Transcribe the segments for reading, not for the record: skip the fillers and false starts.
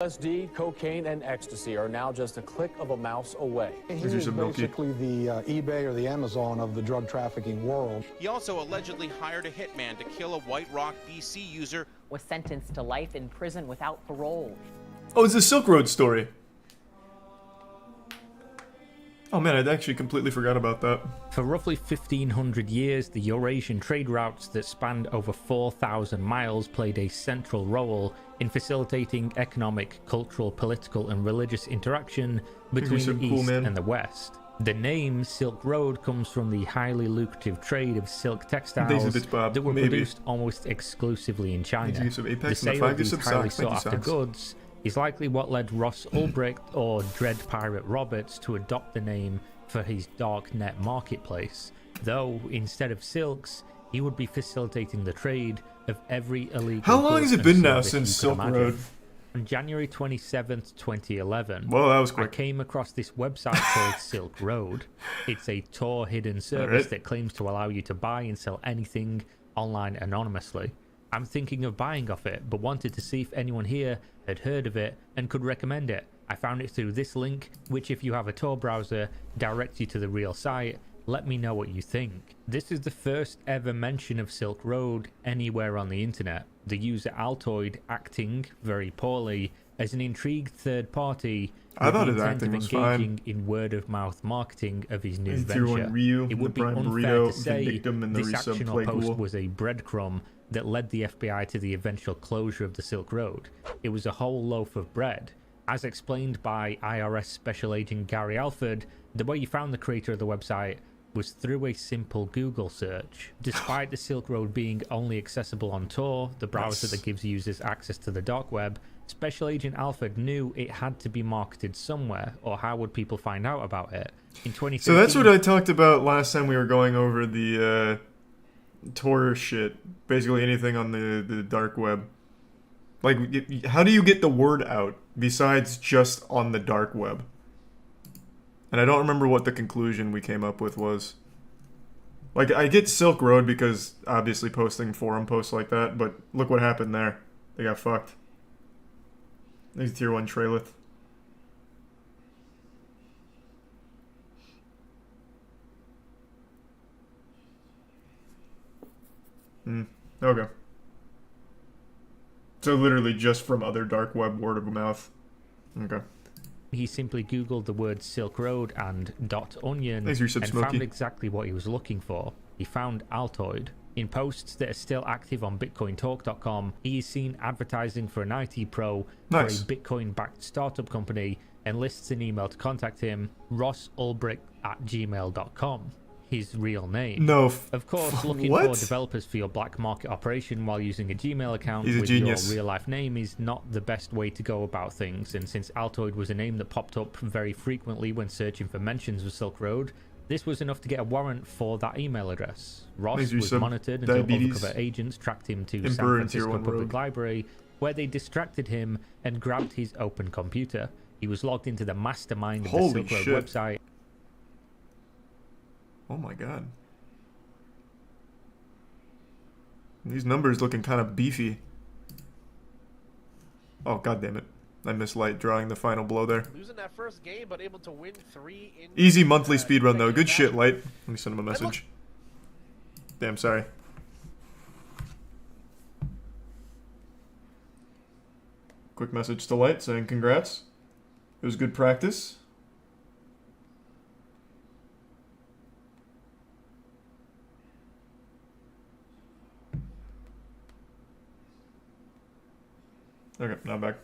LSD, cocaine, and ecstasy are now just a click of a mouse away. He is basically the eBay or the Amazon of the drug trafficking world. He also allegedly hired a hitman to kill a White Rock, BC user. Was sentenced to life in prison without parole. Oh, it's a Silk Road story. Oh man, I'd actually completely forgot about that. For roughly 1,500 years, the Eurasian trade routes that spanned over 4,000 miles played a central role in facilitating economic, cultural, political, and religious interaction between the East and the West. The name Silk Road comes from the highly lucrative trade of silk textiles that were produced almost exclusively in China. The sale of these highly sought-after goods is likely what led Ross Ulbricht or Dread Pirate Roberts to adopt the name for his darknet marketplace, though instead of silks, he would be facilitating the trade of every illegal. How long has it been now since Silk Road? On January 27th, 2011, well, that was quick. I came across this website called Silk Road. It's a Tor hidden service that claims to allow you to buy and sell anything online anonymously. I'm thinking of buying off it, but wanted to see if anyone here had heard of it and could recommend it. I found it through this link, which if you have a Tor browser, directs you to the real site. Let me know what you think. This is the first ever mention of Silk Road anywhere on the internet. The user Altoid acting very poorly as an intrigued third party with the intent of engaging in word-of-mouth marketing of his new venture. It would be unfair to say this action or post was a breadcrumb that led the FBI to the eventual closure of the Silk Road. It was a whole loaf of bread. As explained by IRS Special Agent Gary Alford, the way you found the creator of the website was through a simple Google search. Despite the Silk Road being only accessible on Tor, the browser that gives users access to the dark web, Special Agent Alford knew it had to be marketed somewhere, or how would people find out about it? In 2013, so that's what I talked about last time we were going over the Tor shit. Basically anything on the dark web. Like, how do you get the word out besides just on the dark web? And I don't remember what the conclusion we came up with was. Like, I get Silk Road because obviously posting forum posts like that, but look what happened there. They got fucked. There's tier 1 Trailith. Okay. So literally just from other dark web word of mouth. Okay. He simply googled the word Silk Road and .onion and found exactly what he was looking for. He found Altoid. In posts that are still active on BitcoinTalk.com, he is seen advertising for an IT pro for a Bitcoin-backed startup company and lists an email to contact him, rossulbricht@gmail.com. His real name. No. Of course, looking for developers for your black market operation while using a Gmail account with your real life name is not the best way to go about things, and since Altoid was a name that popped up very frequently when searching for mentions of Silk Road, this was enough to get a warrant for that email address. Ross was monitored until undercover agents tracked him to San Francisco Public Library, where they distracted him and grabbed his open computer. He was logged into the mastermind of the Silk Road website. Oh my god. These numbers looking kind of beefy. Oh god damn it. I missed Light drawing the final blow there. Losing that first game, but able to win 3 in easy monthly speedrun though. Good shit, Light. Let me send him a message. Damn, sorry. Quick message to Light saying congrats. It was good practice. Okay, now back.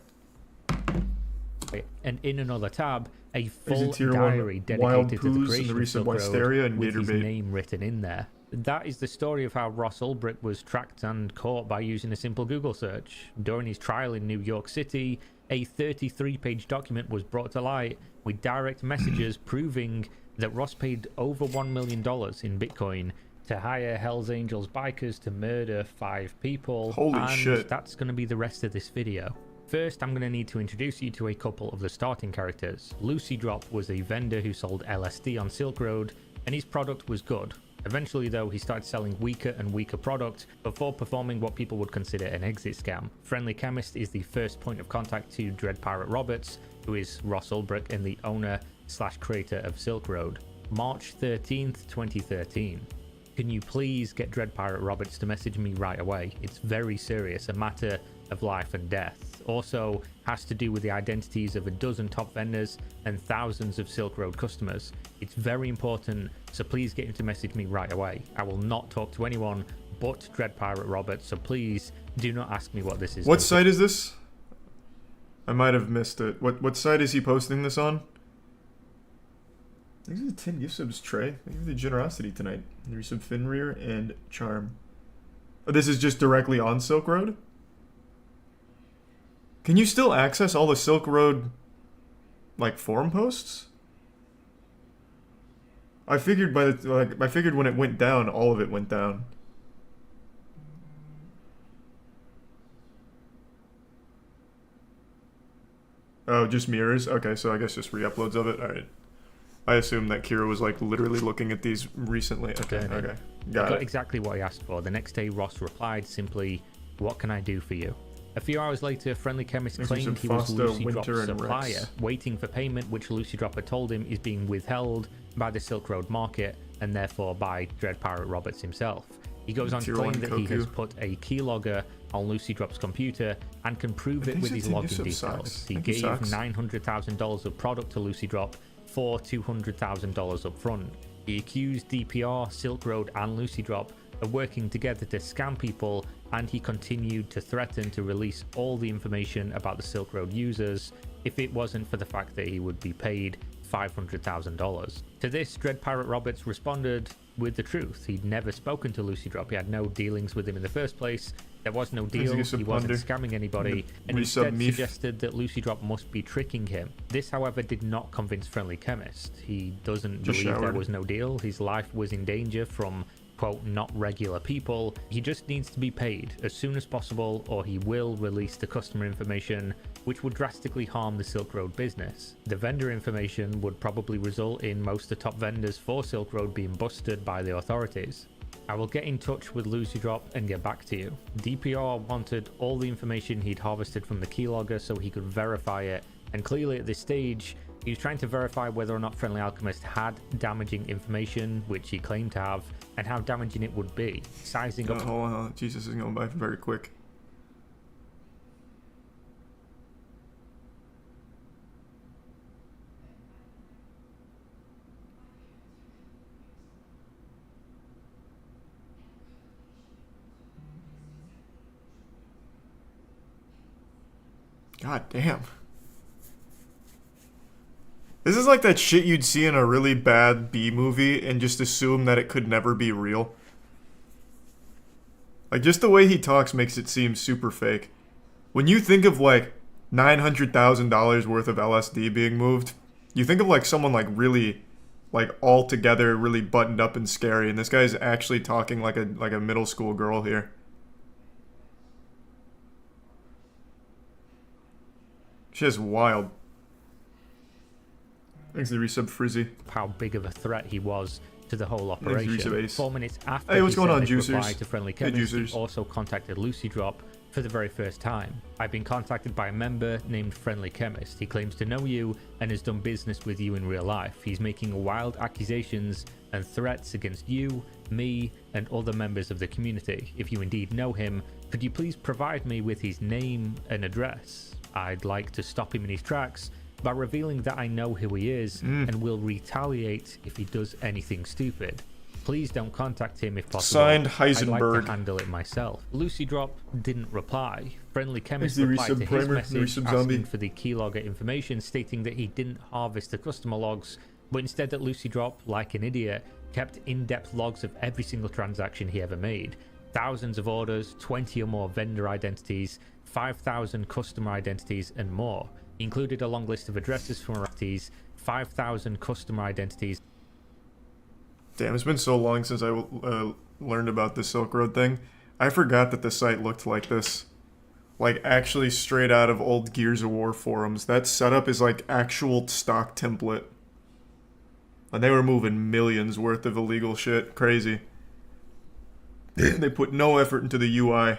And in another tab, a full diary dedicated to the creation of Silk Road with his name written in there. That is the story of how Ross Ulbricht was tracked and caught by using a simple Google search. During his trial in New York City, a 33-page document was brought to light with direct messages proving that Ross paid over $1 million in Bitcoin to hire Hells Angels bikers to murder 5 people. Holy shit. That's going to be the rest of this video. First, I'm going to need to introduce you to a couple of the starting characters. Lucy Drop was a vendor who sold LSD on Silk Road, and his product was good. Eventually, though, he started selling weaker and weaker product before performing what people would consider an exit scam. Friendly Chemist is the first point of contact to Dread Pirate Roberts, who is Ross Ulbricht and the owner/creator of Silk Road. March 13th, 2013. Can you please get Dread Pirate Roberts to message me right away? It's very serious, a matter of life and death. Also has to do with the identities of a dozen top vendors and thousands of Silk Road customers. It's very important, so please get him to message me right away. I will not talk to anyone but Dread Pirate Roberts, so please do not ask me what this is. What site is this? I might have missed it. What site is he posting this on? Thanks for the 10 gift subs, Trey. Thank you for the generosity tonight. There's some Finrear and Charm. Oh, this is just directly on Silk Road? Can you still access all the Silk Road, like, forum posts? I figured I figured when it went down, all of it went down. Oh, just mirrors? Okay, so I guess just re-uploads of it. Alright. I assume that Kira was, like, literally looking at these recently. Okay. Got it. Exactly what I asked for. The next day, Ross replied simply, "What can I do for you?" A few hours later, Friendly Chemist claimed he was Lucy Drop's supplier, waiting for payment, which Lucy Drop had told him is being withheld by the Silk Road market and therefore by Dread Pirate Roberts himself. He goes on to claim that he has put a keylogger on Lucy Drop's computer and can prove it with his login details. He gave $900,000 of product to Lucy Drop for $200,000 up front. He accused DPR, Silk Road and Lucy Drop of working together to scam people, and he continued to threaten to release all the information about the Silk Road users if it wasn't for the fact that he would be paid $500,000. To this, Dread Pirate Roberts responded with the truth. He'd never spoken to Lucy Drop. He had no dealings with him in the first place. There was no deal. He wasn't scamming anybody, and instead suggested that Lucy Drop must be tricking him. This, however, did not convince Friendly Chemist. He doesn't believe there was no deal. His life was in danger from, quote, not regular people. He just needs to be paid as soon as possible, or he will release the customer information, which would drastically harm the Silk Road business. The vendor information would probably result in most of the top vendors for Silk Road being busted by the authorities. I will get in touch with Lucy Drop and get back to you. DPR wanted all the information he'd harvested from the keylogger so he could verify it, and clearly at this stage he was trying to verify whether or not Friendly Alchemist had damaging information, which he claimed to have, and how damaging it would be. Sizing up. Hold on, Jesus is going by very quick. God damn. This is like that shit you'd see in a really bad B movie and just assume that it could never be real. Like, just the way he talks makes it seem super fake. When you think of, like, $900,000 worth of LSD being moved, you think of, like, someone, like, really, like, all together, really buttoned up and scary, and this guy's actually talking like a middle school girl here. She's wild. Thanks to the resub Frizzy. How big of a threat he was to the whole operation. 4 minutes after hey, what's going on, his Juicers? reply to Friendly Chemist, he also contacted Lucy Drop for the very first time. I've been contacted by a member named Friendly Chemist. He claims to know you and has done business with you in real life. He's making wild accusations and threats against you, me, and other members of the community. If you indeed know him, could you please provide me with his name and address? I'd like to stop him in his tracks by revealing that I know who he is and will retaliate if he does anything stupid. Please don't contact him if possible. Signed, Heisenberg. I'd like to handle it myself. Lucy Drop didn't reply. Friendly Chemist replied to his message asking for the keylogger information, stating that he didn't harvest the customer logs, but instead that Lucy Drop, like an idiot, kept in-depth logs of every single transaction he ever made. Thousands of orders, 20 or more vendor identities, 5,000 customer identities, and more. He included a long list of addresses from identities, 5,000 customer identities. Damn, it's been so long since I learned about the Silk Road thing. I forgot that the site looked like this. Like, actually straight out of old Gears of War forums. That setup is like actual stock template. And they were moving millions worth of illegal shit. Crazy. They put no effort into the UI.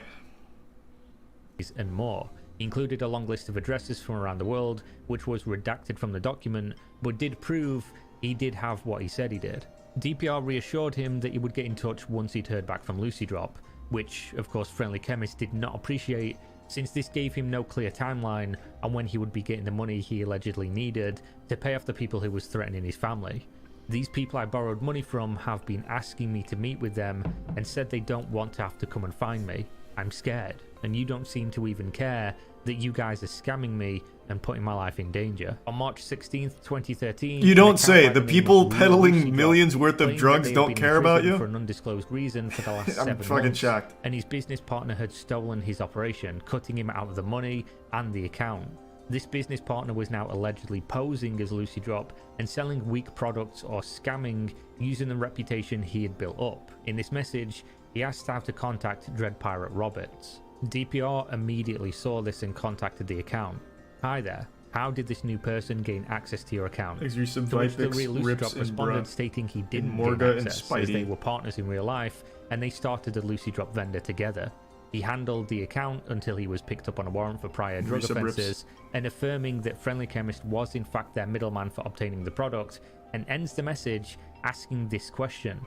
And more. He included a long list of addresses from around the world, which was redacted from the document, but did prove he did have what he said he did. DPR reassured him that he would get in touch once he'd heard back from Lucy Drop, which, of course, Friendly Chemist did not appreciate, since this gave him no clear timeline on when he would be getting the money he allegedly needed to pay off the people who was threatening his family. These people I borrowed money from have been asking me to meet with them and said they don't want to have to come and find me. I'm scared, and you don't seem to even care that you guys are scamming me and putting my life in danger. On March 16th, 2013... You don't say. The people peddling millions worth of drugs don't care about you? For an undisclosed reason for the last 7 months. I'm fucking shocked. And his business partner had stolen his operation, cutting him out of the money and the account. This business partner was now allegedly posing as Lucy Drop and selling weak products or scamming using the reputation he had built up. In this message, he asked how to contact Dread Pirate Roberts. DPR immediately saw this and contacted the account. Hi there. How did this new person gain access to your account? To which the real Lucy Drop responded stating he didn't gain access as they were partners in real life and they started a Lucy Drop vendor together. He handled the account until he was picked up on a warrant for prior drug offences and affirming that Friendly Chemist was in fact their middleman for obtaining the product, and ends the message asking this question: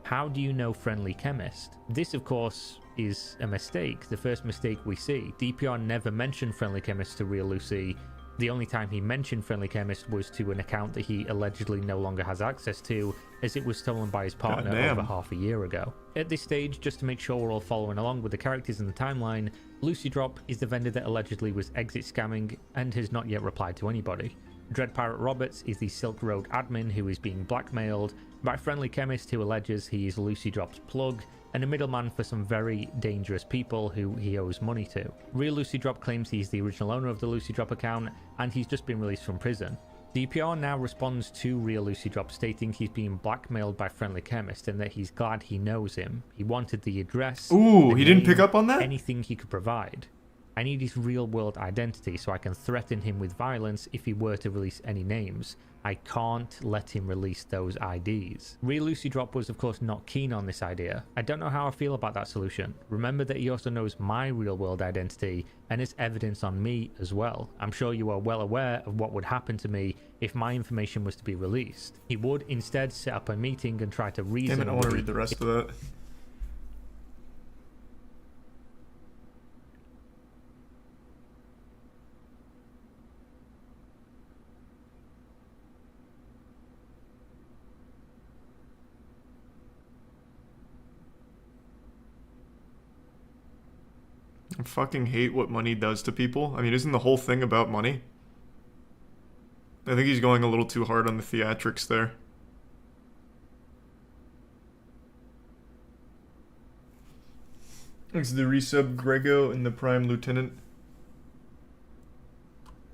how do you know Friendly Chemist? This, of course, is a mistake, the first mistake we see. DPR never mentioned Friendly Chemist to Real Lucy. The only time he mentioned Friendly Chemist was to an account that he allegedly no longer has access to, as it was stolen by his partner over half a year ago. At this stage, just to make sure we're all following along with the characters in the timeline, Lucy Drop is the vendor that allegedly was exit scamming and has not yet replied to anybody. Dread Pirate Roberts is the Silk Road admin who is being blackmailed by Friendly Chemist, who alleges he is Lucy Drop's plug and a middleman for some very dangerous people who he owes money to. Real Lucy Drop claims he's the original owner of the Lucy Drop account and he's just been released from prison. DPR now responds to Real Lucy Drop stating he's being blackmailed by Friendly Chemist and that he's glad he knows him. He wanted the address. Ooh, he didn't pick up on that? Anything he could provide. I need his real world identity so I can threaten him with violence if he were to release any names. I can't let him release those IDs. Real Lucy Drop was of course not keen on this idea. I don't know how I feel about that solution. Remember that he also knows my real world identity and has evidence on me as well. I'm sure you are well aware of what would happen to me if my information was to be released. He would instead set up a meeting and try to reason. Damn it, I want to read the rest of that. I fucking hate what money does to people. I mean, isn't the whole thing about money? I think he's going a little too hard on the theatrics there. Thanks to the resub Grego and the Prime Lieutenant.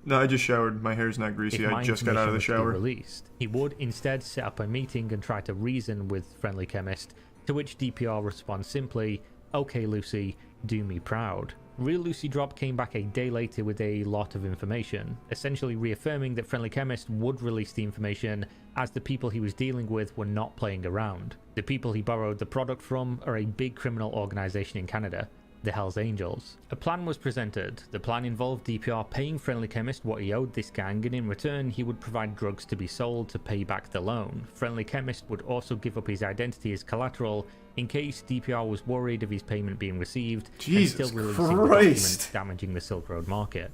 No, I just showered. My hair's not greasy. I just got out of the shower. Released. He would instead set up a meeting and try to reason with Friendly Chemist, to which DPR responds simply, "Okay, Lucy, do me proud." Real Lucy Drop came back a day later with a lot of information, essentially reaffirming that Friendly Chemist would release the information as the people he was dealing with were not playing around. The people he borrowed the product from are a big criminal organization in Canada, the Hells Angels. A plan was presented. The plan involved DPR paying Friendly Chemist what he owed this gang, and in return he would provide drugs to be sold to pay back the loan. Friendly Chemist would also give up his identity as collateral in case DPR was worried of his payment being received and still releasing the documents damaging the Silk Road market.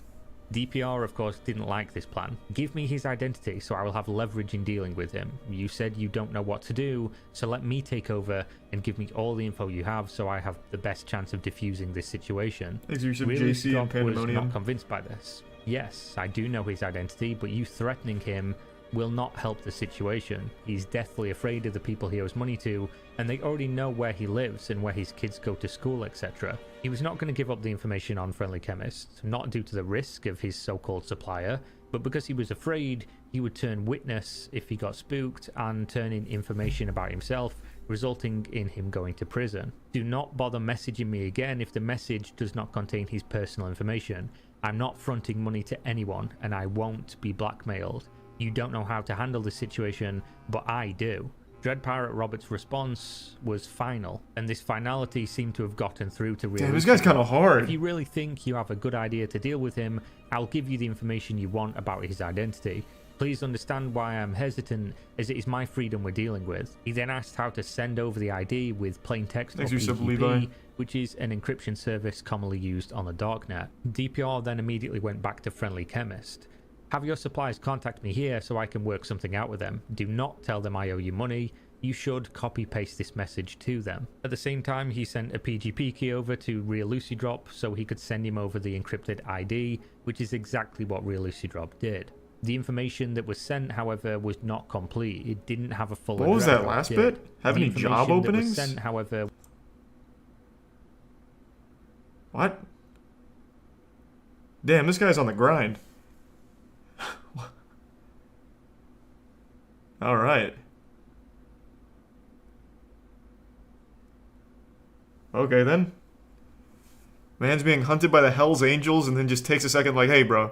DPR, of course, didn't like this plan. Give me his identity so I will have leverage in dealing with him. You said you don't know what to do, so let me take over and give me all the info you have so I have the best chance of diffusing this situation. Really, Drop was not convinced by this. Yes, I do know his identity, but you threatening him will not help the situation. He's deathly afraid of the people he owes money to, and they already know where he lives and where his kids go to school, etc. He was not going to give up the information on Friendly Chemist, not due to the risk of his so-called supplier, but because he was afraid he would turn witness if he got spooked and turn in information about himself, resulting in him going to prison. Do not bother messaging me again if the message does not contain his personal information. I'm not fronting money to anyone, and I won't be blackmailed. You don't know how to handle this situation, but I do. Dread Pirate Robert's response was final, and this finality seemed to have gotten through to real. Damn, this guy's kind of hard. If you really think you have a good idea to deal with him, I'll give you the information you want about his identity. Please understand why I'm hesitant, as it is my freedom we're dealing with. He then asked how to send over the ID with plain text or PGP, which is an encryption service commonly used on the darknet. DPR then immediately went back to Friendly Chemist. Have your suppliers contact me here so I can work something out with them. Do not tell them I owe you money. You should copy paste this message to them. At the same time, he sent a PGP key over to RealLucyDrop so he could send him over the encrypted ID, which is exactly what RealLucyDrop did. The information that was sent, however, was not complete. It didn't have a full address. What was that last bit? Have any job openings? Sent, however... What? Damn, this guy's on the grind. All right. Okay, then. Man's being hunted by the Hell's Angels and then just takes a second like, hey, bro.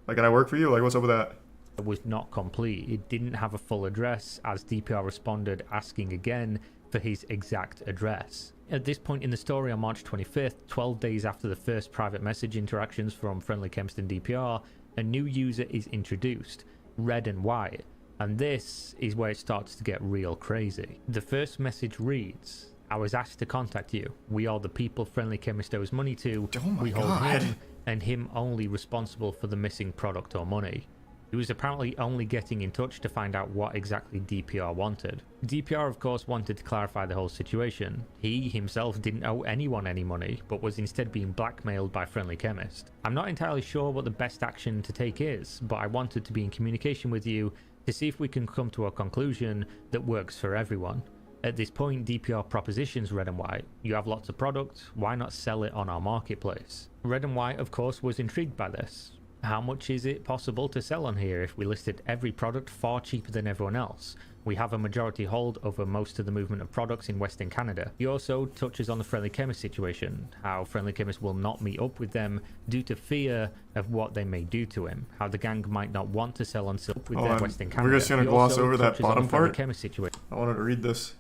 Like, can I work for you? Like, what's up with that? It was not complete. It didn't have a full address, as DPR responded asking again for his exact address. At this point in the story, on March 25th, 12 days after the first private message interactions from Friendly Chemist and DPR, a new user is introduced, Red and White. And this is where it starts to get real crazy. The first message reads, I was asked to contact you. We are the people Friendly Chemist owes money to. Oh my we hold God. him and him only responsible for the missing product or money. He was apparently only getting in touch to find out what exactly DPR wanted. DPR of course wanted to clarify the whole situation. He himself didn't owe anyone any money, but was instead being blackmailed by Friendly Chemist. I'm not entirely sure what the best action to take is, but I wanted to be in communication with you to see if we can come to a conclusion that works for everyone. At this point, DPR propositions Red and White. You have lots of product, why not sell it on our marketplace? Red and White, of course, was intrigued by this. How much is it possible to sell on here if we listed every product far cheaper than everyone else? We have a majority hold over most of the movement of products in Western Canada. He also touches on the Friendly Chemist situation, how Friendly Chemist will not meet up with them due to fear of what they may do to him, how the gang might not want to sell on silk with their Western Canada. We're just going to gloss over that bottom part. Chemist situation. I wanted to read this.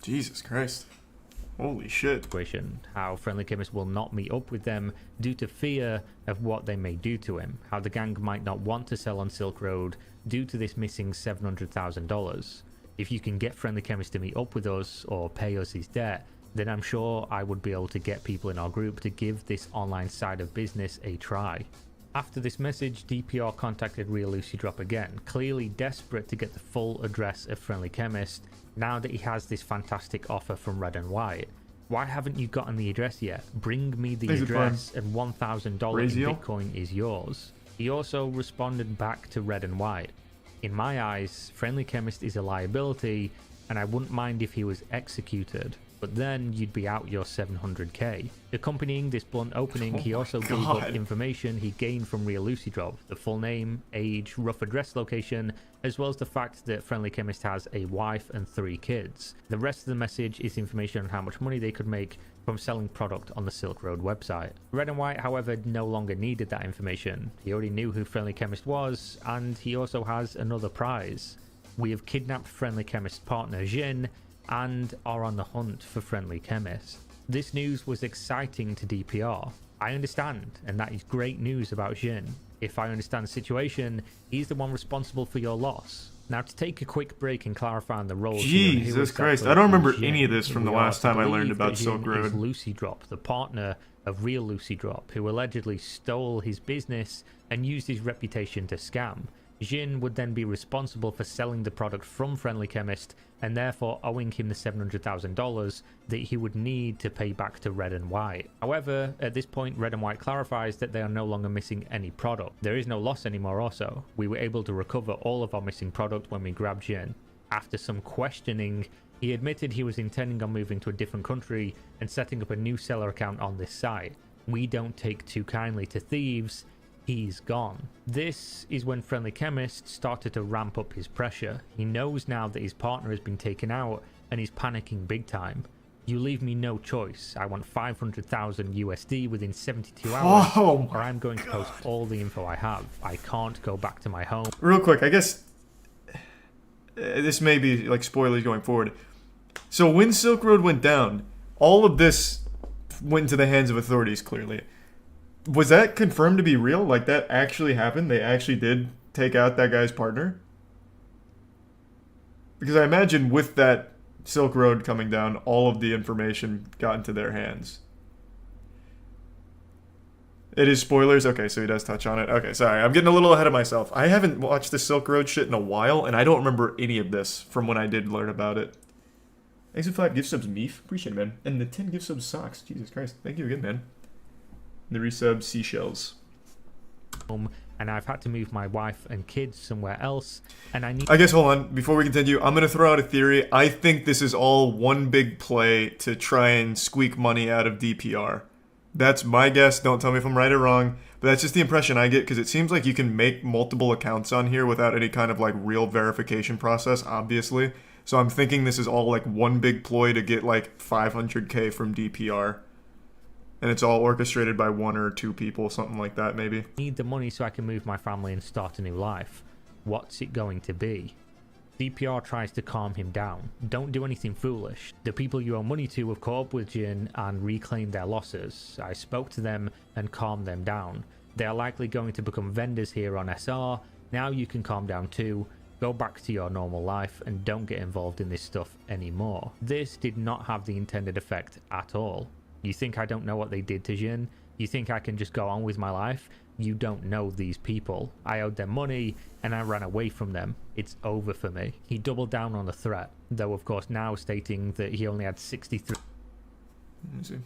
Jesus Christ. Holy shit. How Friendly Chemist will not meet up with them due to fear of what they may do to him, how the gang might not want to sell on Silk Road due to this missing $700,000. If you can get Friendly Chemist to meet up with us or pay us his debt, then I'm sure I would be able to get people in our group to give this online side of business a try. After this message, DPR contacted RealLucyDrop again, clearly desperate to get the full address of Friendly Chemist now that he has this fantastic offer from Red and White. Why haven't you gotten the address yet? Bring me the address and $1,000 in Bitcoin is yours. He also responded back to Red and White. In my eyes, Friendly Chemist is a liability, and I wouldn't mind if he was executed, but then you'd be out your 700k. Accompanying this blunt opening, he also gave up information he gained from RealLucyDrop, the full name, age, rough address location, as well as the fact that Friendly Chemist has a wife and 3 kids. The rest of the message is information on how much money they could make from selling product on the Silk Road website. Red and White, however, no longer needed that information. He already knew who Friendly Chemist was, and he also has another prize. We have kidnapped Friendly Chemist's partner Jin, and are on the hunt for Friendly Chemist. This news was exciting to DPR. I understand, and that is great news about Jin. If I understand the situation, he's the one responsible for your loss. Now, to take a quick break and clarify on the roles. Jesus Christ, I don't remember any of this from the last time I learned about Silk Road. LucyDrop, the partner of RealLucyDrop, who allegedly stole his business and used his reputation to scam. Jin would then be responsible for selling the product from Friendly Chemist and therefore owing him the $700,000 that he would need to pay back to Red and White. However, at this point, Red and White clarifies that they are no longer missing any product. There is no loss anymore also. We were able to recover all of our missing product when we grabbed Jin. After some questioning, he admitted he was intending on moving to a different country and setting up a new seller account on this site. We don't take too kindly to thieves. He's gone. This is when Friendly Chemist started to ramp up his pressure. He knows now that his partner has been taken out and he's panicking big time. You leave me no choice. I want 500,000 USD within 72 hours, or I'm going to post all the info I have. I can't go back to my home. Real quick, I guess this may be like spoilers going forward. So when Silk Road went down, all of this went into the hands of authorities, clearly. Was that confirmed to be real? Like, that actually happened? They actually did take out that guy's partner? Because I imagine with that Silk Road coming down, all of the information got into their hands. It is spoilers? Okay, so he does touch on it. Okay, sorry. I'm getting a little ahead of myself. I haven't watched the Silk Road shit in a while, and I don't remember any of this from when I did learn about it. Thanks for 5 gift subs, Meef. Appreciate it, man. And the 10 gift subs socks. Jesus Christ. Thank you again, man. The resub seashells. And I've had to move my wife and kids somewhere else, and I guess, hold on, before we continue, I'm gonna throw out a theory. I think this is all one big play to try and squeak money out of DPR. That's my guess. Don't tell me if I'm right or wrong, but that's just the impression I get, because it seems like you can make multiple accounts on here without any kind of like real verification process, obviously. So I'm thinking this is all like one big ploy to get like 500k from DPR. And it's all orchestrated by 1 or 2 people, something like that, maybe. Need the money so I can move my family and start a new life. What's it going to be? DPR tries to calm him down. Don't do anything foolish. The people you owe money to have caught up with Jin and reclaimed their losses. I spoke to them and calmed them down. They are likely going to become vendors here on SR. Now you can calm down too. Go back to your normal life and don't get involved in this stuff anymore. This did not have the intended effect at all. You think I don't know what they did to Jin? You think I can just go on with my life? You don't know these people. I owed them money and I ran away from them. It's over for me. He doubled down on the threat, though of course now stating that he only had 63. Let me see.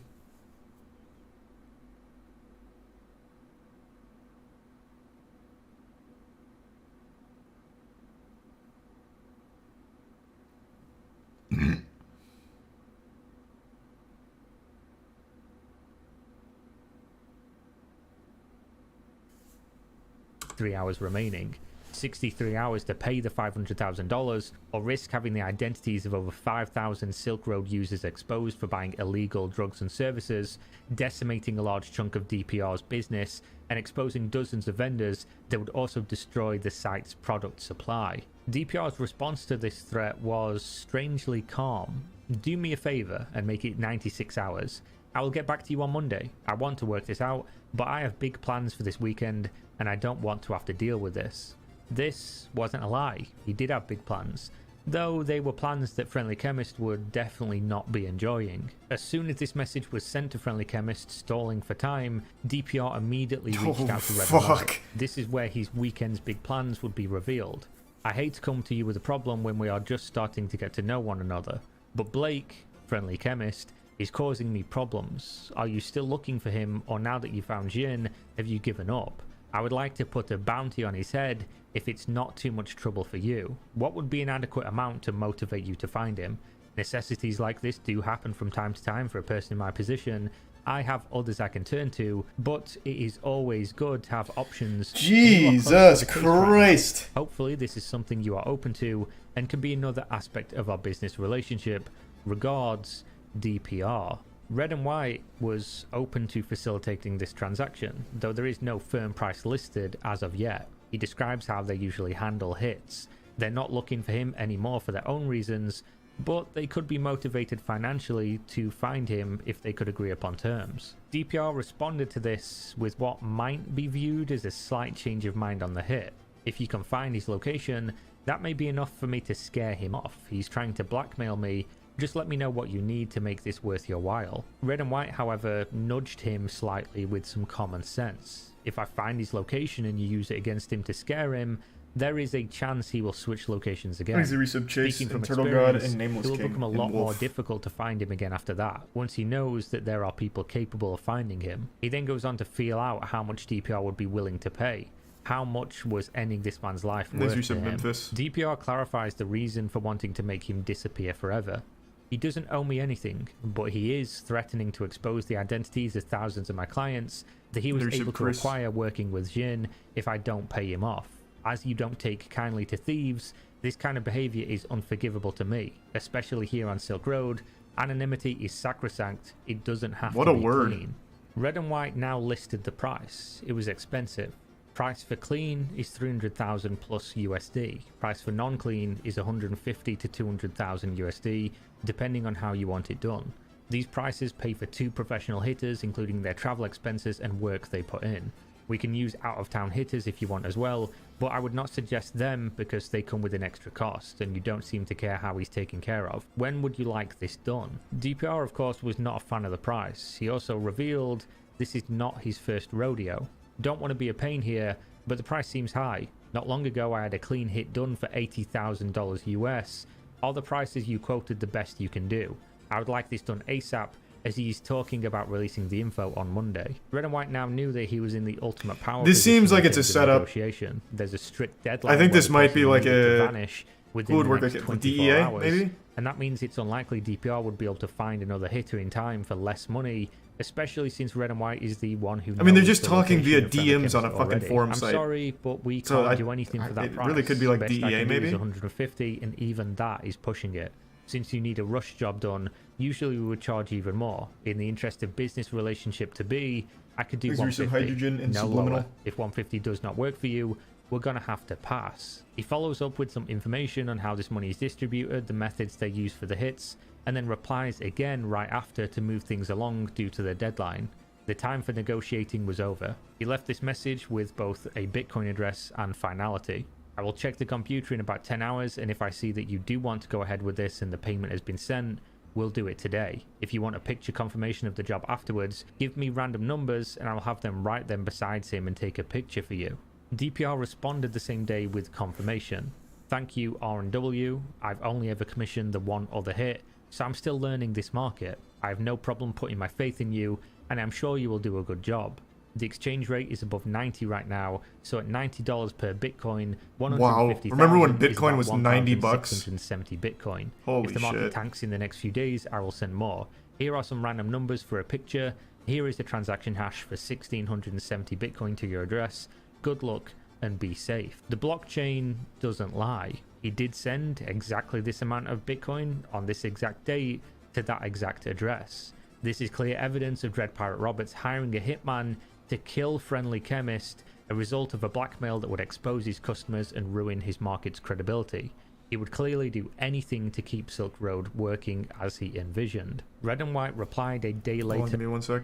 Hours remaining. 63 hours to pay the $500,000 or risk having the identities of over 5,000 Silk Road users exposed for buying illegal drugs and services, decimating a large chunk of DPR's business, and exposing dozens of vendors that would also destroy the site's product supply. DPR's response to this threat was strangely calm. Do me a favor and make it 96 hours. I will get back to you on Monday. I want to work this out, but I have big plans for this weekend and I don't want to have to deal with this. This wasn't a lie. He did have big plans, though they were plans that Friendly Chemist would definitely not be enjoying. As soon as this message was sent to Friendly Chemist, stalling for time, DPR immediately reached out to Redditor. This is where his weekend's big plans would be revealed. I hate to come to you with a problem when we are just starting to get to know one another, but Blake, Friendly Chemist, is causing me problems. Are you still looking for him, or now that you found Jin, have you given up? I would like to put a bounty on his head if it's not too much trouble for you. What would be an adequate amount to motivate you to find him? Necessities like this do happen from time to time for a person in my position. I have others I can turn to, but it is always good to have options. Jesus Christ! Hopefully this is something you are open to and can be another aspect of our business relationship. Regards, DPR. Red and White was open to facilitating this transaction, though there is no firm price listed as of yet. He describes how they usually handle hits. They're not looking for him anymore for their own reasons, but they could be motivated financially to find him if they could agree upon terms. DPR responded to this with what might be viewed as a slight change of mind on the hit. If you can find his location, that may be enough for me to scare him off. He's trying to blackmail me. Just let me know what you need to make this worth your while. Red and White, however, nudged him slightly with some common sense. If I find his location and you use it against him to scare him, there is a chance he will switch locations again. Speaking from Turtle God and Nameless it will King become a lot more difficult to find him again after that, once he knows that there are people capable of finding him. He then goes on to feel out how much DPR would be willing to pay. How much was ending this man's life There's worth you to some him? Memphis. DPR clarifies the reason for wanting to make him disappear forever. He doesn't owe me anything, but he is threatening to expose the identities of thousands of my clients that he was Leadership able to Chris. acquire working with Jin if I don't pay him off. As you don't take kindly to thieves, this kind of behavior is unforgivable to me, especially here on Silk Road. Anonymity is sacrosanct. It doesn't have What to a be word. clean. Red and White now listed the price. It was expensive. Price for clean is 300,000 plus USD. Price for non-clean is 150 to 200,000 USD, depending on how you want it done. These prices pay for 2 professional hitters, including their travel expenses and work they put in. We can use out-of-town hitters if you want as well, but I would not suggest them because they come with an extra cost, and you don't seem to care how he's taken care of. When would you like this done? DPR, of course, was not a fan of the price. He also revealed this is not his first rodeo. Don't want to be a pain here, but the price seems high. Not long ago I had a clean hit done for $80,000 US. Are the prices you quoted the best you can do? I would like this done ASAP, as he's talking about releasing the info on Monday. Red and White now knew that he was in the ultimate power. This seems position like in it's a terms of setup. negotiation. There's a strict deadline. I think where this the might be person like needed to a... vanish Who within would the work next like 24 DEA, hours, maybe? and that means it's unlikely DPR would be able to find another hitter in time for less money, especially since Red and White is the one who I mean, they're knows just the talking via location of friendly DMs on a chemist fucking already. forum I'm site. sorry, but we So can't do anything for that it price. really could be like Best I DEA, can do maybe? is 150, and even that is pushing it. Since you need a rush job done, usually we would charge even more. In the interest of business relationship to be, I could do Is there some 150, hydrogen and no subliminal? lower. If 150 does not work for you, we're gonna have to pass. He follows up with some information on how this money is distributed, the methods they use for the hits, and then replies again right after to move things along due to the deadline. The time for negotiating was over. He left this message with both a Bitcoin address and finality. I will check the computer in about 10 hours, and if I see that you do want to go ahead with this and the payment has been sent, we'll do it today. If you want a picture confirmation of the job afterwards, give me random numbers and I'll have them write them besides him and take a picture for you. DPR responded the same day with confirmation. Thank you R&W, I've only ever commissioned the one other hit, so I'm still learning this market. I have no problem putting my faith in you, and I'm sure you will do a good job. The exchange rate is above 90 right now, so at $90 per Bitcoin, 150,000 Wow. Remember when is Bitcoin about was 90 bucks? 1,670 Bitcoin. Holy if the market shit. tanks in the next few days, I will send more. Here are some random numbers for a picture. Here is the transaction hash for 1,670 Bitcoin to your address. Good luck and be safe. The blockchain doesn't lie. He did send exactly this amount of Bitcoin on this exact date to that exact address. This is clear evidence of Dread Pirate Roberts hiring a hitman to kill Friendly Chemist, a result of a blackmail that would expose his customers and ruin his market's credibility. He would clearly do anything to keep Silk Road working as he envisioned. Red and White replied a day Hold on, later. give me one sec.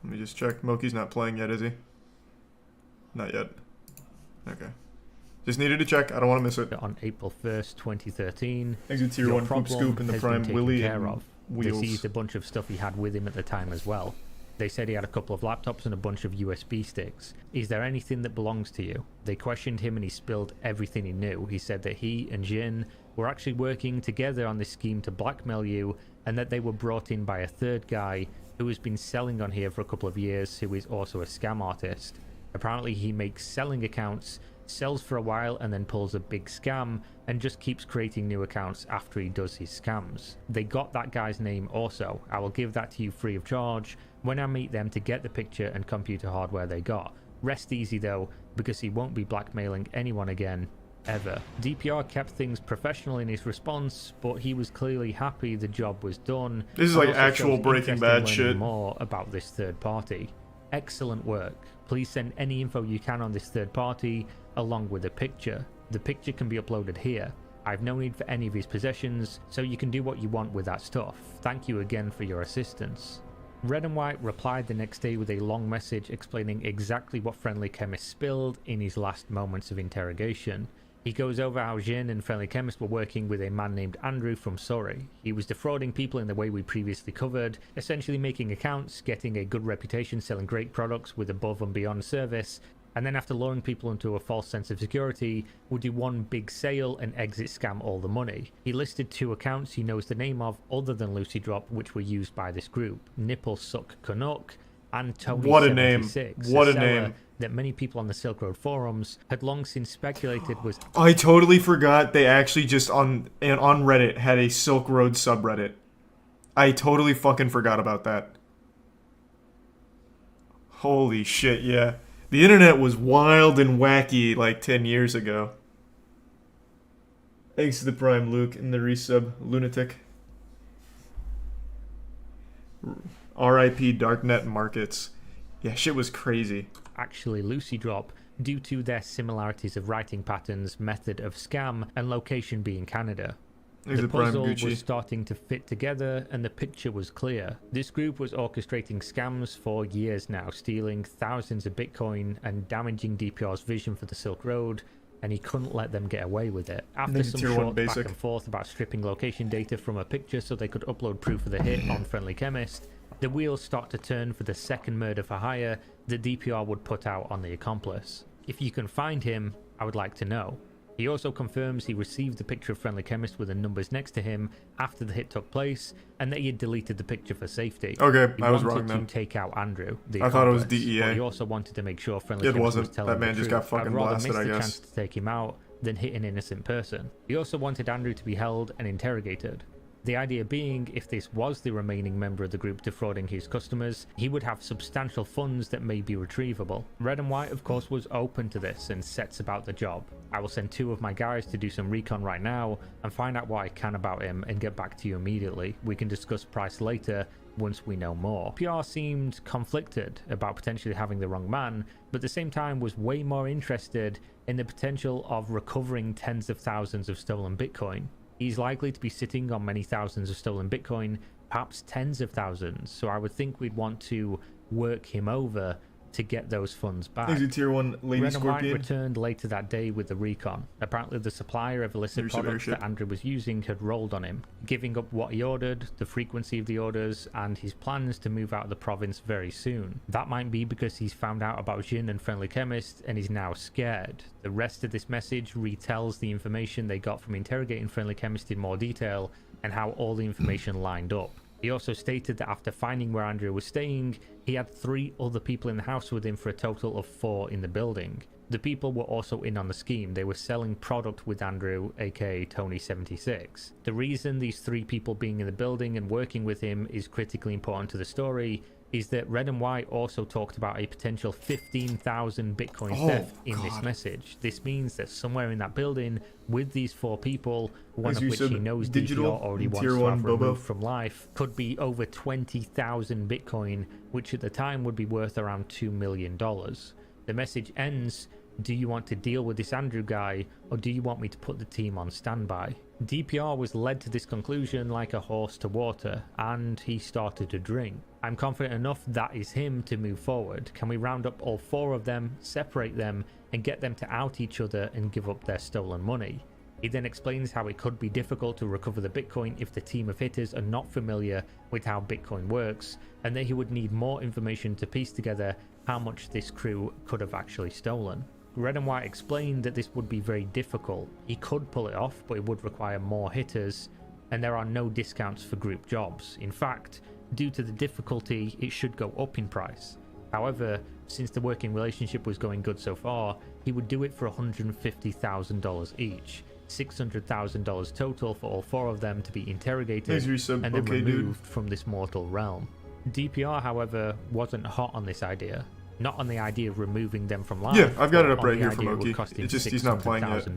Let me just check. Moki's not playing yet, is he? Not yet. Okay. Just needed to check. I don't want to miss it. On April 1st, 2013, Exit Tier your 1 Poop problem Scoop and the has been Prime taken Willy care and of. They Wheels. seized a bunch of stuff he had with him at the time as well. They said he had a couple of laptops and a bunch of USB sticks. Is there anything that belongs to you? They questioned him and he spilled everything he knew. He said that he and Jin were actually working together on this scheme to blackmail you, and that they were brought in by a third guy who has been selling on here for a couple of years, who is also a scam artist. Apparently he makes selling accounts, sells for a while and then pulls a big scam and just keeps creating new accounts after he does his scams. They got that guy's name also. I will give that to you free of charge when I meet them to get the picture and computer hardware they got. Rest easy though, because he won't be blackmailing anyone again, ever. DPR kept things professional in his response, but he was clearly happy the job was done. This is and like also actual shows Breaking interest in Bad learning shit. more about this third party. Excellent work. Please send any info you can on this third party along with a picture. The picture can be uploaded here. I've no need for any of his possessions, so you can do what you want with that stuff. Thank you again for your assistance. Red and White replied the next day with a long message explaining exactly what Friendly Chemist spilled in his last moments of interrogation. He goes over how Jin and Friendly Chemist were working with a man named Andrew from Surrey. He was defrauding people in the way we previously covered, essentially making accounts, getting a good reputation, selling great products with above and beyond service, and then after luring people into a false sense of security, would do one big sale and exit scam all the money. He listed 2 accounts he knows the name of other than Lucy Drop, which were used by this group: Nipple Suck Canuck and Tony What a name. 76, What a seller name. that many people on the Silk Road forums had long since speculated was I totally forgot they actually just on Reddit had a Silk Road subreddit. I totally fucking forgot about that. Holy shit, yeah. The internet was wild and wacky like 10 years ago. Thanks to the Prime Luke and the resub Lunatic. RIP Darknet Markets. Yeah, shit was crazy. actually Lucy Drop due to their similarities of writing patterns, method of scam, and location being Canada. The puzzle was starting to fit together and the picture was clear. This group was orchestrating scams for years now, stealing thousands of Bitcoin and damaging DPR's vision for the Silk Road, and he couldn't let them get away with it. After some short back and forth about stripping location data from a picture so they could upload proof of the hit on Friendly Chemist, the wheels start to turn for the second murder for hire that DPR would put out on the accomplice. If you can find him, I would like to know. He also confirms he received the picture of Friendly Chemist with the numbers next to him after the hit took place, and that he had deleted the picture for safety. Okay, he I was wrong then. He wanted to take out Andrew, the I thought it was DEA. But he also wanted to make sure Friendly It Chemist wasn't. was telling That man the just truth. got fucking I'd rather blasted, miss I the guess. chance to take him out than hit an innocent person. He also wanted Andrew to be held and interrogated. The idea being, if this was the remaining member of the group defrauding his customers, he would have substantial funds that may be retrievable. Red and White, of course, was open to this and sets about the job. I will send 2 of my guys to do some recon right now and find out what I can about him and get back to you immediately. We can discuss price later once we know more. PR seemed conflicted about potentially having the wrong man, but at the same time was way more interested in the potential of recovering tens of thousands of stolen Bitcoin. He's likely to be sitting on many thousands of stolen Bitcoin, perhaps tens of thousands, so I would think we'd want to work him over to get those funds back. Is it tier 1 Lady Red and White Scorpion? returned later that day with the recon. Apparently the supplier of illicit products that Andrew was using had rolled on him, giving up what he ordered, the frequency of the orders, and his plans to move out of the province very soon. That might be because he's found out about Jin and Friendly Chemist and is now scared. The rest of this message retells the information they got from interrogating Friendly Chemist in more detail and how all the information lined up. He also stated that after finding where Andrew was staying, he had 3 other people in the house with him for a total of 4 in the building. The people were also in on the scheme. They were selling product with Andrew, aka Tony 76. The reason these 3 people being in the building and working with him is critically important to the story is that Red and White also talked about a potential 15,000 Bitcoin theft in this message. This means that somewhere in that building with these 4 people, one of which he knows DPR already wants to have removed from life, could be over 20,000 Bitcoin, which at the time would be worth around $2 million. The message ends, do you want to deal with this Andrew guy, or do you want me to put the team on standby? DPR was led to this conclusion like a horse to water, and he started to drink. I'm confident enough that is him to move forward. Can we round up all 4 of them, separate them, and get them to out each other and give up their stolen money? He then explains how it could be difficult to recover the Bitcoin if the team of hitters are not familiar with how Bitcoin works, and that he would need more information to piece together how much this crew could have actually stolen. Red and White explained that this would be very difficult. He could pull it off, but it would require more hitters, and there are no discounts for group jobs. In fact, due to the difficulty, it should go up in price. However, since the working relationship was going good so far, he would do it for $150,000 each. $600,000 total for all 4 of them to be interrogated and then removed from this mortal realm. DPR, however, wasn't hot on this idea. Not on the idea of removing them from life. Yeah, I've got it up right here from Oki. It's just he's not playing yet.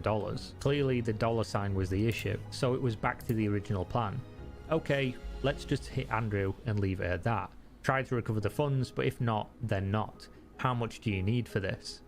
Clearly the dollar sign was the issue, so it was back to the original plan. Okay, let's just hit Andrew and leave it at that. Try to recover the funds, but if not, then not. How much do you need for this?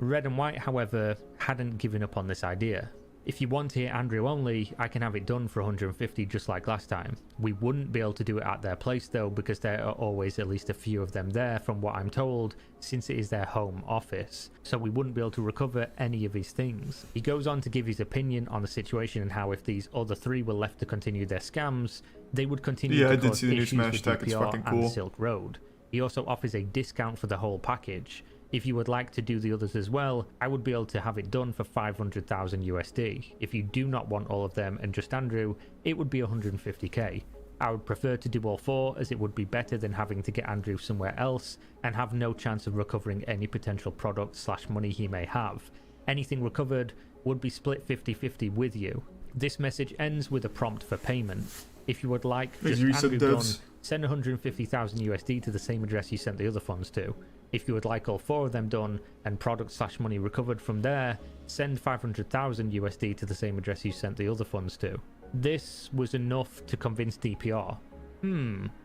Red and White, however, hadn't given up on this idea. If you want to hit Andrew only, I can have it done for 150 just like last time. We wouldn't be able to do it at their place though, because there are always at least a few of them there from what I'm told, since it is their home office. So we wouldn't be able to recover any of his things. He goes on to give his opinion on the situation and how if these other 3 were left to continue their scams, they would continue to cause issues with DPR and Silk Road. He also offers a discount for the whole package. If you would like to do the others as well, I would be able to have it done for 500,000 USD. If you do not want all of them and just Andrew, it would be 150k. I would prefer to do all 4, as it would be better than having to get Andrew somewhere else and have no chance of recovering any potential product/money he may have. Anything recovered would be split 50-50 with you. This message ends with a prompt for payment. If you would like just Andrew done, send 150,000 USD to the same address you sent the other funds to. If you would like all 4 of them done and product/money recovered from there, send 500,000 USD to the same address you sent the other funds to. This was enough to convince DPR.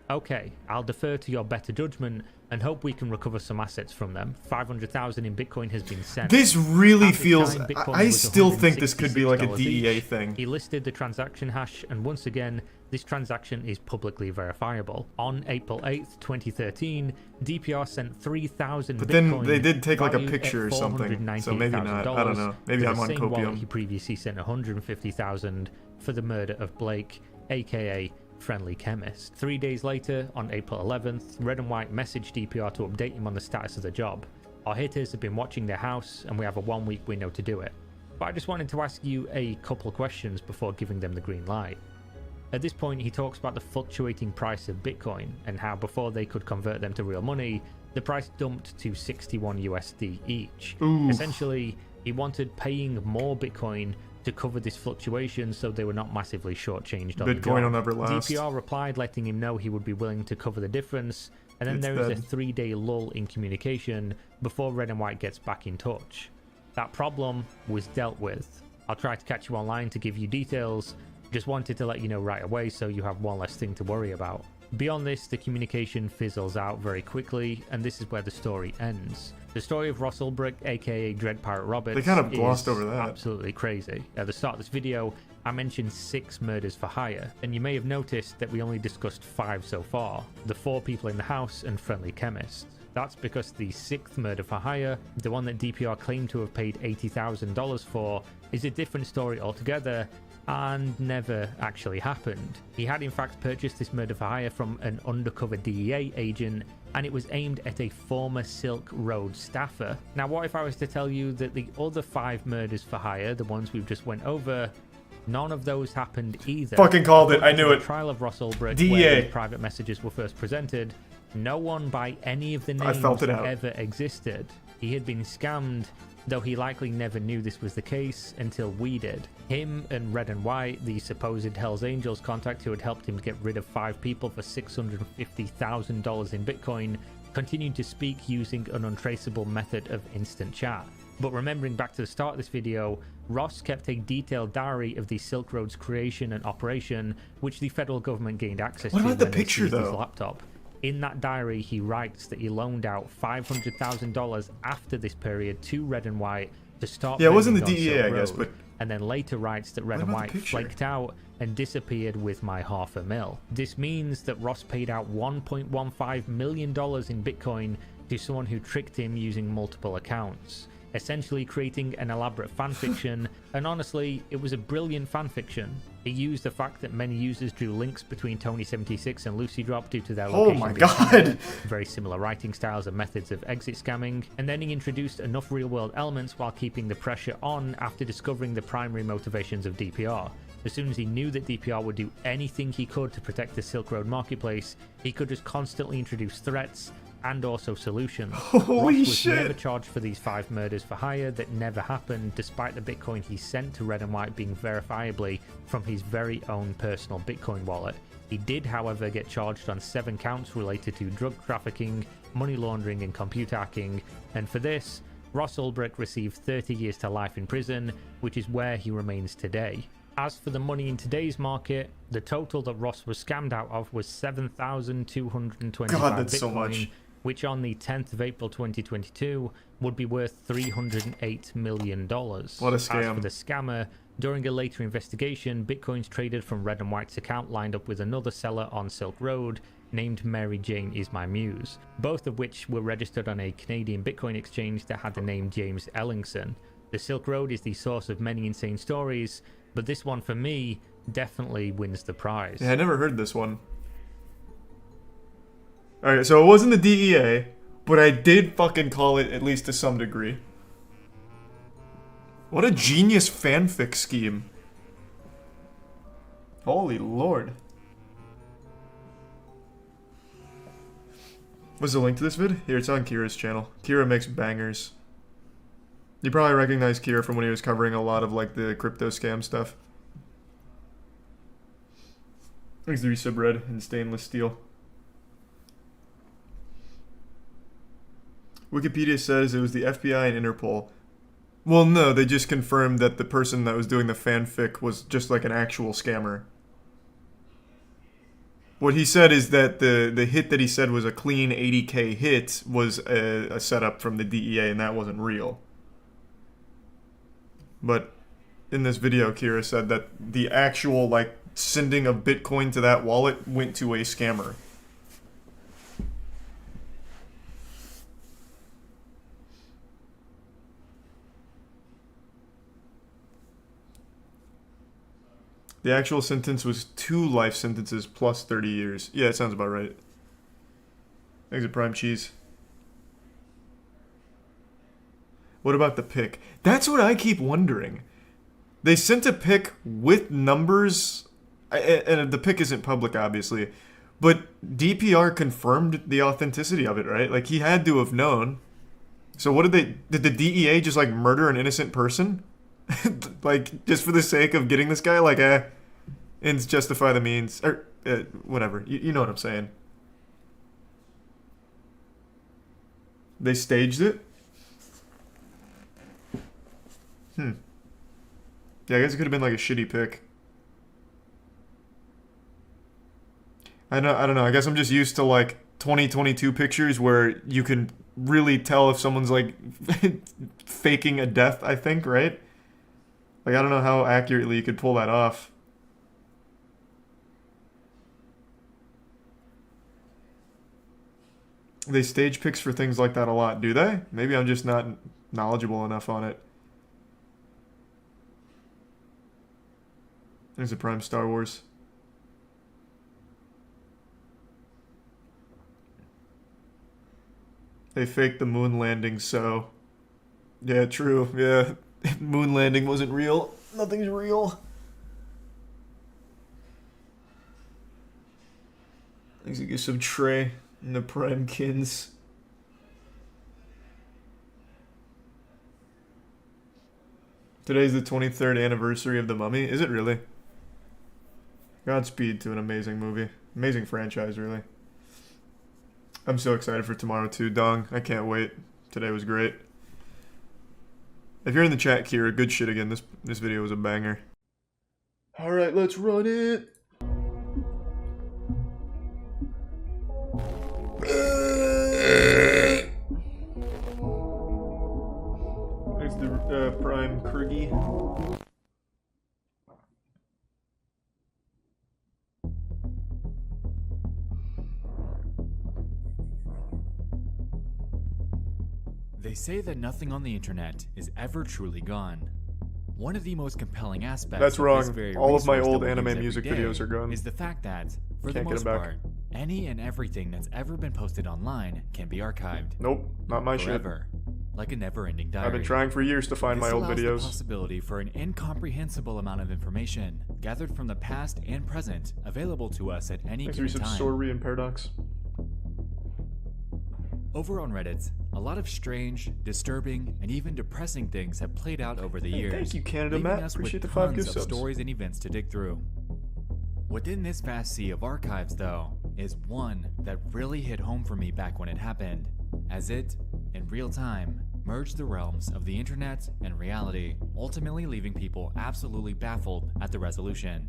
Okay, I'll defer to your better judgment and hope we can recover some assets from them. 500,000 in Bitcoin has been sent. This really At the feels... time, Bitcoin I was still think this could be like a $166 DEA each. thing. He listed the transaction hash, and once again, this transaction is publicly verifiable. On April 8th, 2013, DPR sent 3,000 Bitcoin. But then they did take like a valued picture at or something, so maybe not. I don't know. Maybe to I'm the on same wallet copium. he previously sent 150,000 for the murder of Blake, aka Friendly Chemist. 3 days later, on April 11th, Red and White messaged DPR to update him on the status of the job. Our hitters have been watching their house, and we have a 1-week window to do it. But I just wanted to ask you a couple questions before giving them the green light. At this point, he talks about the fluctuating price of Bitcoin and how before they could convert them to real money, the price dumped to 61 USD each. Ooh. Essentially, he wanted paying more Bitcoin to cover this fluctuation so they were not massively shortchanged on the Bitcoin will job. never last. DPR replied, letting him know he would be willing to cover the difference, and then there is a 3-day lull in communication before Red and White gets back in touch. That problem was dealt with. I'll try to catch you online to give you details, just wanted to let you know right away so you have one less thing to worry about. Beyond this, the communication fizzles out very quickly, and this is where the story ends. The story of Ross Ulbricht, aka Dread Pirate Roberts, They kind of glossed is over that. absolutely crazy. At the start of this video, I mentioned 6 murders for hire, and you may have noticed that we only discussed 5 so far, the 4 people in the house and Friendly Chemist. That's because the 6th murder for hire, the one that DPR claimed to have paid $80,000 for, is a different story altogether, and never actually happened. He had in fact purchased this murder for hire from an undercover DEA agent, and it was aimed at a former Silk Road staffer. Now what if I was to tell you that the other 5 murders for hire, the ones we've just went over, none of those happened either? Fucking called it, I knew The it. trial of Ross Ulbricht, DEA. where these private messages were first presented, no one by any of the I names felt it out. ever existed. He had been scammed, though he likely never knew this was the case until we did. Him and Red and White, the supposed Hells Angels contact who had helped him get rid of 5 people for $650,000 in Bitcoin, continued to speak using an untraceable method of instant chat. But remembering back to the start of this video, Ross kept a detailed diary of the Silk Road's creation and operation, which the federal government gained access What to about the when they picture, seized his though? laptop. In that diary, he writes that he loaned out $500,000 after this period to Red and White to start. Yeah, it wasn't the burning on DEA, Silk I guess, Road, but... and then later writes that Red What and about the White picture? flaked out and disappeared with my $500,000. This means that Ross paid out $1.15 million in Bitcoin to someone who tricked him using multiple accounts, essentially creating an elaborate fanfiction, and honestly, it was a brilliant fanfiction. It used the fact that many users drew links between Tony76 and LucyDrop due to their Oh location my being god! similar, very similar writing styles and methods of exit scamming, and then he introduced enough real-world elements while keeping the pressure on after discovering the primary motivations of DPR. As soon as he knew that DPR would do anything he could to protect the Silk Road marketplace, he could just constantly introduce threats and also solutions. Holy Ross was shit. never charged for these 5 murders for hire that never happened, despite the Bitcoin he sent to Red and White being verifiably from his very own personal Bitcoin wallet. He did, however, get charged on 7 counts related to drug trafficking, money laundering, and computer hacking, and for this, Ross Ulbricht received 30 years to life in prison, which is where he remains today. As for the money in today's market, the total that Ross was scammed out of was 7,225 God, that's Bitcoin, so much. which on the 10th of April 2022 would be worth $308 million. What a As scam. for the scammer, during a later investigation, Bitcoins traded from Red and White's account lined up with another seller on Silk Road named Mary Jane Is My Muse, both of which were registered on a Canadian Bitcoin exchange that had the name James Ellingson. The Silk Road is the source of many insane stories, but this one for me definitely wins the prize. Yeah, I never heard this one. Alright, so it wasn't the DEA, but I did fucking call it at least to some degree. What a genius fanfic scheme. Holy lord. What's the link to this vid? Here, it's on Kira's channel. Kira makes bangers. You probably recognize Kira from when he was covering a lot of like the crypto scam stuff. Thanks to Resubred and Stainless Steel. Wikipedia says it was the FBI and Interpol. Well, no, they just confirmed that the person that was doing the fanfic was just like an actual scammer. What he said is that the hit that he said was a clean 80K hit was a setup from the DEA, and that wasn't real. But in this video, Kira said that the actual, like, sending of Bitcoin to that wallet went to a scammer. The actual sentence was 2 life sentences plus 30 years. Yeah, it sounds about right. Thanks to Prime Cheese. What about the pic? That's what I keep wondering. They sent a pic with numbers, and the pic isn't public, obviously, but DPR confirmed the authenticity of it, right? Like, he had to have known. So what did the DEA just, like, murder an innocent person? Like, just for the sake of getting this guy? Like, ends justify the means. Or, whatever. You know what I'm saying. They staged it? Yeah, I guess it could have been, like, a shitty pic. I don't know. I guess I'm just used to, like, 2022 pictures where you can really tell if someone's, like, faking a death, I think, right? Like, I don't know how accurately you could pull that off. They stage pics for things like that a lot, do they? Maybe I'm just not knowledgeable enough on it. There's a Prime Star Wars. They faked the moon landing, so... Yeah, true, yeah. Moon landing wasn't real. Nothing's real. Thanks to get some Trey and the Prime Kins. Today's the 23rd anniversary of The Mummy. Is it really? Godspeed to an amazing movie. Amazing franchise, really. I'm so excited for tomorrow too, Dong. I can't wait. Today was great. If you're in the chat, Kira, good shit again. This video was a banger. Alright, let's run it. There's the Prime Kriggy. They say that nothing on the internet is ever truly gone. One of the most compelling aspects That's of wrong. this very All of my resource old that we anime use every music day videos are gone. is the fact that, for Can't the get most them back. part, any and everything that's ever been posted online can be archived. Nope, not my forever, like a never-ending diary. shit. I've been trying for years to find my old This allows videos. the possibility for an incomprehensible amount of information gathered from the past and present available to us at any Thanks given for some time. Sorry and Paradox. Over on Reddit, a lot of strange, disturbing, and even depressing things have played out over the years. Thank you, Canada leaving Matt. us Appreciate with the 5 tons gift of subs. stories and events to dig through. Within this vast sea of archives, though, is one that really hit home for me back when it happened, as it, in real time, merged the realms of the internet and reality, ultimately leaving people absolutely baffled at the resolution.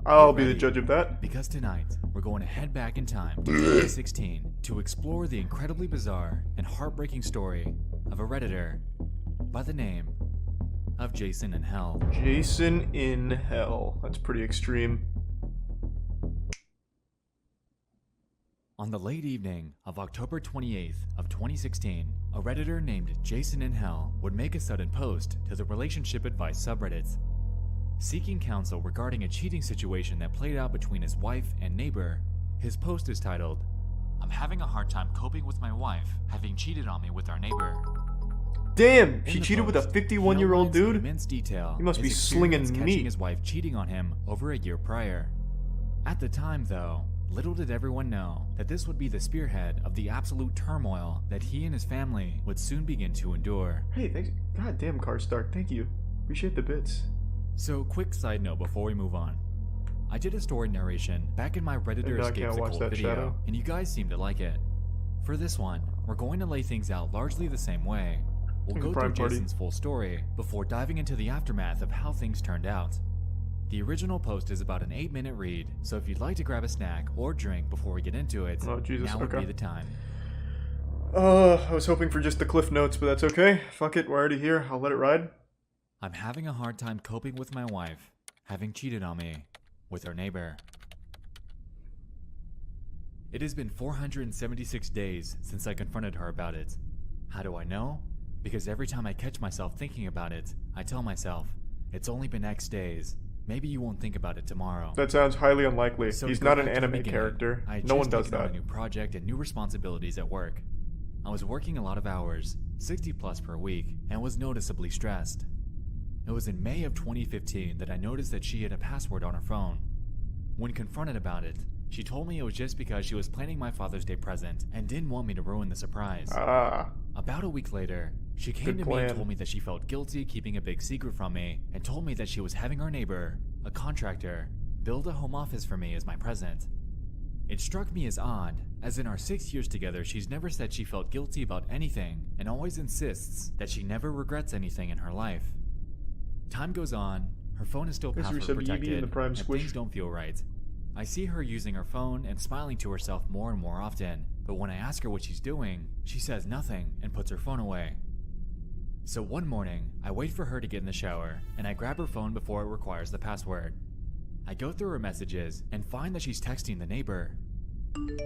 I'll Get be the ready, judge of that. because tonight, we're going to head back in time to 2016 to explore the incredibly bizarre and heartbreaking story of a Redditor by the name of Jason in Hell. Jason in Hell. That's pretty extreme. On the late evening of October 28th of 2016, a Redditor named Jason in Hell would make a sudden post to the relationship advice subreddit, seeking counsel regarding a cheating situation that played out between his wife and neighbor. His post is titled, "I'm having a hard time coping with my wife having cheated on me with our neighbor." Damn, In she the cheated with a post, 51-year-old he outlines in dude? immense detail He must be his slinging experience meat. catching his wife cheating on him over a year prior. At the time, though, Little did everyone know that this would be the spearhead of the absolute turmoil that he and his family would soon begin to endure. Hey, thanks. God damn, Car Stark. Thank you. Appreciate the bits. So, quick side note before we move on. I did a story narration back in my Redditor Escapes the Cold video, and you guys seem to like it. For this one, we're going to lay things out largely the same way. We'll go through Jason's full story before diving into the aftermath of how things turned out. The original post is about an 8-minute read, so if you'd like to grab a snack or drink before we get into it, now would be the time. I was hoping for just the cliff notes, but that's okay. Fuck it, we're already here. I'll let it ride. I'm having a hard time coping with my wife, having cheated on me with her neighbor. It has been 476 days since I confronted her about it. How do I know? Because every time I catch myself thinking about it, I tell myself, it's only been X days. Maybe you won't think about it tomorrow. That sounds highly unlikely. So he's not an anime character. No one does that. I had just taken on a new project and new responsibilities at work. I was working a lot of hours, 60 plus per week, and was noticeably stressed. It was in May of 2015 that I noticed that she had a password on her phone. When confronted about it, she told me it was just because she was planning my Father's Day present and didn't want me to ruin the surprise. About a week later, she came to me and told me that she felt guilty keeping a big secret from me and told me that she was having our neighbor, a contractor, build a home office for me as my present. It struck me as odd, as in our 6 years together she's never said she felt guilty about anything and always insists that she never regrets anything in her life. Time goes on, her phone is still password protected, and things don't feel right. I see her using her phone and smiling to herself more and more often, but when I ask her what she's doing, she says nothing and puts her phone away. So one morning, I wait for her to get in the shower, and I grab her phone before it requires the password. I go through her messages and find that she's texting the neighbor.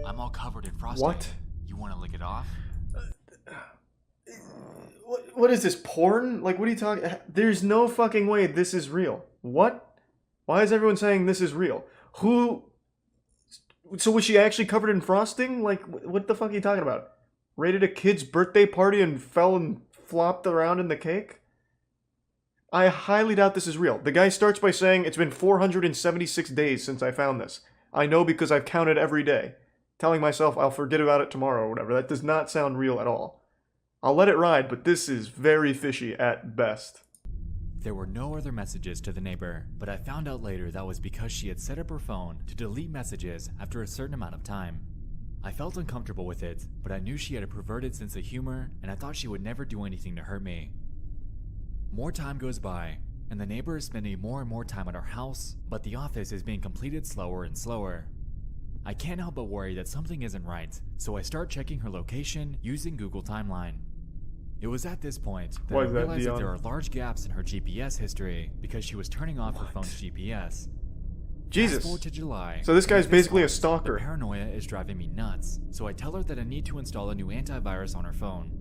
I'm all covered in frosting. What? You want to lick it off? What is this, porn? Like, what are you talking? There's no fucking way this is real. What? Why is everyone saying this is real? Who? So was she actually covered in frosting? Like, what the fuck are you talking about? Raided a kid's birthday party and fell and flopped around in the cake? I highly doubt this is real. The guy starts by saying, it's been 476 days since I found this. I know because I've counted every day. Telling myself I'll forget about it tomorrow or whatever. That does not sound real at all. I'll let it ride, but this is very fishy at best. There were no other messages to the neighbor, but I found out later that was because she had set up her phone to delete messages after a certain amount of time. I felt uncomfortable with it, but I knew she had a perverted sense of humor, and I thought she would never do anything to hurt me. More time goes by, and the neighbor is spending more and more time at our house, but the office is being completed slower and slower. I can't help but worry that something isn't right, so I start checking her location using Google Timeline. It was at this point that I realized that there are large gaps in her GPS history because she was turning off her phone's GPS. Jesus. Fast forward to July. So this guy's basically a stalker. The paranoia is driving me nuts, so I tell her that I need to install a new antivirus on her phone.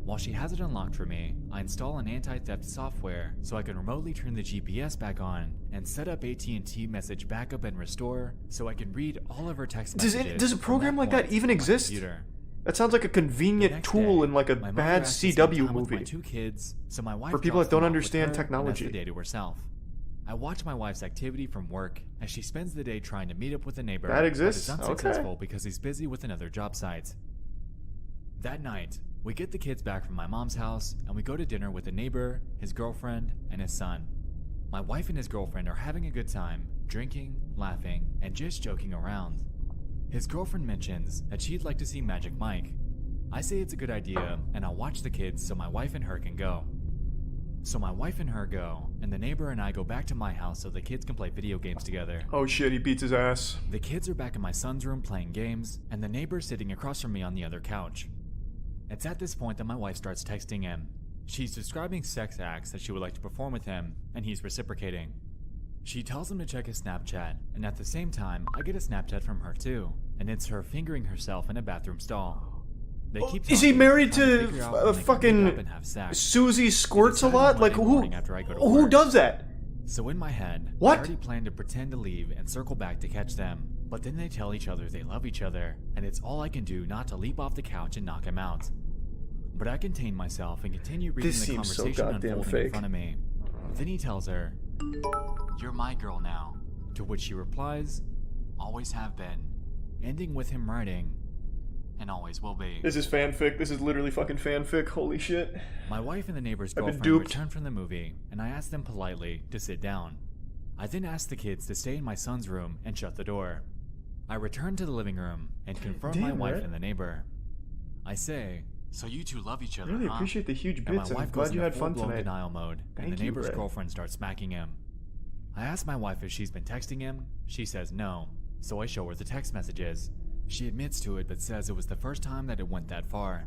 While she has it unlocked for me, I install an anti-theft software so I can remotely turn the GPS back on and set up AT&T message backup and restore so I can read all of her text messages. Does a program like that even exist? That sounds like a convenient tool in like a bad CW movie. My 2 kids, so my wife for people that don't understand technology. The day to herself. I watch my wife's activity from work as she spends the day trying to meet up with a neighbor. That exists? But is unsuccessful because he's busy with another job site. That night, we get the kids back from my mom's house and we go to dinner with a neighbor, his girlfriend, and his son. My wife and his girlfriend are having a good time, drinking, laughing, and just joking around. His girlfriend mentions that she'd like to see Magic Mike. I say it's a good idea, and I'll watch the kids so my wife and her can go. So my wife and her go, and the neighbor and I go back to my house so the kids can play video games together. Oh shit, he beats his ass. The kids are back in my son's room playing games, and the neighbor's sitting across from me on the other couch. It's at this point that my wife starts texting him. She's describing sex acts that she would like to perform with him, and he's reciprocating. She tells him to check his Snapchat, and at the same time, I get a Snapchat from her too, and it's her fingering herself in a bathroom stall. They keep talking, is he married to fucking Susie Squirts a lot? Like, who does that? So in my head, what? I already planned to pretend to leave and circle back to catch them, but then they tell each other they love each other, and it's all I can do not to leap off the couch and knock him out. But I contain myself and continue reading the conversation unfolding in front of me. Then he tells her, "You're my girl now," to which she replies, "Always have been, ending with him writing, "And always will be." This is fanfic. This is literally fucking fanfic. Holy shit. My wife and the neighbor's I've been girlfriend duped. returned from the movie, and I asked them politely to sit down. I then asked the kids to stay in my son's room and shut the door. I returned to the living room and confront my Damn, wife Red. and the neighbor. I say, "So you two love each I other, really huh?" appreciate the huge And my bits, and I'm wife goes glad you into had fun full-blown tonight. denial mode, and Thank the you, neighbor's Red. girlfriend starts smacking him. I ask my wife if she's been texting him. She says no, so I show her the text messages. She admits to it but says it was the first time that it went that far.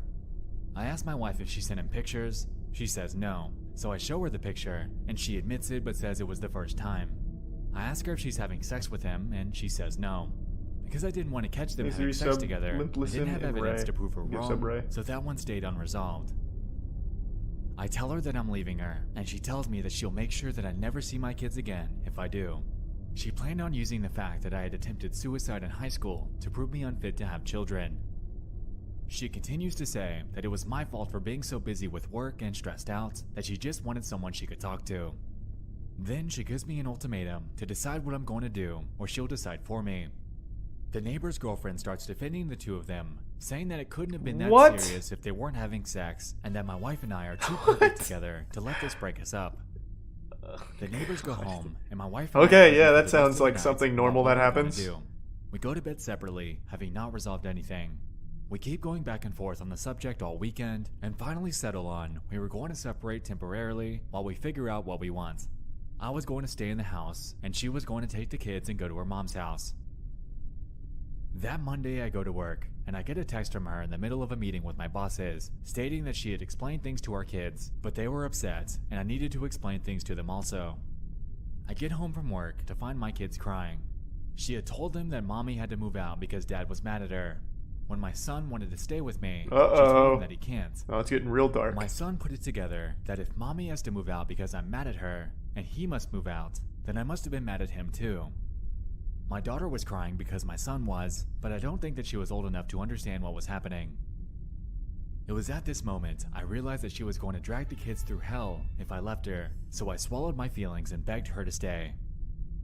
I ask my wife if she sent him pictures. She says no, so I show her the picture, and she admits it but says it was the first time. I ask her if she's having sex with him, and she says no. Because I didn't want to catch them Thanks, having sex resub, together, Limp I Listen, didn't have and evidence Ray. to prove her Give sub, Ray. wrong, so that one stayed unresolved. I tell her that I'm leaving her, and she tells me that she'll make sure that I never see my kids again if I do. She planned on using the fact that I had attempted suicide in high school to prove me unfit to have children. She continues to say that it was my fault for being so busy with work and stressed out that she just wanted someone she could talk to. Then she gives me an ultimatum to decide what I'm going to do, or she'll decide for me. The neighbor's girlfriend starts defending the two of them, saying that it couldn't have been that What? serious if they weren't having sex, and that my wife and I are too perfect together to let this break us up. The neighbors go home, and my wife and I Okay, argue yeah, for that the sounds rest of the like night something about normal what that we're gonna happens. do. We go to bed separately, having not resolved anything. We keep going back and forth on the subject all weekend, and finally settle on we were going to separate temporarily while we figure out what we want. I was going to stay in the house, and she was going to take the kids and go to her mom's house. That Monday I go to work, and I get a text from her in the middle of a meeting with my bosses, stating that she had explained things to our kids, but they were upset, and I needed to explain things to them also. I get home from work to find my kids crying. She had told them that mommy had to move out because dad was mad at her. When my son wanted to stay with me, she told him that he can't. Oh, it's getting real dark. My son put it together that if mommy has to move out because I'm mad at her, and he must move out, then I must have been mad at him too. My daughter was crying because my son was, but I don't think that she was old enough to understand what was happening. It was at this moment I realized that she was going to drag the kids through hell if I left her, so I swallowed my feelings and begged her to stay.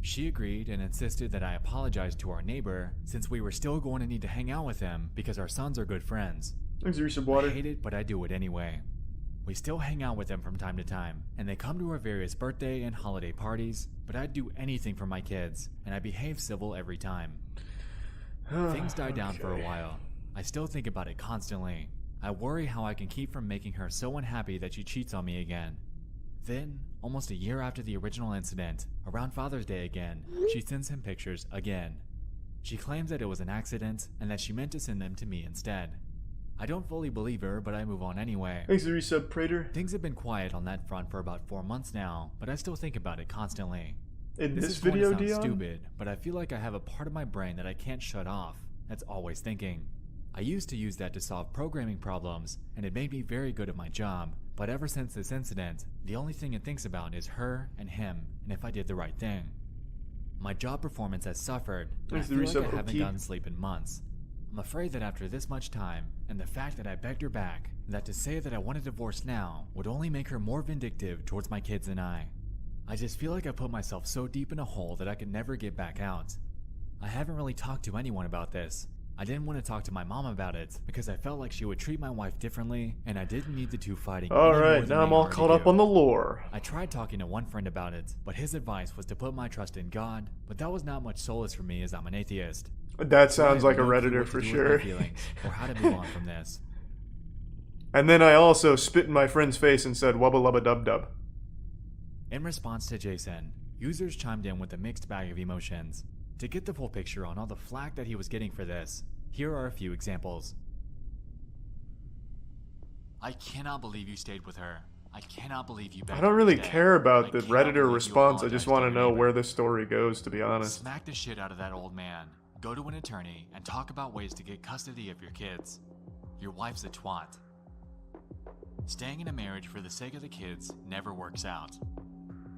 She agreed and insisted that I apologize to our neighbor since we were still going to need to hang out with him because our sons are good friends. Thanks, Reese of I Water. hate it, but I do it anyway. We still hang out with them from time to time, and they come to our various birthday and holiday parties, but I'd do anything for my kids, and I behave civil every time. Things died down for a while. I still think about it constantly. I worry how I can keep from making her so unhappy that she cheats on me again. Then, almost a year after the original incident, around Father's Day again, she sends him pictures again. She claims that it was an accident and that she meant to send them to me instead. I don't fully believe her, but I move on anyway. Thanks, Resub Prater. Things have been quiet on that front for about 4 months now, but I still think about it constantly. In This this is going video, to sound Dion? stupid, but I feel like I have a part of my brain that I can't shut off, that's always thinking. I used to use that to solve programming problems, and it made me very good at my job, but ever since this incident, the only thing it thinks about is her and him, and if I did the right thing. My job performance has suffered, and I Thanks, feel like I Resub haven't OT. gotten sleep in months. I'm afraid that after this much time, and the fact that I begged her back, that to say that I want a divorce now would only make her more vindictive towards my kids and I just feel like I put myself so deep in a hole that I could never get back out. I haven't really talked to anyone about this. I didn't want to talk to my mom about it because I felt like she would treat my wife differently, and I didn't need the two fighting. any more Alright, than now I'm they all already caught up do. on the lore. I tried talking to one friend about it, but his advice was to put my trust in God, but that was not much solace for me as I'm an atheist. That sounds So I like a have no clue Redditor what to for do with sure. my feelings, or how to move on from this. And then I also spit in my friend's face and said, wubba lubba dub dub. In response to Jason, users chimed in with a mixed bag of emotions. To get the full picture on all the flack that he was getting for this, here are a few examples. I cannot believe you stayed with her. I cannot believe you begged I don't her to really stay. care about I the cannot Redditor believe you response, I just apologized want to your know neighbor. where this story goes, to be honest. Smack the shit out of that old man. Go to an attorney and talk about ways to get custody of your kids. Your wife's a twat. Staying in a marriage for the sake of the kids never works out.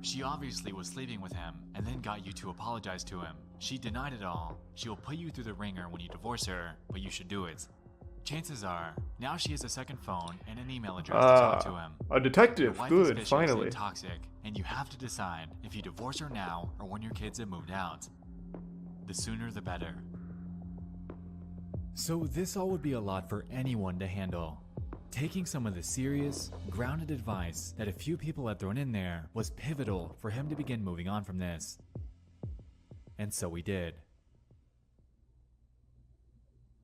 She obviously was sleeping with him and then got you to apologize to him. She denied it all. She will put you through the ringer when you divorce her, but you should do it. Chances are, now she has a second phone and an email address to talk to him. A Your detective, wife is good, vicious finally. and toxic, and you have to decide if you divorce her now or when your kids have moved out. The sooner the better. So this all would be a lot for anyone to handle. Taking some of the serious, grounded advice that a few people had thrown in there was pivotal for him to begin moving on from this. And so he did.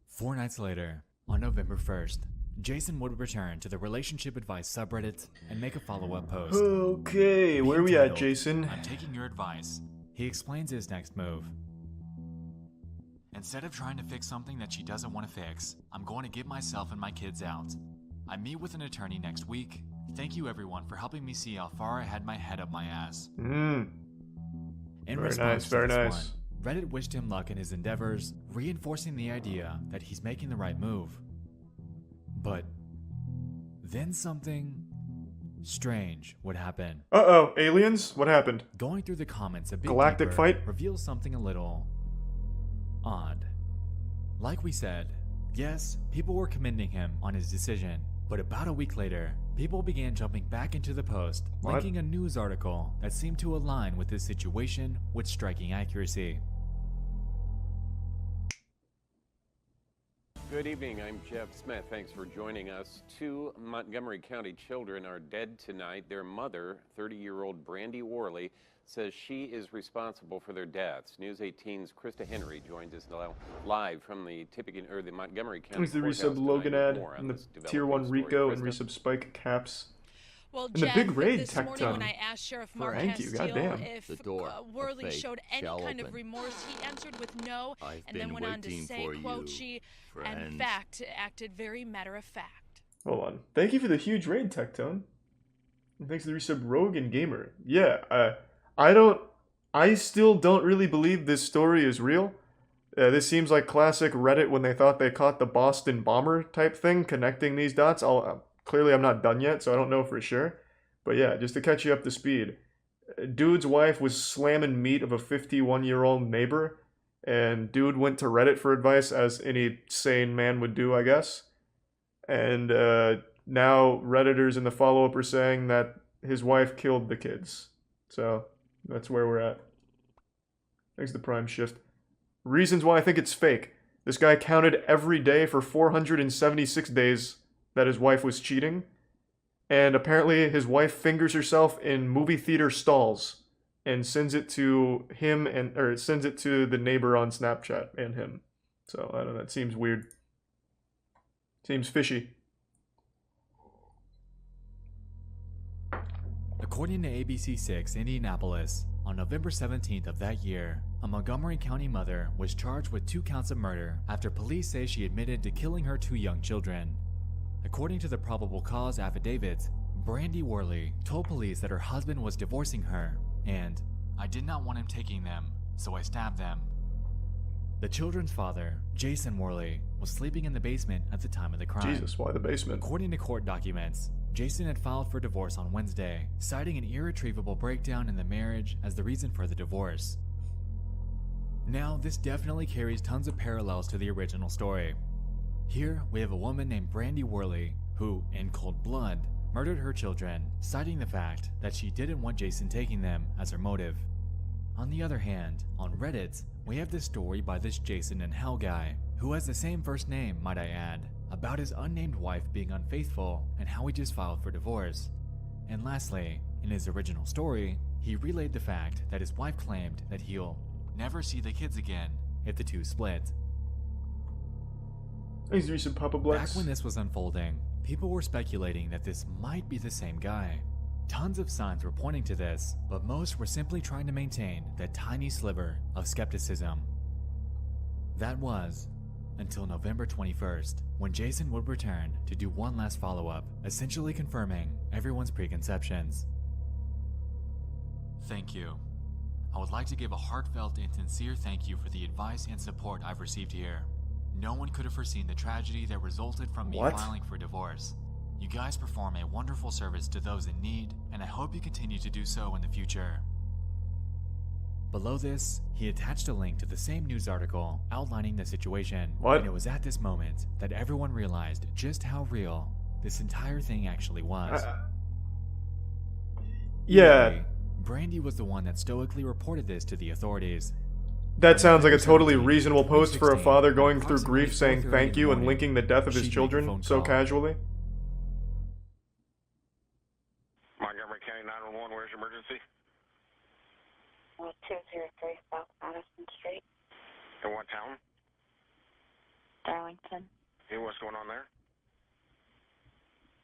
4 nights later, on November 1st, Jason would return to the relationship advice subreddit and make a follow-up post. Okay, where are we at, Jason? I'm taking your advice. He explains his next move. Instead of trying to fix something that she doesn't want to fix, I'm going to get myself and my kids out. I meet with an attorney next week. Thank you everyone for helping me see how far I had my head up my ass. In response to this one, Reddit wished him luck in his endeavors, reinforcing the idea that he's making the right move. But then something strange would happen. Uh-oh, aliens? What happened? Going through the comments a bit Galactic deeper fight? reveals something a little odd. Like we said, yes, people were commending him on his decision, but about a week later, people began jumping back into the post, linking a news article that seemed to align with his situation with striking accuracy. Good evening, I'm Jeff Smith. Thanks for joining us. 2 Montgomery County children are dead tonight. Their mother, 30-year-old Brandy Worley, says she is responsible for their deaths. News 18's Krista Henry joins us now live from the the Montgomery County There's the courthouse resub Logan tonight ad, with more on and the this tier 1 developing Rico, story. and Krista? resub Spike Caps. Well, And Jeff, the big raid this tech morning ton. when I asked Sheriff Mark Thank you, Castile goddamn. if The door Worley of fate showed any shall kind of open. remorse, he answered with no, I've and then been went on to waiting say, for quote, you, she, in friends. fact, acted very matter of fact. Hold on. Thank you for the huge raid, Tectone. And thanks to the resub Rogan Gamer. Yeah, I still don't really believe this story is real. This seems like classic Reddit when they thought they caught the Boston bomber type thing, connecting these dots. Clearly I'm not done yet, so I don't know for sure. But yeah, just to catch you up to speed. Dude's wife was slamming meat of a 51-year-old neighbor, and dude went to Reddit for advice, as any sane man would do, I guess. And now Redditors in the follow-up are saying that his wife killed the kids. So that's where we're at. Thanks to Prime Shift. Reasons why I think it's fake. This guy counted every day for 476 days that his wife was cheating. And apparently his wife fingers herself in movie theater stalls and sends it to him or sends it to the neighbor on Snapchat and him. So I don't know, it seems weird. Seems fishy. According to ABC6 Indianapolis, on November 17th of that year, a Montgomery County mother was charged with 2 counts of murder after police say she admitted to killing her 2 young children. According to the probable cause affidavit, Brandy Worley told police that her husband was divorcing her, and I did not want him taking them, so I stabbed them. The children's father, Jason Worley, was sleeping in the basement at the time of the crime. Jesus, why the basement? According to court documents, Jason had filed for divorce on Wednesday, citing an irretrievable breakdown in the marriage as the reason for the divorce. Now, this definitely carries tons of parallels to the original story. Here, we have a woman named Brandy Worley, who, in cold blood, murdered her children, citing the fact that she didn't want Jason taking them as her motive. On the other hand, on Reddit, we have this story by this Jason and Hell guy, who has the same first name, might I add, about his unnamed wife being unfaithful and how he just filed for divorce. And lastly, in his original story, he relayed the fact that his wife claimed that he'll never see the kids again if the two split. These recent Papa Blacks. Back when this was unfolding, people were speculating that this might be the same guy. Tons of signs were pointing to this, but most were simply trying to maintain that tiny sliver of skepticism. That was until November 21st, when Jason would return to do one last follow-up, essentially confirming everyone's preconceptions. Thank you. I would like to give a heartfelt and sincere thank you for the advice and support I've received here. No one could have foreseen the tragedy that resulted from me filing for divorce. You guys perform a wonderful service to those in need, and I hope you continue to do so in the future. Below this, he attached a link to the same news article outlining the situation. And it was at this moment that everyone realized just how real this entire thing actually was. Yeah. Anyway, Brandy was the one that stoically reported this to the authorities. That sounds like a totally reasonable post for a father going through grief saying thank you and linking the death of his children so casually. Montgomery County 911, where's your emergency? 203 South Madison Street. In what town? Darlington. Hey, what's going on there?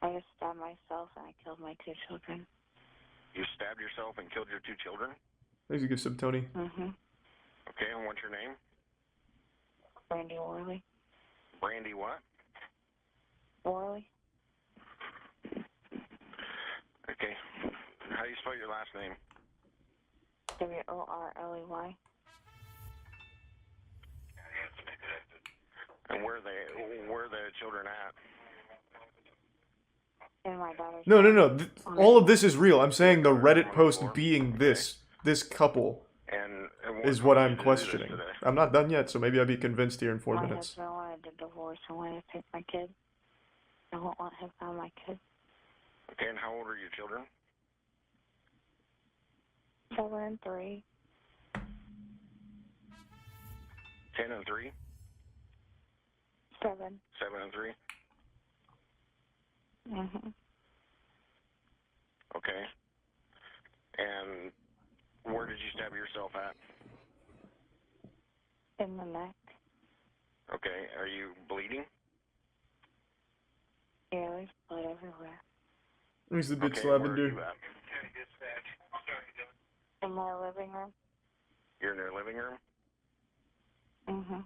I just stabbed myself and I killed my 2 children. You stabbed yourself and killed your 2 children? Thanks a good sub, Tony. Mm-hmm. Okay, and what's your name? Brandy Worley. Brandy what? Worley. Okay. How do you spell your last name? Worley. And where are the children at? And my daughter's... No. All of this is real. I'm saying the Reddit post being this couple is what I'm questioning. I'm not done yet, so maybe I'll be convinced here in 4 minutes. My husband wanted a divorce and wanted to take my kid. I won't let him have my kid. Okay, and how old are your children? 7 and 3. 10 and 3? 7. 7 and 3? Mm-hmm. Okay. And where did you stab yourself at? In the neck. Okay. Are you bleeding? Yeah, there's blood everywhere. Who's the bitch Okay, where are you lavender? at? In my living room. You're in your living room? Mm-hmm.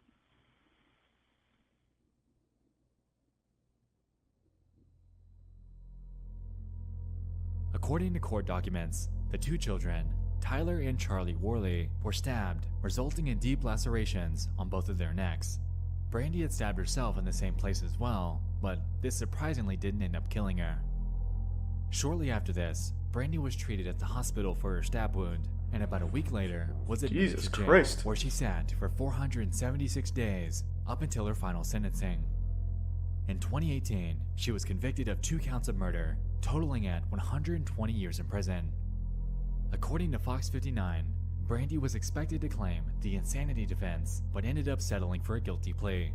According to court documents, the 2 children, Tyler and Charlie Worley, were stabbed, resulting in deep lacerations on both of their necks. Brandy had stabbed herself in the same place as well, but this surprisingly didn't end up killing her. Shortly after this, Brandy was treated at the hospital for her stab wound, and about a week later was admitted Jesus to jail, Christ. where she sat for 476 days up until her final sentencing. In 2018, she was convicted of 2 counts of murder, totaling at 120 years in prison. According to Fox 59, Brandy was expected to claim the insanity defense, but ended up settling for a guilty plea.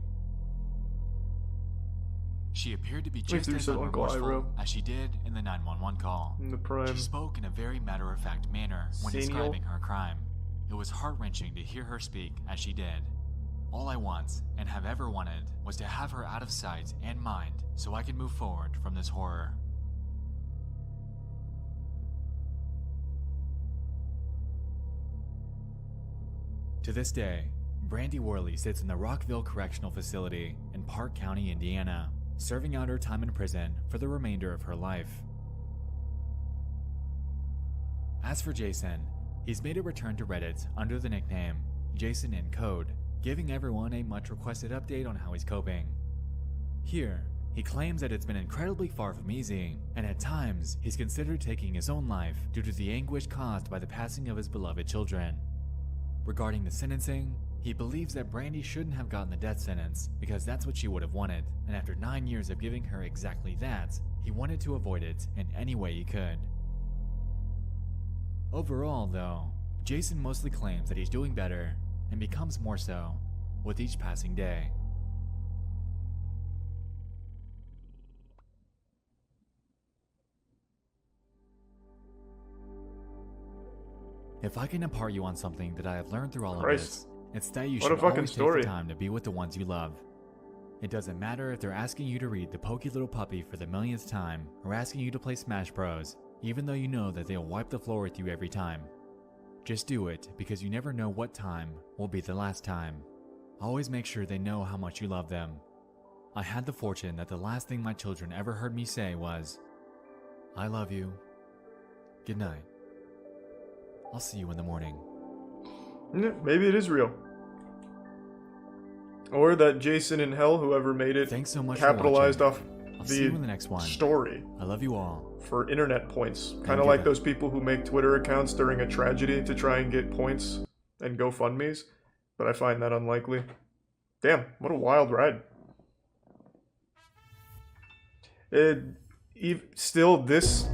She appeared to be just as unremorseful as she did in the 911 call. In the prime. She spoke in a very matter-of-fact manner when describing her crime. It was heart-wrenching to hear her speak as she did. All I want, and have ever wanted, was to have her out of sight and mind so I could move forward from this horror. To this day, Brandy Worley sits in the Rockville Correctional Facility in Park County, Indiana, serving out her time in prison for the remainder of her life. As for Jason, he's made a return to Reddit under the nickname Jason in Code, giving everyone a much requested update on how he's coping. Here, he claims that it's been incredibly far from easy, and at times he's considered taking his own life due to the anguish caused by the passing of his beloved children. Regarding the sentencing, he believes that Brandy shouldn't have gotten the death sentence because that's what she would have wanted, and after 9 years of giving her exactly that, he wanted to avoid it in any way he could. Overall, though, Jason mostly claims that he's doing better, and becomes more so with each passing day. If I can impart you on something that I have learned through all of this, it's that you should always take the time to be with the ones you love. It doesn't matter if they're asking you to read The Pokey Little Puppy for the millionth time, or asking you to play Smash Bros, even though you know that they'll wipe the floor with you every time. Just do it, because you never know what time will be the last time. Always make sure they know how much you love them. I had the fortune that the last thing my children ever heard me say was, "I love you. Good night. I'll see you in the morning." Yeah, maybe it is real. Or that Jason in Hell, whoever made it, Thanks so much capitalized off I'll see you in the the next one. story I love you all. for internet points. Kind Thank of you, like then. those people who make Twitter accounts during a tragedy to try and get points and GoFundMes, but I find that unlikely. Damn, what a wild ride. Still, this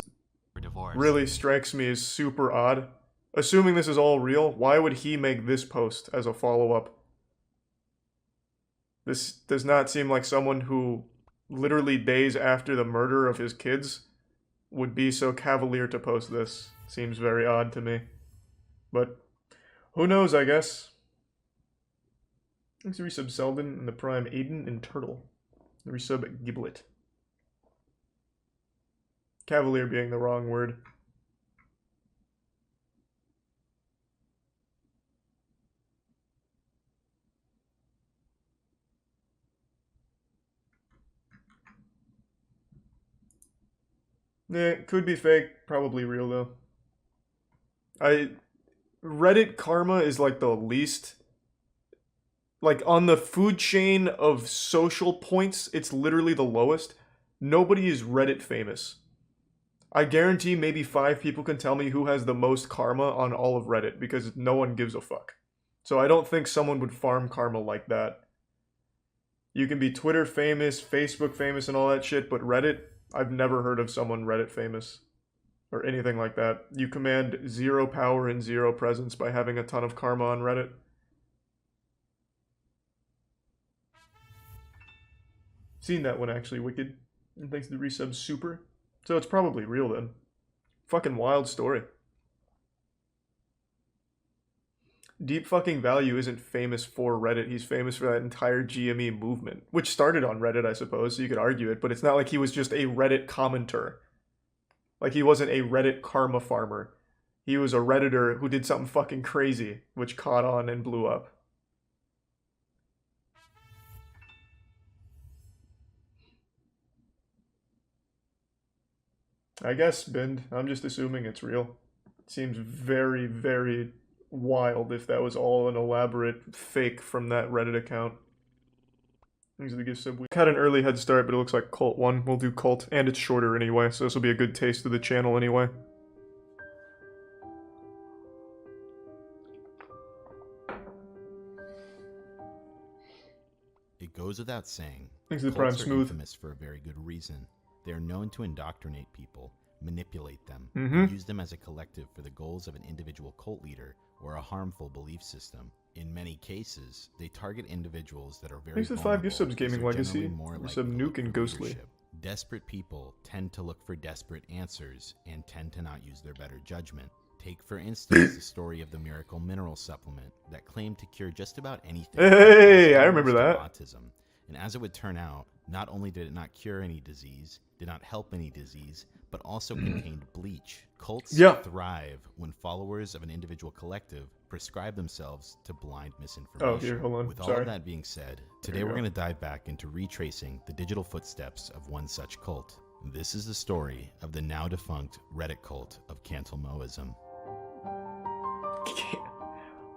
really strikes me as super odd. Assuming this is all real, why would he make this post as a follow-up? This does not seem like someone who, literally days after the murder of his kids, would be so cavalier to post this. Seems very odd to me. But, who knows, I guess. Thanks to resub Selden and the Prime Aiden and Turtle. The resub Giblet. Cavalier being the wrong word. Yeah, could be fake, probably real though. Reddit karma is like the least, like on the food chain of social points, it's literally the lowest. Nobody is Reddit famous. I guarantee maybe 5 people can tell me who has the most karma on all of Reddit because no one gives a fuck. So I don't think someone would farm karma like that. You can be Twitter famous, Facebook famous and all that shit, but Reddit, I've never heard of someone Reddit famous or anything like that. You command 0 power and 0 presence by having a ton of karma on Reddit. Seen that one actually, Wicked. And thanks to the resub Super. So it's probably real then. Fucking wild story. Deep fucking Value isn't famous for Reddit. He's famous for that entire GME movement, which started on Reddit, I suppose, so you could argue it, but it's not like he was just a Reddit commenter. Like, he wasn't a Reddit karma farmer. He was a Redditor who did something fucking crazy, which caught on and blew up. I guess, Bind. I'm just assuming it's real. It seems very, very wild if that was all an elaborate fake from that Reddit account. Things that give sub. We had an early head start, but it looks like Cult 1. We'll do Cult, and it's shorter anyway, so this will be a good taste of the channel anyway. It goes without saying, Thanks to the Prime cults are Smooth. infamous for a very good reason. They are known to indoctrinate people, manipulate them, Mhm. and use them as a collective for the goals of an individual cult leader or a harmful belief system. In many cases, they target individuals that are very Thanks to the 5 gift subs, vulnerable because Gaming they're Legacy. generally more likely Sub to Nuke look and for Ghostly. leadership. Desperate people tend to look for desperate answers and tend to not use their better judgment. Take, for instance, the story of the miracle mineral supplement that claimed to cure just about anything. Hey, I remember that. Autism. And as it would turn out, not only did it not cure any disease, did not help any disease, but also contained bleach. Cults thrive when followers of an individual collective prescribe themselves to blind misinformation. Oh, here, hold on. With all Sorry. of that being said, today we're going to dive back into retracing the digital footsteps of one such cult. This is the story of the now defunct Reddit cult of Cantelmoism.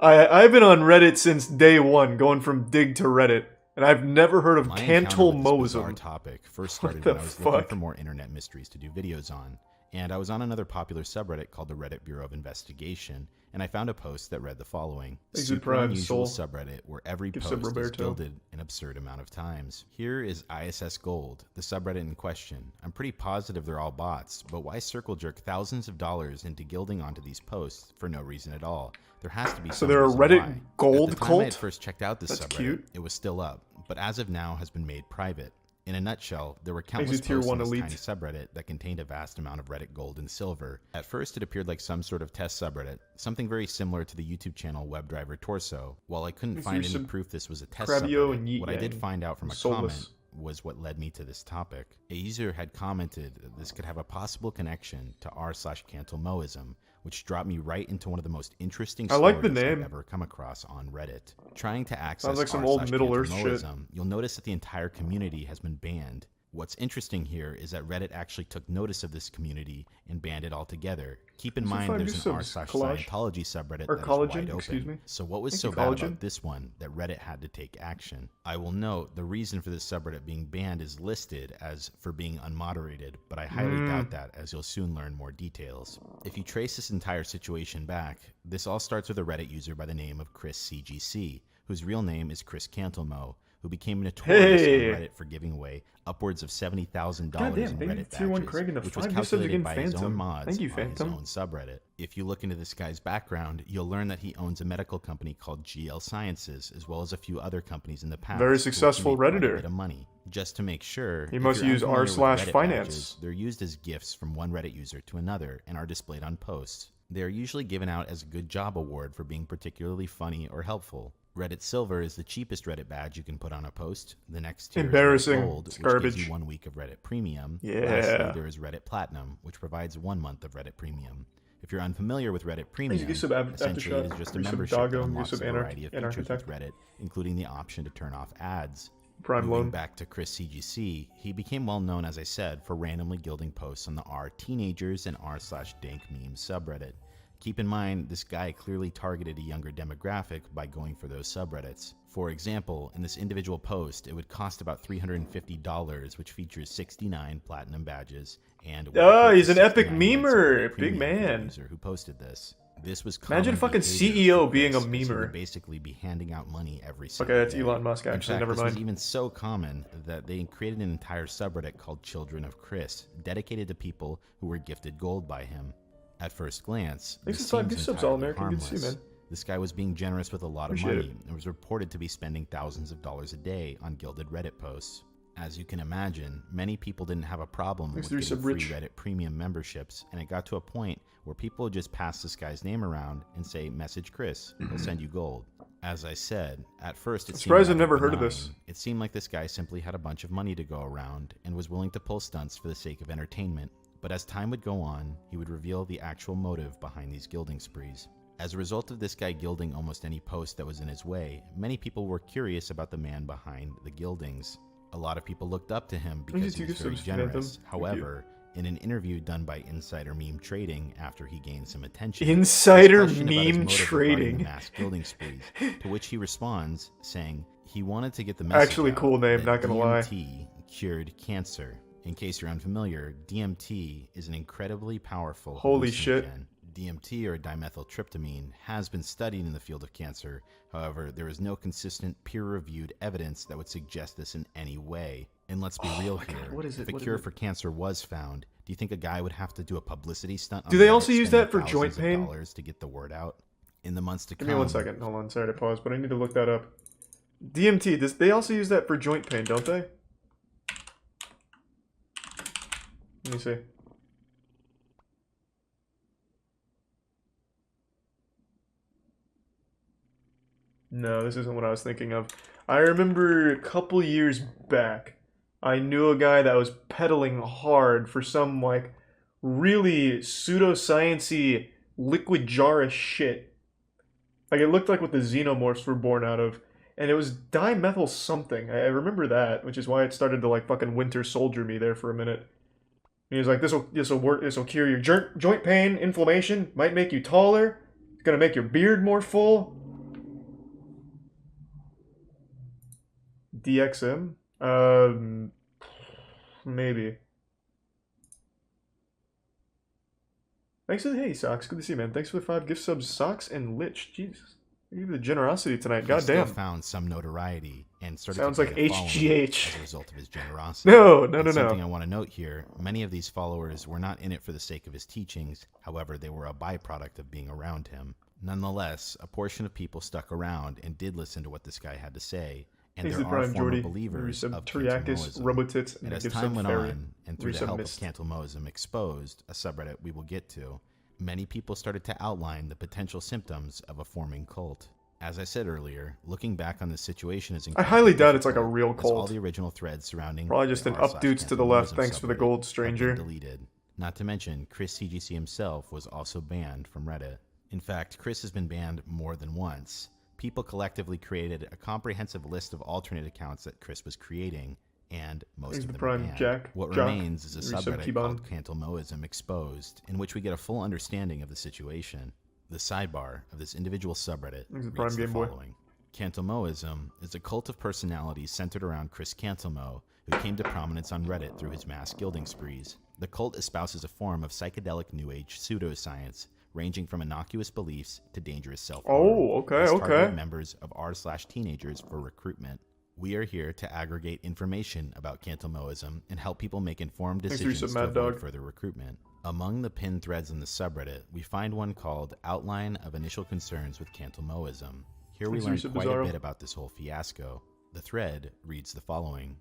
I've been on Reddit since day one, going from Dig to Reddit, and I've never heard of My encounter with this bizarre Cantelmoism. topic first started What when the I was looking fuck? for more internet mysteries to do videos on, and I was on another popular subreddit called the Reddit Bureau of Investigation, and I found a post that read the following: Exit super Prime, unusual Soul. subreddit where every Give post sub is Roberto. gilded an absurd amount of times. Here is ISS Gold, the subreddit in question. I'm pretty positive they're all bots, but why circle jerk thousands of dollars into gilding onto these posts for no reason at all? There has to be So some they're a reason Reddit why. gold At the time I had cult? first checked out this That's subreddit, cute. it was still up, but as of now has been made private. In a nutshell, there were Exit countless Tier posts 1 on this Elite. tiny subreddit that contained a vast amount of Reddit gold and silver. At first, it appeared like some sort of test subreddit, something very similar to the YouTube channel WebDriver Torso. While I couldn't Exit find Tier any sub proof this was a test Crabio and subreddit, Yeet what I did Yang. find out from a Soulless. comment was what led me to this topic. A user had commented that this could have a possible connection to r/Cantelmoism, which dropped me right into one of the most interesting I stories like the name. I've ever come across on Reddit. Trying to access Sounds like some old Middle Earth shit. r/Cantelmoism, you'll notice that the entire community has been banned. What's interesting here is that Reddit actually took notice of this community and banned it altogether. Keep in Thanks for mind 5 there's gift an subs, Collage. r/Scientology subreddit Or that is Collagen, wide excuse open. me. So what was Thank so you, bad Collagen. about this one that Reddit had to take action? I will note the reason for this subreddit being banned is listed as for being unmoderated, but I highly doubt that, as you'll soon learn more details. If you trace this entire situation back, this all starts with a Reddit user by the name of Chris CGC, whose real name is Chris Cantelmo, who became notorious Hey. on Reddit for giving away upwards of $70,000 in Goddamn, thank you, Reddit Tier 1 badges, Craig, and the which was 5 gifts subs calculated again, by his own Phantom. mods Thank you, on his Phantom. own subreddit. If you look into this guy's background, you'll learn that he owns a medical company called GL Sciences, as well as a few other companies in the past. Very for which successful he made quite a Redditor. bit of money. Just to make sure, He if must you're use unfamiliar with r// Reddit finance. badges, they're used as gifts from one Reddit user to another and are displayed on posts. They are usually given out as a good job award for being particularly funny or helpful. Reddit Silver is the cheapest Reddit badge you can put on a post. The next tier Embarrassing. is Reddit Gold, It's which gives garbage. you 1 week of Reddit Premium. Yeah. Lastly, there is Reddit Platinum, which provides 1 month of Reddit Premium. If you're unfamiliar with Reddit Premium, give some essentially it is Aftershock, just a give some membership Doggo, that give unlocks some a variety of features with Anarchitect. Reddit, including the option to turn off ads. Prime Moving loan. back to Chris CGC, he became well known, as I said, for randomly gilding posts on the r teenagers and r/dank memes subreddit. Keep in mind, this guy clearly targeted a younger demographic by going for those subreddits. For example, in this individual post, it would cost about $350, which features 69 platinum badges, and He's an epic 69 months of memer. Reddit Big Premium for the man. user who posted this. This was Imagine common fucking behavior CEO for being a Chris, as he would memer. basically be handing out money every Okay, single that's day. Elon Musk, In actually, fact, never this was mind. even so common that they created an entire subreddit called Children of Chris, dedicated to people who were gifted gold by him. At first glance, Thanks this for 5 seems gift subs, entirely All American. Good to see you, harmless. man. This guy was being generous with a lot of Appreciate money it. and was reported to be spending thousands of dollars a day on gilded Reddit posts. As you can imagine, many people didn't have a problem Thanks with to getting Resub free Rich. Reddit Premium memberships, and it got to a point where people would just pass this guy's name around and say, "Message Chris, he'll send you gold." As I said, at first it I'm seemed surprised I've rather never heard of benign. this. It seemed like this guy simply had a bunch of money to go around and was willing to pull stunts for the sake of entertainment. But as time would go on, he would reveal the actual motive behind these gilding sprees. As a result of this guy gilding almost any post that was in his way, many people were curious about the man behind the gildings. A lot of people looked up to him because he was very generous. However, in an interview done by Insider Meme Trading after he gained some attention, Insider he was questioned about his Meme motive regarding Trading. the mass gilding sprees, to which he responds saying he wanted to get the message Actually, out cool name, that not gonna lie. DMT cured cancer. In case you're unfamiliar, DMT is an incredibly powerful Holy shit. hallucinogen. DMT, or dimethyltryptamine, has been studied in the field of cancer. However, there is no consistent peer-reviewed evidence that would suggest this in any way. And let's be real here. what is it? If a What is cure it? for cancer was found, do you think a guy would have to do a publicity stunt on Do they Reddit, also use spending that for joint thousands of pain? dollars to get the word out? In the months to Give come. me 1 second. Hold on. Sorry to pause, but I need to look that up. DMT. They also use that for joint pain, don't they? Let me see. No, this isn't what I was thinking of. I remember a couple years back, I knew a guy that was peddling hard for some, like, really pseudoscience-y liquid jar-ish shit. Like, it looked like what the xenomorphs were born out of. And it was dimethyl something. I remember that, which is why it started to, like, fucking Winter Soldier me there for a minute. And he was like, this'll work, this'll cure your joint pain, inflammation, might make you taller, it's gonna make your beard more full. DXM? Maybe. Thanks for the hey Socks, good to see you, man. Thanks for the 5 gift subs, Socks and Lich. Jesus. Give you the generosity tonight, He goddamn. still found some notoriety and started Sounds to like gain a following HGH. as a result of his generosity. No. And something I want to note here, many of these followers were not in it for the sake of his teachings, however, they were a byproduct of being around him. Nonetheless, a portion of people stuck around and did listen to what this guy had to say, and Thanks there to are Prime former Jordy, believers Resub of Teriakis, Cantilmoism. Robotits, And as Gift time Sub went Fairy, on, and through the Resub help Mist. of Cantilmoism Exposed, a subreddit we will get to, many people started to outline the potential symptoms of a forming cult. As I said earlier, looking back on this situation is I highly doubt it's like a difficult, real as all cult. the original threads surrounding Probably just the an r/Cantilmoism updoots to the left, thanks for the subreddit gold, have been stranger. deleted. Not to mention, Chris CGC himself was also banned from Reddit. In fact, Chris has been banned more than once. People collectively created a comprehensive list of alternate accounts that Chris was creating, and most Here's of the them Prime are banned. Jack. What Jock. remains is a Resub subreddit Keybon. called Cantilmoism Exposed, in which we get a full understanding of the situation. The sidebar of this individual subreddit Here's the reads Prime the Game Boy. following. Cantilmoism is a cult of personalities centered around Chris Cantilmo, who came to prominence on Reddit through his mass gilding sprees. The cult espouses a form of psychedelic New Age pseudoscience, ranging from innocuous beliefs to dangerous self-harm. Oh, okay, It's okay. targeted members of r/teenagers for recruitment. We are here to aggregate information about Cantilmoism and help people make informed Thanks for decisions your to sub, Mad avoid Dog. further recruitment. Among the pinned threads in the subreddit, we find one called Outline of Initial Concerns with Cantilmoism. Here we Thanks learn for your quite sub, a Bizarro. bit about this whole fiasco. The thread reads the following.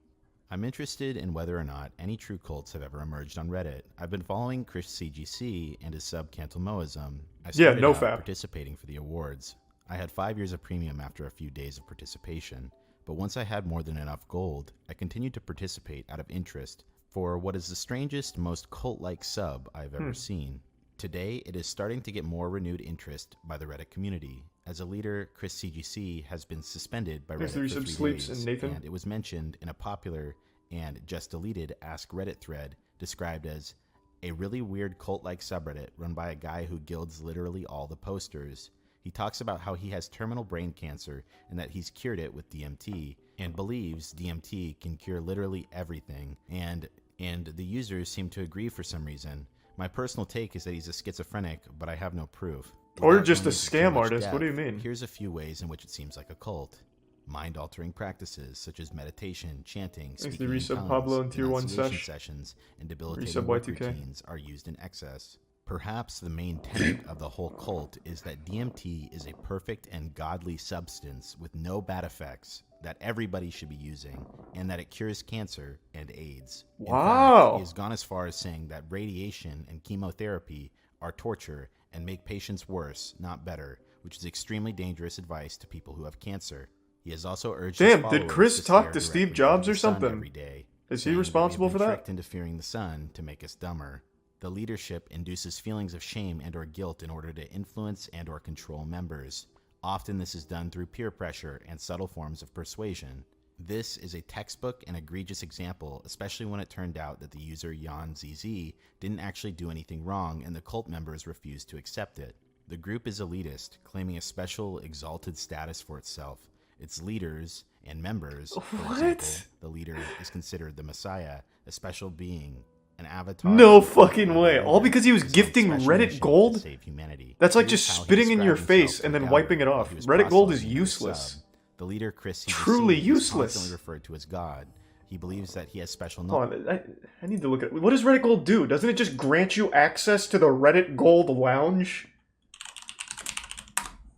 I'm interested in whether or not any true cults have ever emerged on Reddit. I've been following Chris CGC and his sub Cantilmoism. I started no out fap. participating for the awards. I had 5 years of premium after a few days of participation, but once I had more than enough gold, I continued to participate out of interest for what is the strangest, most cult-like sub I've ever seen. Today, it is starting to get more renewed interest by the Reddit community. As a leader, Chris CGC has been suspended by Thanks Reddit for for 3 Sleeps days, and Nathan. and it was mentioned in a popular and just deleted Ask Reddit thread described as a really weird cult-like subreddit run by a guy who gilds literally all the posters. He talks about how he has terminal brain cancer and that he's cured it with DMT, and believes DMT can cure literally everything, and the users seem to agree for some reason. My personal take is that he's a schizophrenic, but I have no proof. Or Without just a going into too scam much artist, what do you depth, mean? Here's a few ways in which it seems like a cult. Mind-altering practices such as meditation, chanting, Thanks speaking to in resub tongues, Pablo and Tier 1 denunciation sesh. sessions, and debilitating Resub work Y2K. routines are used in excess. Perhaps the main tenet of the whole cult is that DMT is a perfect and godly substance with no bad effects that everybody should be using, and that it cures cancer and AIDS. In Wow. fact, he has gone as far as saying that radiation and chemotherapy are torture and make patients worse, not better, which is extremely dangerous advice to people who have cancer. He has also urged his Damn, did followers Chris to talk stare to Steve directly Jobs into or the sun something? every day, Is he saying that we responsible have for been that? tricked into fearing the sun to make us dumber. The leadership induces feelings of shame and or guilt in order to influence and or control members. Often this is done through peer pressure and subtle forms of persuasion. This is a textbook and egregious example, especially when it turned out that the user YonZZ didn't actually do anything wrong and the cult members refused to accept it. The group is elitist, claiming a special, exalted status for itself. Its leaders and members, for example, the leader is considered the Messiah, a special being, an avatar. No of the fucking leader, way. All because he was his own gifting special Reddit mission to gold? save humanity. That's like Here's just how he spitting in your described face himself and to then Dowd wiping it while off. he was Reddit gold is proselytizing his useless. sub. The leader, Chris CGC, Truly is useless. constantly referred to as God. He believes that he has special Hold knowledge. on, I need to look at what does Reddit Gold do? Doesn't it just grant you access to the Reddit Gold lounge?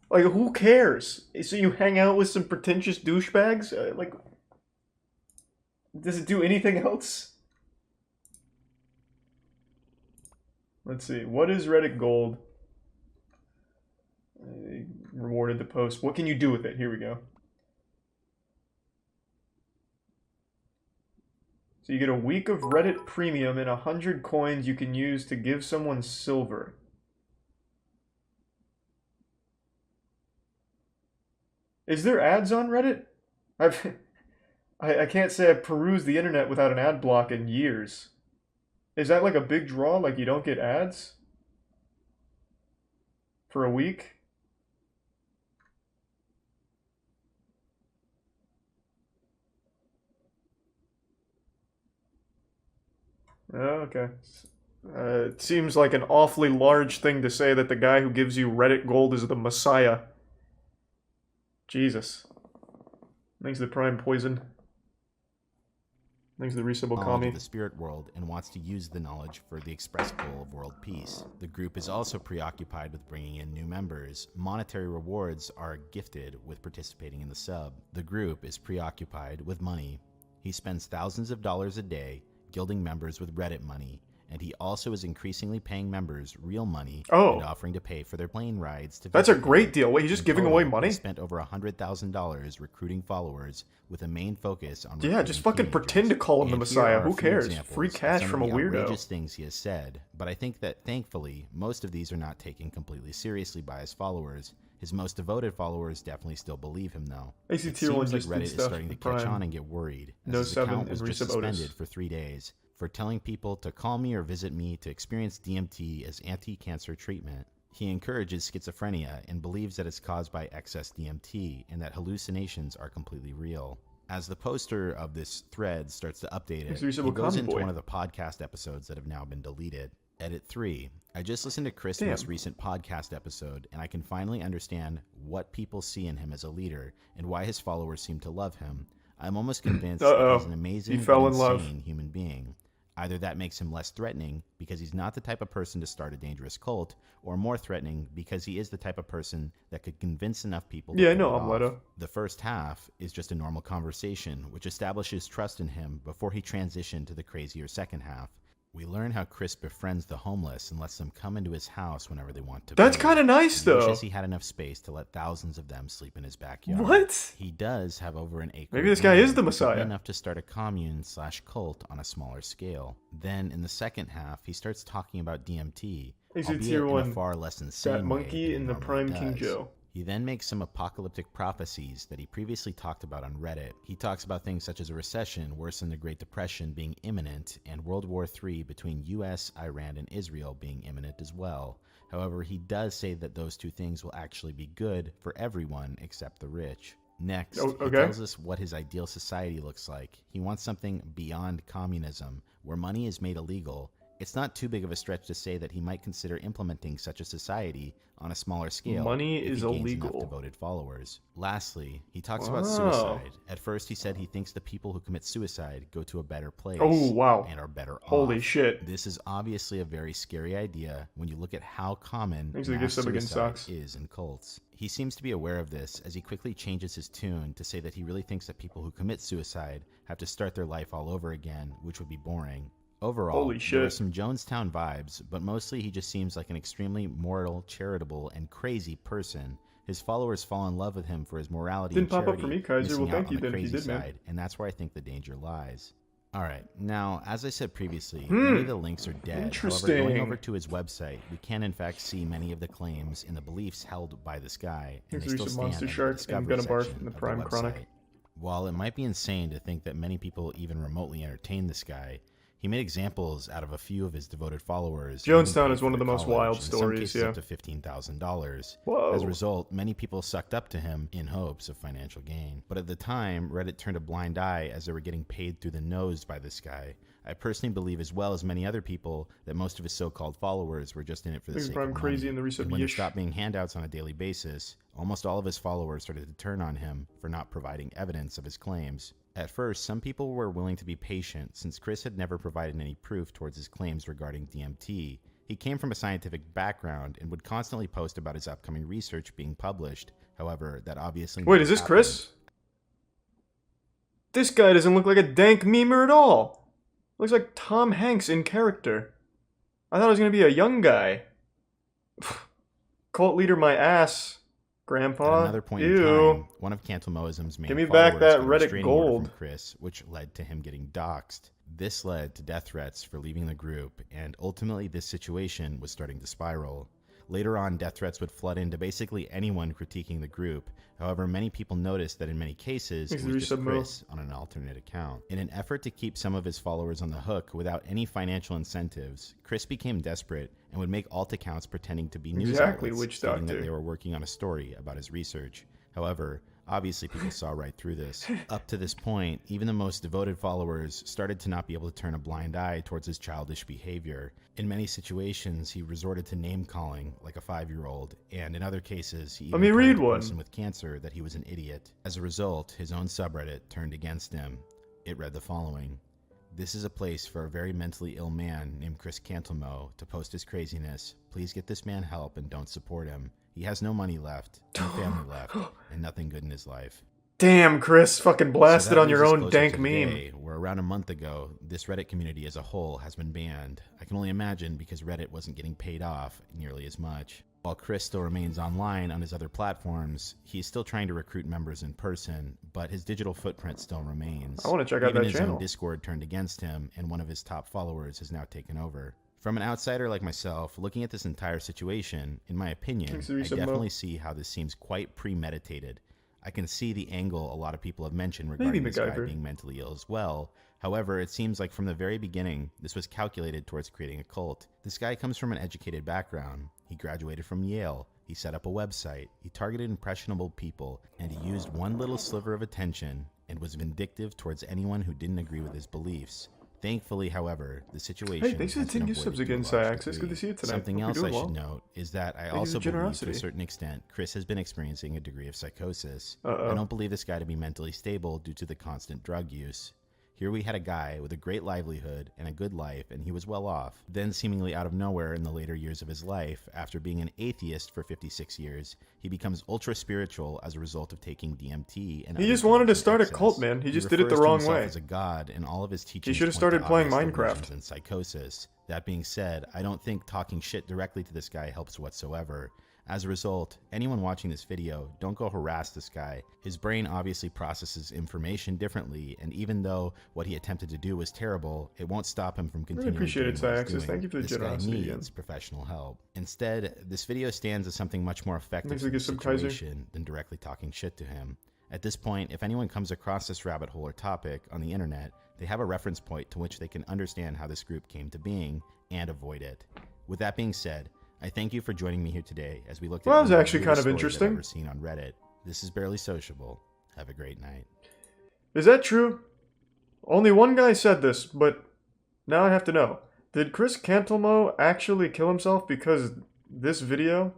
Like, who cares? So you hang out with some pretentious douchebags? Like, does it do anything else? Let's see. What is Reddit Gold? Rewarded to post. What can you do with it? Here we go. So you get a week of Reddit Premium and 100 coins you can use to give someone silver. Is there ads on Reddit? I can't say I've perused the internet without an ad block in years. Is that like a big draw? Like you don't get ads? For a week? Oh, okay. It seems like an awfully large thing to say that the guy who gives you Reddit gold is the Messiah. Jesus. Thanks to the Prime Poison. Thanks to the Resub Knowledge Okami. of the spirit world and wants to use the knowledge for the express goal of world peace. The group is also preoccupied with bringing in new members. Monetary rewards are gifted with participating in the sub. The group is preoccupied with money. He spends thousands of dollars a day gilding members with Reddit money, and he also is increasingly paying members real money and offering to pay for their plane rides to That's a visit great him. deal. Wait, he's just In giving total, away money? He spent over $100,000 recruiting followers with a main focus on Yeah, just fucking teenagers. pretend to call him the And Messiah. here are Who a few cares? examples Free of cash some from of a the weirdo. outrageous things he has said, but I think that thankfully most of these are not taken completely seriously by his followers. His most devoted followers definitely still believe him though. AC It Tier 1 seems like just did Reddit is stuff starting to with catch Prime. on and get worried, as No his 7 account was and just Resub suspended Otis. for 3 days for telling people to call me or visit me to experience DMT as anti-cancer treatment. He encourages schizophrenia and believes that it's caused by excess DMT and that hallucinations are completely real. As the poster of this thread starts to update it, Thanks to he Resub goes Okami into Boy. one of the podcast episodes that have now been deleted. Edit 3. I just listened to Chris' Damn. most recent podcast episode, and I can finally understand what people see in him as a leader and why his followers seem to love him. I'm almost convinced that he's an amazing, He fell in love. insane human being. Either that makes him less threatening because he's not the type of person to start a dangerous cult, or more threatening because he is the type of person that could convince enough people to Yeah, I pull know it I'm off. Leto. The first half is just a normal conversation, which establishes trust in him before he transitioned to the crazier second half. We learn how Chris befriends the homeless and lets them come into his house whenever they want to. That's kind of nice, He though. wishes he had enough space to let thousands of them sleep in his backyard. What? He does have over an acre. Maybe this of guy land, is the which would be Messiah. enough to start a commune/cult on a smaller scale. Then, in the second half, he starts talking about DMT, He's a albeit tier in a one far less insane fat way monkey than he in the normally Prime King does. Joe. He then makes some apocalyptic prophecies that he previously talked about on Reddit. He talks about things such as a recession worse than the Great Depression being imminent, and World War III between US, Iran, and Israel being imminent as well. However, he does say that those two things will actually be good for everyone except the rich. Next, he tells us what his ideal society looks like. He wants something beyond communism, where money is made illegal. It's not too big of a stretch to say that he might consider implementing such a society on a smaller scale. Money if is he gains illegal. enough devoted followers. Lastly, he talks about Wow. suicide. At first, he said he thinks the people who commit suicide go to a better place. Oh, wow. And are better off. Holy shit. This is obviously a very scary idea when you look at how common Thanks for the mass gift sub again, suicide Socks. is in cults. He seems to be aware of this as he quickly changes his tune to say that he really thinks that people who commit suicide have to start their life all over again, which would be boring. Overall, Holy there are shit. some Jonestown vibes, but mostly he just seems like an extremely moral, charitable, and crazy person. His followers fall in love with him for his morality Didn't and pop up charity, for me, Kaiser. missing Well, thank out you on the then if you crazy did, man. side, and that's where I think the danger lies. Alright, now, as I said previously, many of the links are dead. However, Interesting. going over to his website, we can in fact see many of the claims and the beliefs held by this guy, and they Thanks for still some stand Monster in the Shark and discovery Gunnabarf section in the of Prime website. Chronic. While it might be insane to think that many people even remotely entertain this guy, he made examples out of a few of his devoted followers. and even Jonestown paid is one for of the their most college, wild in some stories, cases yeah. up to $15,000. Whoa. As a result, many people sucked up to him in hopes of financial gain. But at the time, Reddit turned a blind eye as they were getting paid through the nose by this guy. I personally believe, as well as many other people, that most of his so-called followers were just in it for the Thanks sake for of I'm money. crazy in the And when there resub. stopped being handouts on a daily basis, almost all of his followers started to turn on him for not providing evidence of his claims. At first, some people were willing to be patient since Chris had never provided any proof towards his claims regarding DMT. He came from a scientific background and would constantly post about his upcoming research being published. However, that obviously Wait, never is this happened. Chris? This guy doesn't look like a dank memer at all. Looks like Tom Hanks in character. I thought it was gonna be a young guy. Cult leader my ass, Grandpa. At another point Ew. in time, one of Cantelmoism's main Give me back followers that got a Reddit restraining order gold. from Chris, which led to him getting doxxed. This led to death threats for leaving the group, and ultimately this situation was starting to spiral. Later on, death threats would flood into basically anyone critiquing the group. However, many people noticed that in many cases, Thanks it for was the just resub, Mo. Chris on an alternate account. In an effort to keep some of his followers on the hook without any financial incentives, Chris became desperate and would make alt accounts pretending to be news Exactly, outlets, witch stating doctor. that they were working on a story about his research. However, obviously people saw right through this. Up to this point, even the most devoted followers started to not be able to turn a blind eye towards his childish behavior. In many situations, he resorted to name-calling like a 5-year-old, and in other cases, he even Let me told read the one. person with cancer that he was an idiot. As a result, his own subreddit turned against him. It read the following: "This is a place for a very mentally ill man named Chris Cantelmo to post his craziness. Please get this man help and don't support him. He has no money left, no family left, and nothing good in his life." Damn, Chris, fucking blasted So that on your moves us own closer dank to meme. today, where around a month ago, this Reddit community as a whole has been banned. I can only imagine because Reddit wasn't getting paid off nearly as much. While Chris still remains online on his other platforms, he's still trying to recruit members in person, but his digital footprint still remains. I wanna check out Even that his channel. own Discord turned against him, and one of his top followers has now taken over. From an outsider like myself, looking at this entire situation, in my opinion, Thanks for the I resub, Mo. definitely see how this seems quite premeditated. I can see the angle a lot of people have mentioned Maybe regarding this guy MacGyver. being mentally ill as well. However, it seems like from the very beginning, this was calculated towards creating a cult. This guy comes from an educated background. He graduated from Yale. He set up a website. He targeted impressionable people, and he used one little sliver of attention and was vindictive towards anyone who didn't agree with his beliefs. Thankfully, however, the situation. Hey, thanks for the has been 10 new avoided subs to a again, large Syax. It's good degree. to see you tonight. Something Hope else you're I doing should well. note is that I Thank you also for believe to a generosity. certain extent Chris has been experiencing a degree of psychosis. Uh-oh. I don't believe this guy to be mentally stable due to the constant drug use. Here we had a guy with a great livelihood and a good life, and he was well off. Then, seemingly out of nowhere in the later years of his life, after being an atheist for 56 years, he becomes ultra-spiritual as a result of taking DMT and He other just wanted to drugs in start a excess. cult, man. He just did it the refers to wrong himself way. as a god, and all of his teachings should have point started to playing obvious Minecraft. delusions and psychosis. That being said, I don't think talking shit directly to this guy helps whatsoever. As a result, anyone watching this video, don't go harass this guy. His brain obviously processes information differently, and even though what he attempted to do was terrible, it won't stop him from continuing appreciate it, doing what he's Syaxis. doing. Thank you for the This guy generosity again. needs professional help. Instead, this video stands as something much more effective Thanks for for the the sub, Kaiser. situation than directly talking shit to him. At this point, if anyone comes across this rabbit hole or topic on the internet, they have a reference point to which they can understand how this group came to being and avoid it. With that being said, I thank you for joining me here today as we looked at Well, that was one of the actually kind weirdest of stories I've interesting. ever seen on Reddit. This is Barely Sociable. Have a great night. Is that true? Only one guy said this, but now I have to know. Did Chris Cantelmo actually kill himself because this video?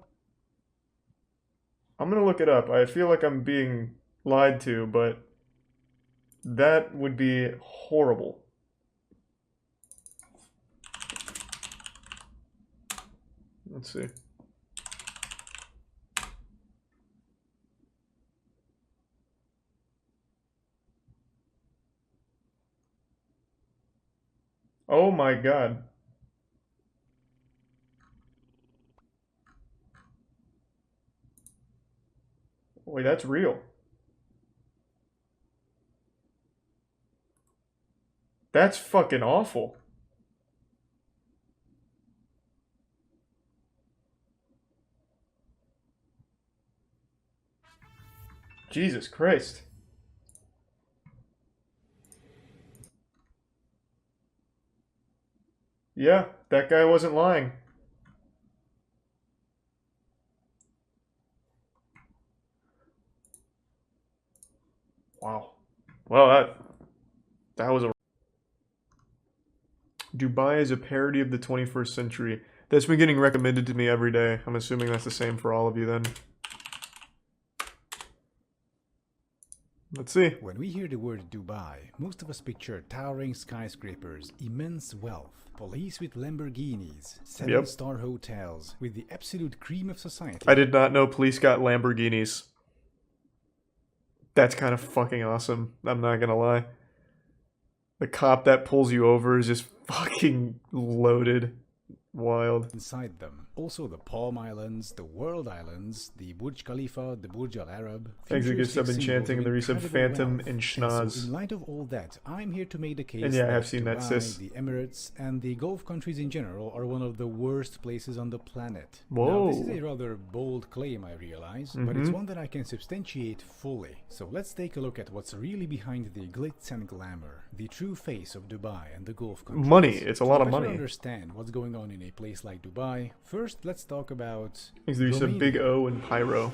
I'm gonna look it up. I feel like I'm being lied to, but that would be horrible. Let's see. Oh my god. Wait, that's real. That's fucking awful. Jesus Christ. Yeah, that guy wasn't lying. Wow. Well, that was a... Dubai is a parody of the 21st century. That's been getting recommended to me every day. I'm assuming that's the same for all of you then. Let's see. When we hear the word Dubai, most of us picture towering skyscrapers, immense wealth, police with Lamborghinis, 7-star hotels, with the absolute cream of society. I did not know police got Lamborghinis. That's kind of fucking awesome. I'm not gonna lie. The cop that pulls you over is just fucking loaded. Wild. Inside them. Also the Palm Islands, the World Islands, the Burj Khalifa, the Burj Al Arab. Execute sub enchanting and the resub Phantom and Schnoz. So in light of all that, I'm here to make the case and yeah, I that have seen Dubai, that, sis. the Emirates, and the Gulf countries in general are one of the worst places on the planet. Whoa. Now, this is a rather bold claim, I realize, but it's one that I can substantiate fully. So let's take a look at what's really behind the glitz and glamour, the true face of Dubai and the Gulf countries. Money. It's a lot of To money. better understand what's going on in a place like Dubai, first let's talk about There's a Romania. Big O and Pyro.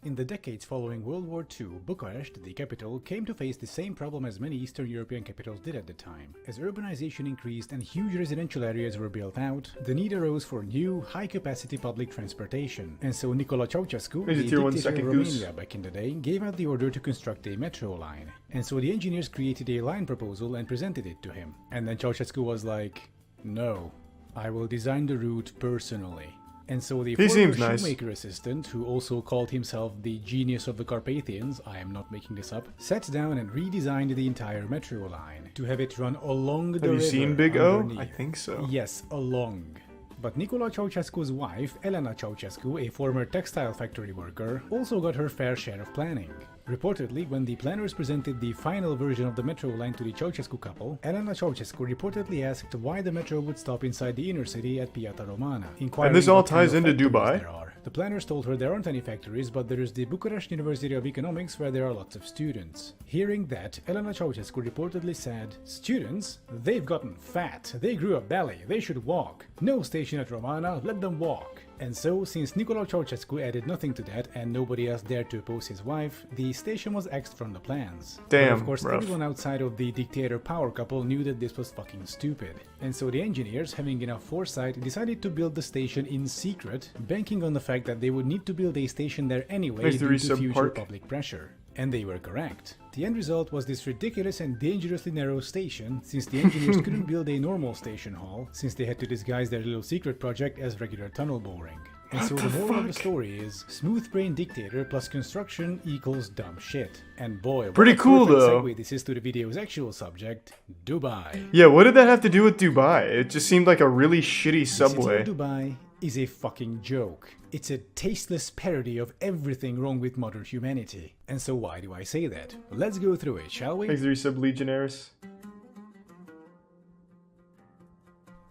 In the decades following World War II, Bucharest, the capital, came to face the same problem as many Eastern European capitals did at the time. As urbanization increased and huge residential areas were built out, the need arose for new, high-capacity public transportation. And so Nicolae Ceausescu, Here's a the tier 1 dictator second of goose. Romania back in the day, gave out the order to construct a metro line. And so the engineers created a line proposal and presented it to him. And then Ceausescu was like, no, I will design the route personally. And so the former seems nice. shoemaker assistant, who also called himself the genius of the Carpathians, I am not making this up, sat down and redesigned the entire metro line to have it run along the river. Have you seen Big O? underneath. I think so. Yes, along. But Nicolae Ceausescu's wife, Elena Ceausescu, a former textile factory worker, also got her fair share of planning. Reportedly, when the planners presented the final version of the metro line to the Ceausescu couple, Elena Ceausescu reportedly asked why the metro would stop inside the inner city at Piața Romana. And this all what kind ties of into factories Dubai? there are. The planners told her there aren't any factories, but there is the Bucharest University of Economics where there are lots of students. Hearing that, Elena Ceausescu reportedly said, "Students? They've gotten fat. They grew a belly. They should walk. No station at Romana. Let them walk." And so, since Nicolae Ceausescu added nothing to that and nobody else dared to oppose his wife, the station was axed from the plans. Damn, but of course, rough. everyone outside of the dictator power couple knew that this was fucking stupid. And so the engineers, having enough foresight, decided to build the station in secret, banking on the fact that they would need to build a station there anyway due to future public pressure. And they were correct. The end result was this ridiculous and dangerously narrow station, since the engineers couldn't build a normal station hall, since they had to disguise their little secret project as regular tunnel boring. And so the moral of the story is, smooth brain dictator plus construction equals dumb shit. And boy, what pretty a cool perfect though. segue this is to the video's actual subject, Dubai. Yeah, what did that have to do with Dubai? It just seemed like a really shitty subway. The city of Dubai is a fucking joke. It's a tasteless parody of everything wrong with modern humanity. And so why do I say that? Let's go through it, shall we? Thanks, Sub-Legionaries.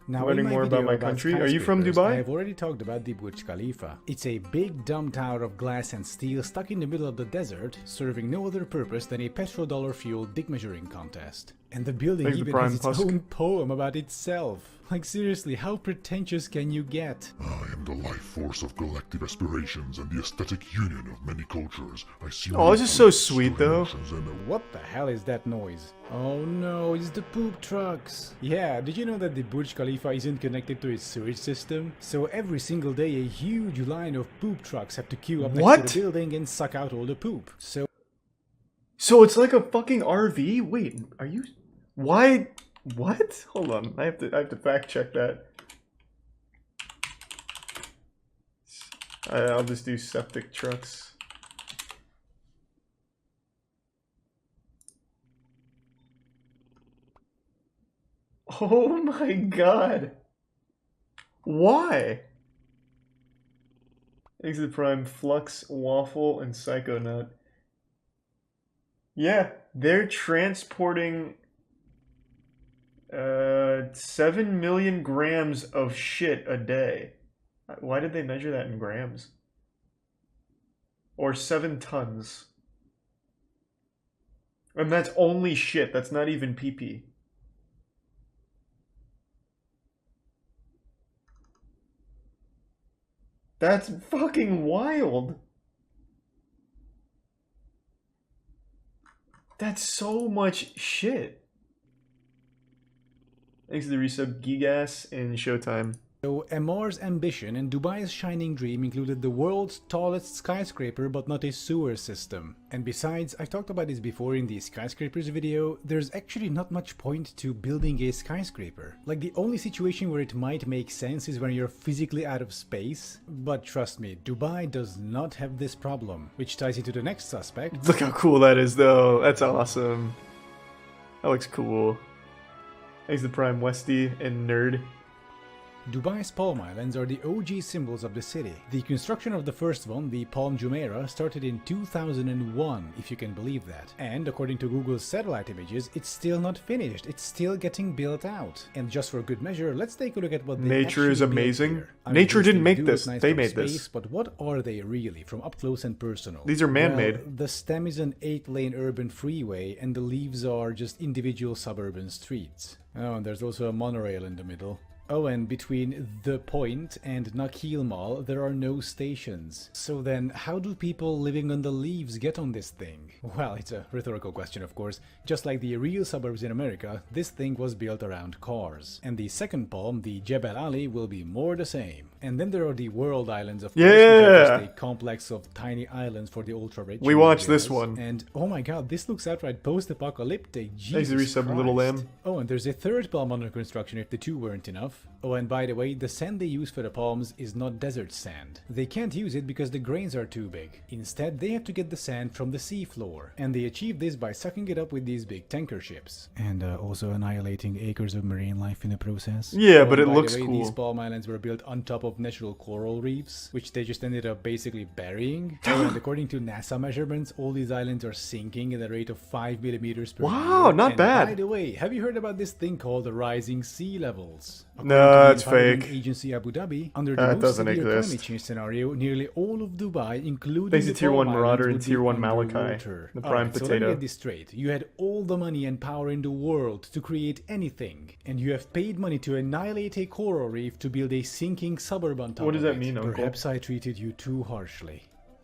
Now, learning in more about my country. Are you from Dubai? I have already talked about the Burj Khalifa. It's a big dumb tower of glass and steel stuck in the middle of the desert, serving no other purpose than a petrodollar-fueled dick measuring contest. And the building even has its own poem about itself. Like seriously, how pretentious can you get? I am the life force of collective aspirations and the aesthetic union of many cultures. I see. Oh, this is so sweet though. What the hell is that noise? Oh no, it's the poop trucks. Yeah, did you know that the Burj Khalifa isn't connected to its sewage system? So every single day a huge line of poop trucks have to queue up next to the building and suck out all the poop. So it's like a fucking RV? Wait, are you... Why... What? Hold on, I have to fact check that. I'll just do septic trucks. Oh my god. Why? Exit Prime, Flux, Waffle, and Psychonaut. Yeah, they're transporting 7 million grams of shit a day. Why did they measure that in grams? Or 7 tons. And that's only shit, that's not even pee-pee. That's fucking wild. That's so much shit. Thanks to the resub, Gigas and Showtime. So Amar's ambition and Dubai's shining dream included the world's tallest skyscraper but not a sewer system. And besides, I talked about this before in the skyscrapers video, there's actually not much point to building a skyscraper. Like the only situation where it might make sense is when you're physically out of space. But trust me, Dubai does not have this problem, which ties into the next suspect. Look how cool that is though, that's awesome. That looks cool. Thanks to Prime Westy and Nerd. Dubai's Palm Islands are the OG symbols of the city. The construction of the first one, the Palm Jumeirah, started in 2001, if you can believe that. And according to Google's satellite images, it's still not finished. It's still getting built out. And just for good measure, let's take a look at what they Nature is actually amazing. built here. Nature didn't make do this. nice They from made space, this. But what are they really, from up close and personal? These are man-made. Well, the stem is an 8-lane urban freeway, and the leaves are just individual suburban streets. Oh, and there's also a monorail in the middle. Oh, and between The Point and Nakheel Mall, there are no stations. So then, how do people living on the leaves get on this thing? Well, it's a rhetorical question, of course. Just like the real suburbs in America, this thing was built around cars. And the second palm, the Jebel Ali, will be more the same. And then there are the World Islands, of course, which are just a complex of tiny islands for the ultra-rich. We watched this one. And, oh my god, this looks outright post-apocalyptic. Thanks to resub, Little Lamb. Oh, and there's a third palm under construction if the two weren't enough. Oh, and by the way, the sand they use for the palms is not desert sand. They can't use it because the grains are too big. Instead, they have to get the sand from the seafloor. And they achieve this by sucking it up with these big tanker ships. And also annihilating acres of marine life in the process. Yeah, but it by looks the way, cool. These palm islands were built on top of natural coral reefs, which they just ended up basically burying. Oh, and according to NASA measurements, all these islands are sinking at a rate of 5 millimeters per year. Wow, not bad. By the way, have you heard about this thing called the rising sea levels? No. it's fake. Agency Abu Dhabi, under the That most doesn't severe exist. climate change scenario, nearly all of Dubai, including Thanks the to Tier Palm 1 Marauder Islands, and would Tier be 1 Malachi, underwater. the prime Alright, so let me potato. get this straight. You had all the money and power in the world to create anything, and you have paid money to annihilate a coral reef to build a sinking suburb on top What does of that it. mean, Uncle? Perhaps I treated you too harshly.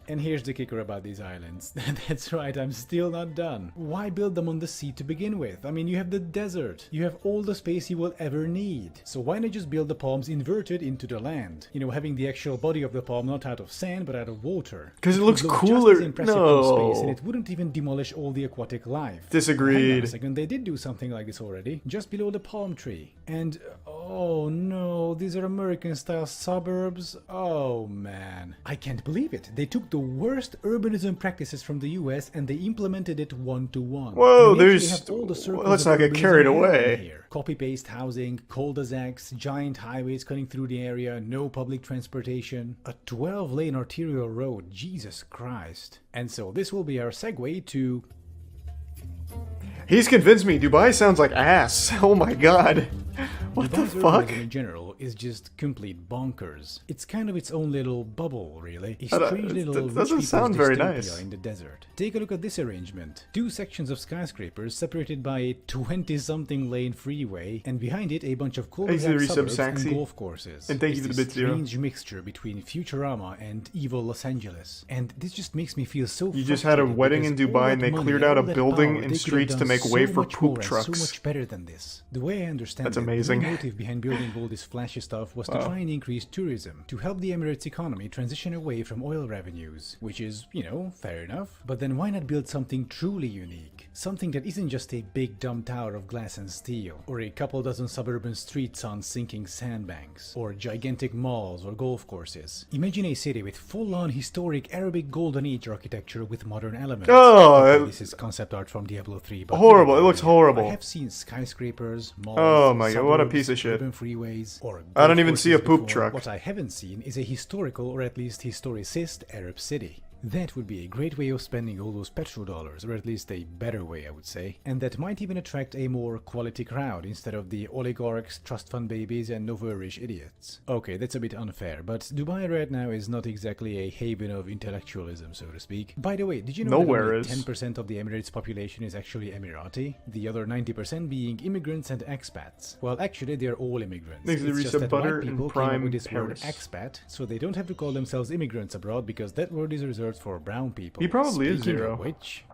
And here's the kicker about these islands. That's right, I'm still not done. Why build them on the sea to begin with? I mean, you have the desert. You have all the space you will ever need. So why not just build the palms inverted into the land? You know, having the actual body of the palm not out of sand, but out of water. Because it looks would look cooler. Just as impressive from space, and No. it wouldn't even demolish all the aquatic life. Hang on Disagreed. a second, they did do something like this already, just below the palm tree. And, oh no, these are American-style suburbs? Oh man. I can't believe it. They took the worst urbanism practices from the US and they implemented it one-to-one. Whoa, And we actually there's... have all the circles let's of not get urbanism carried happening away. here. Copy-paste housing, cul-de-sacs, giant highways cutting through the area, no public transportation, a 12-lane arterial road, Jesus Christ. And so this will be our segue to... He's convinced me. Dubai sounds like ass. Oh my god. What the Dubai's fuck? urbanism in general is just complete bonkers. It's kind of its own little bubble, really. A I don't- strange little that rich doesn't people's sound very dystopia nice. in the desert. Take a look at this arrangement. Two sections of skyscrapers separated by a 20-something lane freeway, and behind it a bunch of Thanks to the cul-de-sac resub, suburbs and Saxy. golf courses. And thank you It's for the this bit, Zero. strange mixture between Futurama and evil Los Angeles. And this just makes me feel so You just had a frustrated wedding in because all Dubai and that they money, cleared out a all that building power, and they could have streets to done make so way for much poop more and trucks. So much better than this. The way I understand That's it, amazing. the motive behind building all this flashy stuff was to Wow. try and increase tourism, to help the Emirates economy transition away from oil revenues, which is, you know, fair enough. But then why not build something truly unique? Something that isn't just a big dumb tower of glass and steel, or a couple dozen suburban streets on sinking sandbanks, or gigantic malls or golf courses. Imagine a city with full-on historic Arabic Golden Age architecture with modern elements. Oh, Okay, it- this is concept art from Diablo 3, but Horrible. It looks horrible. I have seen skyscrapers, malls, Oh my god, what a suburbs, piece of shit. urban freeways, or I don't golf even see a courses poop before. truck. What I haven't seen is a historical or at least historicist Arab city. That would be a great way of spending all those petrodollars, or at least a better way, I would say. And that might even attract a more quality crowd instead of the oligarchs, trust fund babies, and nouveau-riche idiots. Okay, that's a bit unfair, but Dubai right now is not exactly a haven of intellectualism, so to speak. By the way, did you know Nowhere that only is. 10% of the Emirates population is actually Emirati? The other 90% being immigrants and expats. Well, actually, they're all immigrants. Thanks to the It's just resub that butter white and people came up prime with this Paris. word expat, so they don't have to call themselves immigrants abroad because that word is reserved for brown people. He probably is Speaking Zero. of which,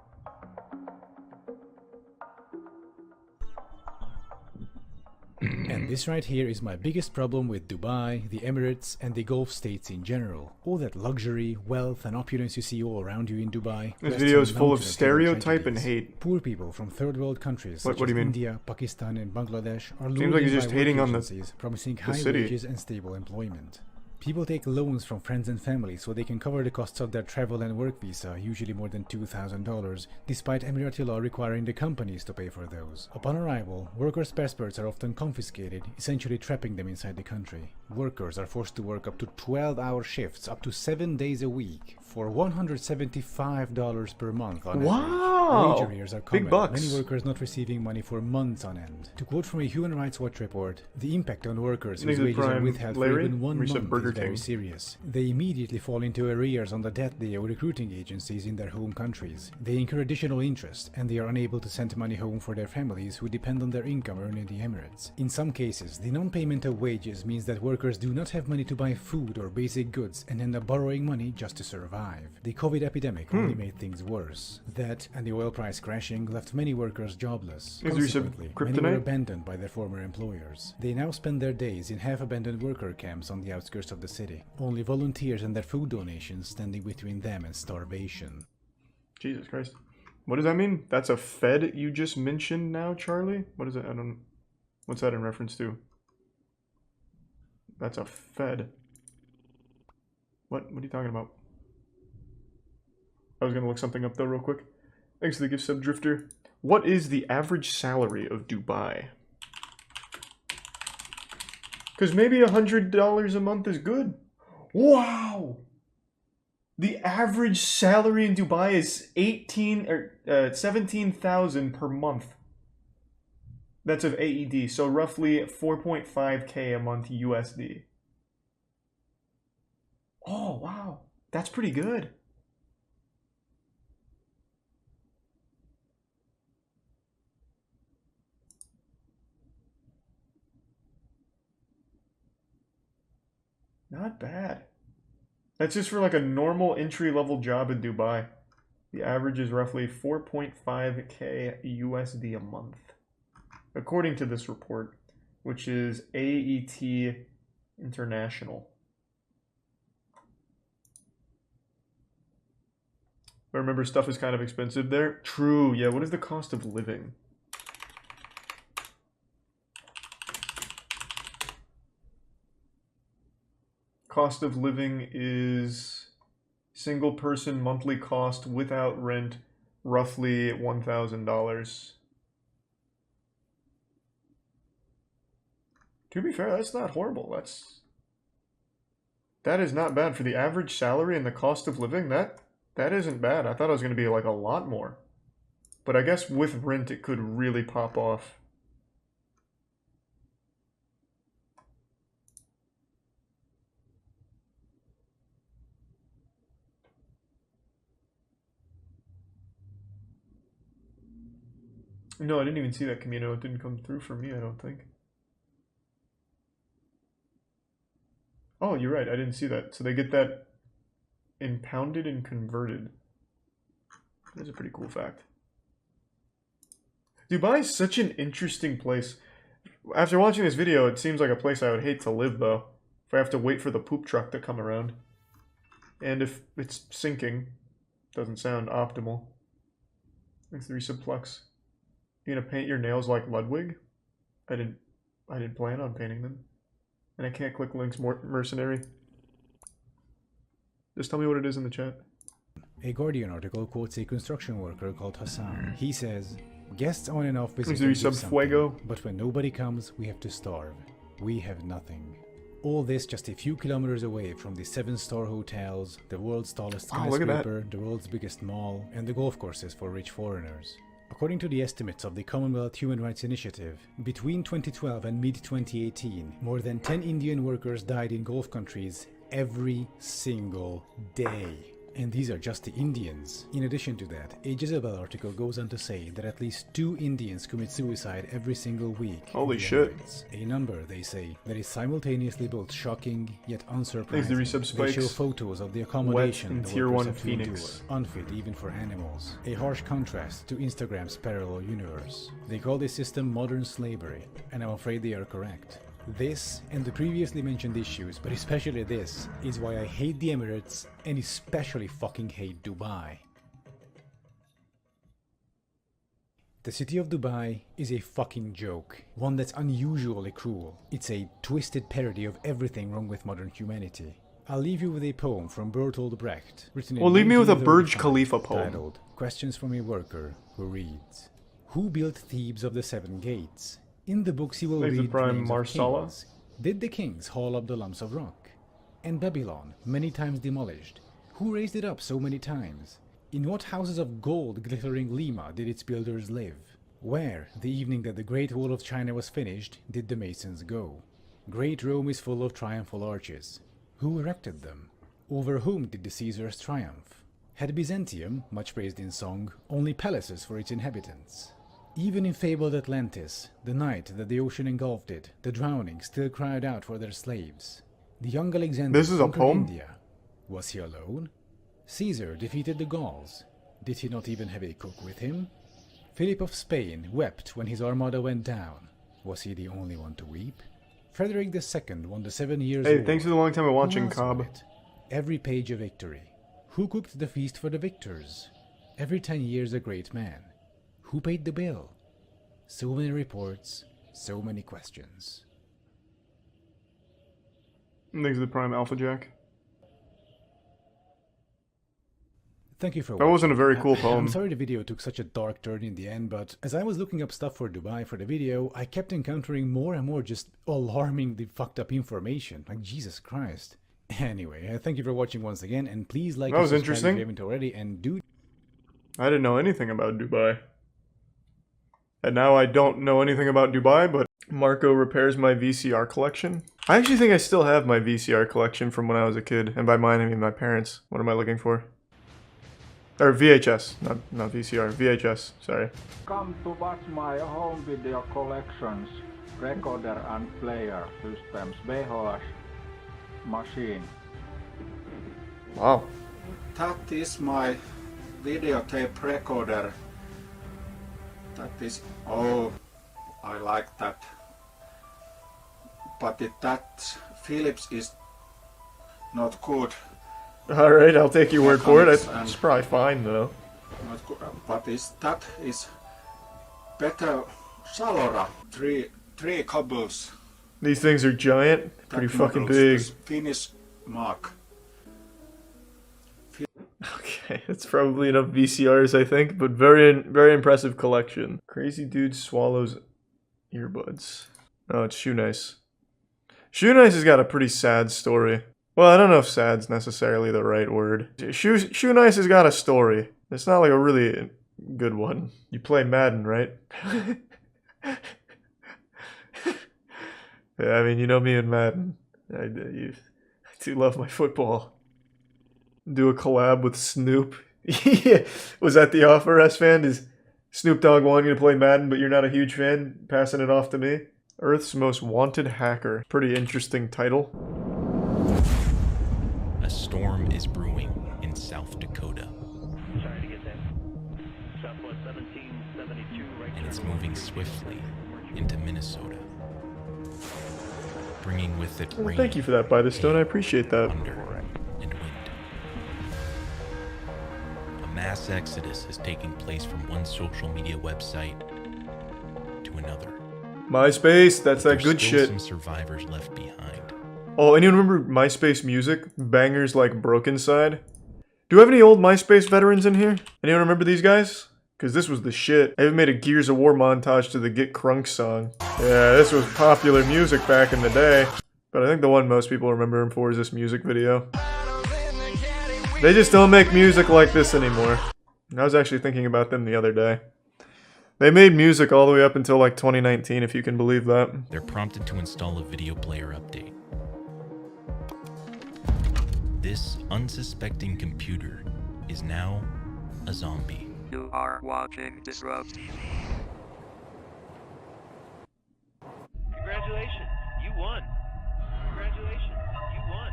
and this right here is my biggest problem with Dubai, the Emirates, and the Gulf states in general. All that luxury, wealth, and opulence you see all around you in Dubai. This rests video on is a full of mountain hidden stereotype and tragedies. hate. Poor people from third world countries What such do as you mean? India, Pakistan, and Bangladesh are Seems lured like in he's just by hating work on the- agencies promising the high city. wages and stable employment. People take loans from friends and family so they can cover the costs of their travel and work visa, usually more than $2,000, despite Emirati law requiring the companies to pay for those. Upon arrival, workers' passports are often confiscated, essentially trapping them inside the country. Workers are forced to work up to 12-hour shifts, up to 7 days a week, for $175 per month on Wow! average. Wage arrears are Big common, bucks. many workers not receiving money for months on end. To quote from a Human Rights Watch report, the impact on workers whose Nigga wages are Prime withheld for Larry, even 1 resub month Burger is very King. serious. They immediately fall into arrears on the debt they owe recruiting agencies in their home countries. They incur additional interest, and they are unable to send money home for their families who depend on their income earned in the Emirates. In some cases, the non-payment of wages means that workers do not have money to buy food or basic goods and end up borrowing money just to survive. The COVID epidemic only made things worse. That and the oil price crashing left many workers jobless. Is there some Consequently, many were kryptonite? abandoned by their former employers. They now spend their days in half-abandoned worker camps on the outskirts of the city. Only volunteers and their food donations standing between them and starvation. Jesus Christ. What does that mean? That's a Fed you just mentioned now, Charlie? What is it? I don't... What's that in reference to? That's a Fed. What are you talking about? I was gonna look something up though real quick. Thanks for the gift sub, Drifter. What is the average salary of Dubai? Because maybe $100 a month is good. Wow! The average salary in Dubai is 17,000 per month. That's of AED, so roughly 4.5K a month USD. Oh, wow. That's pretty good. Not bad. That's just for like a normal entry-level job in Dubai. The average is roughly 4.5K USD a month, according to this report, which is AET International. But remember, stuff is kind of expensive there. True, yeah. What is the cost of living? Cost of living is single person monthly cost without rent, roughly $1,000. To be fair, that's not horrible. That is not bad for the average salary and the cost of living. That isn't bad. I thought it was going to be like a lot more. But I guess with rent it could really pop off. No, I didn't even see that Camino. It didn't come through for me, I don't think. Oh, you're right. I didn't see that. So they get that impounded and converted. That's a pretty cool fact. Dubai is such an interesting place. After watching this video, it seems like a place I would hate to live, though. If I have to wait for the poop truck to come around. And if it's sinking, doesn't sound optimal. Thanks to Resupplex. You gonna paint your nails like Ludwig? I didn't plan on painting them. And I can't click links mercenary. Just tell me what it is in the chat. A Guardian article quotes a construction worker called Hassan. He says, "Guests on and off visit Thanks to Fuego. but when nobody comes, we have to starve. We have nothing." All this just a few kilometers away from the 7-star hotels, the world's tallest skyscraper, the world's biggest mall, and the golf courses for rich foreigners. According to the estimates of the Commonwealth Human Rights Initiative, between 2012 and mid-2018, more than 10 Indian workers died in Gulf countries every single day. And these are just the Indians. In addition to that, a Jezebel article goes on to say that at least 2 Indians commit suicide every single week. Holy shit. A number, they say, that is simultaneously both shocking yet unsurprising. The They show photos of the accommodation the Tier workers 1 have to Phoenix. endure, unfit even for animals. A harsh contrast to Instagram's parallel universe. They call this system modern slavery, and I'm afraid they are correct. This and the previously mentioned issues, but especially this, is why I hate the Emirates and especially fucking hate Dubai. The city of Dubai is a fucking joke, one that's unusually cruel. It's a twisted parody of everything wrong with modern humanity. I'll leave you with a poem from Bertolt Brecht, written in Leave me with a Burj 1935, Khalifa poem. titled Questions from a Worker, who reads, "Who built Thebes of the 7 gates? In the books you will Thanks to read Prime names of Marsala. kings. Did the kings haul up the lumps of rock? And Babylon, many times demolished, who raised it up so many times? In what houses of gold glittering Lima did its builders live? Where, the evening that the Great Wall of China was finished, did the masons go? Great Rome is full of triumphal arches. Who erected them? Over whom did the Caesars triumph? Had Byzantium, much praised in song, only palaces for its inhabitants? Even in fabled Atlantis, the night that the ocean engulfed it, the drowning still cried out for their slaves. The young Alexander This is a conquered poem? India. Was he alone? Caesar defeated the Gauls. Did he not even have a cook with him? Philip of Spain wept when his armada went down. Was he the only one to weep? Frederick II won the 7 Years' War. Hey, thanks for the long time of watching, Who else won Cobb. it? Every page a victory. Who cooked the feast for the victors? Every 10 years a great man. Who paid the bill? So many reports, so many questions. Thanks to the Prime Alpha Jack. Thank you for That watching. wasn't a very cool I'm poem. sorry the video took such a dark turn in the end, but as I was looking up stuff for Dubai for the video, I kept encountering more and more just alarmingly fucked up information. Like, Jesus Christ. Anyway, thank you for watching once again, and please like That and was subscribe interesting. if you haven't already, and do... I didn't know anything about Dubai. And now I don't know anything about Dubai, but Marco repairs my VCR collection. I actually think I still have my VCR collection from when I was a kid. And by mine, I mean my parents. What am I looking for? Or VHS, not VCR, VHS, sorry. Come to watch my home video collections, recorder and player systems, VHS machine. Wow. That is my videotape recorder. That is, oh, I like that. But that Philips is not good. Alright, I'll take your word for it. It's probably fine though. Not good, but that is better. Salora, three cobbles. These things are giant, pretty fucking big. Finnish mark. Okay, that's probably enough VCRs, I think, but very impressive collection. Crazy dude swallows earbuds. Oh, it's Shoe Nice. Shoe Nice has got a pretty sad story. Well, I don't know if sad's necessarily the right word. Shoe Nice has got a story. It's not like a really good one. You play Madden, right? Yeah, I mean, you know me and Madden. I do love my football. Do a collab with Snoop. Yeah. Was that the offer, S-Fan? Is Snoop Dogg wanting you to play Madden, but you're not a huge fan? Passing it off to me? Earth's Most Wanted Hacker. Pretty interesting title. A storm is brewing in South Dakota. Sorry to get that. Southwest 1772, right. And it's moving swiftly into Minnesota, bringing with it rain. Thank you for that, By the Stone. I appreciate that. Thunder and wind. A mass exodus is taking place from one social media website to another. MySpace, that's that good shit. Some survivors left behind. Oh, anyone remember MySpace music? Bangers like Broken Side? Do we have any old MySpace veterans in here? Anyone remember these guys? Because this was the shit. I even made a Gears of War montage to the Get Crunk song. Yeah, this was popular music back in the day. But I think the one most people remember him for is this music video. They just don't make music like this anymore. I was actually thinking about them the other day. They made music all the way up until like 2019, if you can believe that. They're prompted to install a video player update. This unsuspecting computer is now a zombie. You are watching Disrupt. Congratulations, you won. Congratulations, you won.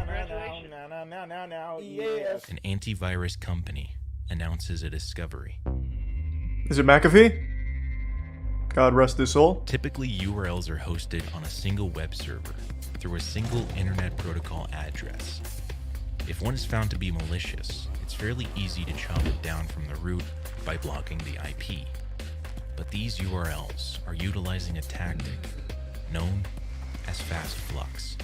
Congratulations. Yes. An antivirus company announces a discovery. Is it McAfee? God rest his soul. Typically, URLs are hosted on a single web server through a single internet protocol address. If one is found to be malicious, it's fairly easy to chop it down from the root by blocking the IP. But these URLs are utilizing a tactic known as fast flux.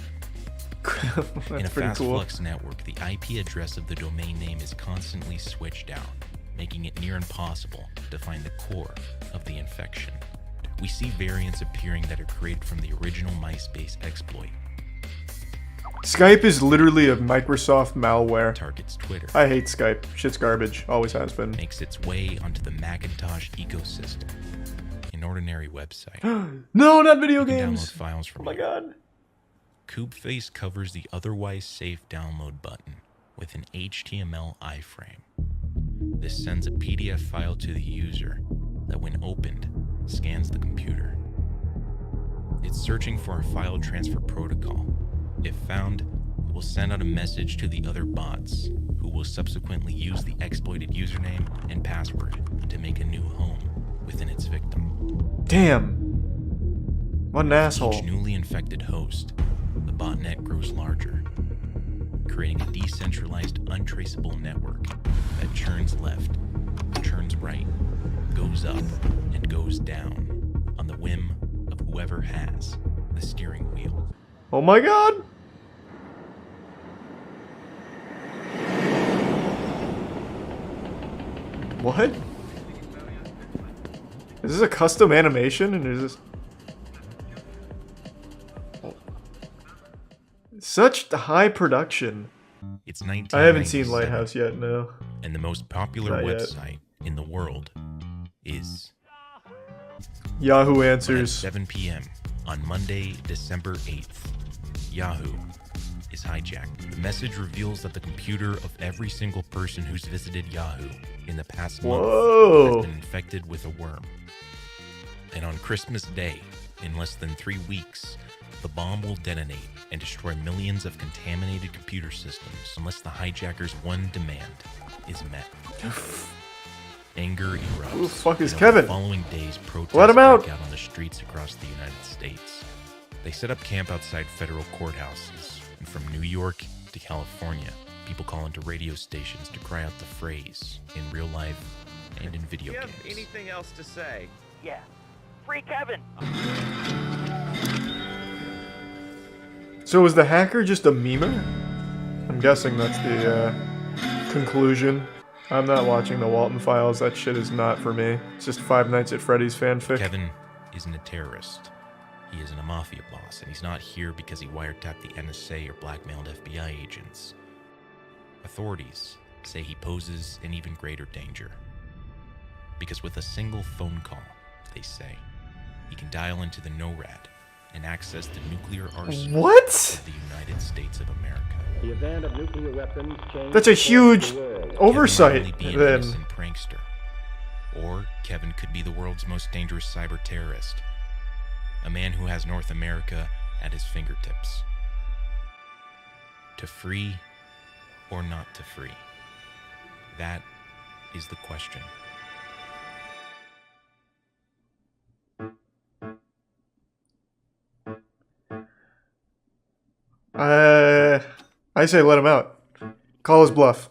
In a fast flux network, the IP address of the domain name is constantly switched out, making it near impossible to find the core of the infection. We see variants appearing that are created from the original MySpace exploit. Skype is literally a Microsoft malware. Targets Twitter. I hate Skype. Shit's garbage. Always has been. Makes its way onto the Macintosh ecosystem. An ordinary website. No, not video games. Download files from oh my god. Kubeface covers the otherwise safe download button with an HTML iframe. This sends a PDF file to the user that, when opened, scans the computer. It's searching for a file transfer protocol. If found, it will send out a message to the other bots, who will subsequently use the exploited username and password to make a new home within its victim. Damn. What an asshole. Each newly infected host, the botnet grows larger, creating a decentralized, untraceable network that churns left, churns right, goes up, and goes down on the whim of whoever has the steering wheel. Oh my god! What? Is this a custom animation? And is this... Such high production. It's 1997. I haven't seen Lighthouse yet, no. And the most popular Not website in the world is Yahoo But at Answers. 7 p.m. on Monday, December 8th, Yahoo is hijacked. The message reveals that the computer of every single person who's visited Yahoo in the past month has been infected with a worm. And on Christmas Day, in less than 3 weeks, the bomb will detonate and destroy millions of contaminated computer systems unless the hijackers' one demand is met. Anger erupts. Who the fuck is and Kevin? The following days, protests Let him out. break out on the streets across the United States. They set up camp outside federal courthouses, and from New York to California, people call into radio stations to cry out the phrase in real life and in video games. Anything else to say? Yeah. Free Kevin! So is the hacker just a memer? I'm guessing that's the conclusion. I'm not watching the Walton Files. That shit is not for me. It's just Five Nights at Freddy's fanfic. Kevin isn't a terrorist. He isn't a mafia boss, and he's not here because he wiretapped the NSA or blackmailed FBI agents. Authorities say he poses an even greater danger. Because with a single phone call, they say, he can dial into the NORAD and access the nuclear arsenal of the United States of America. The event of nuclear weapons changed. That's a huge oversight, Kevin might only be an then. innocent prankster. Or Kevin could be the world's most dangerous cyber terrorist. A man who has North America at his fingertips. To free or not to free? That is the question. I say let him out. Call his bluff.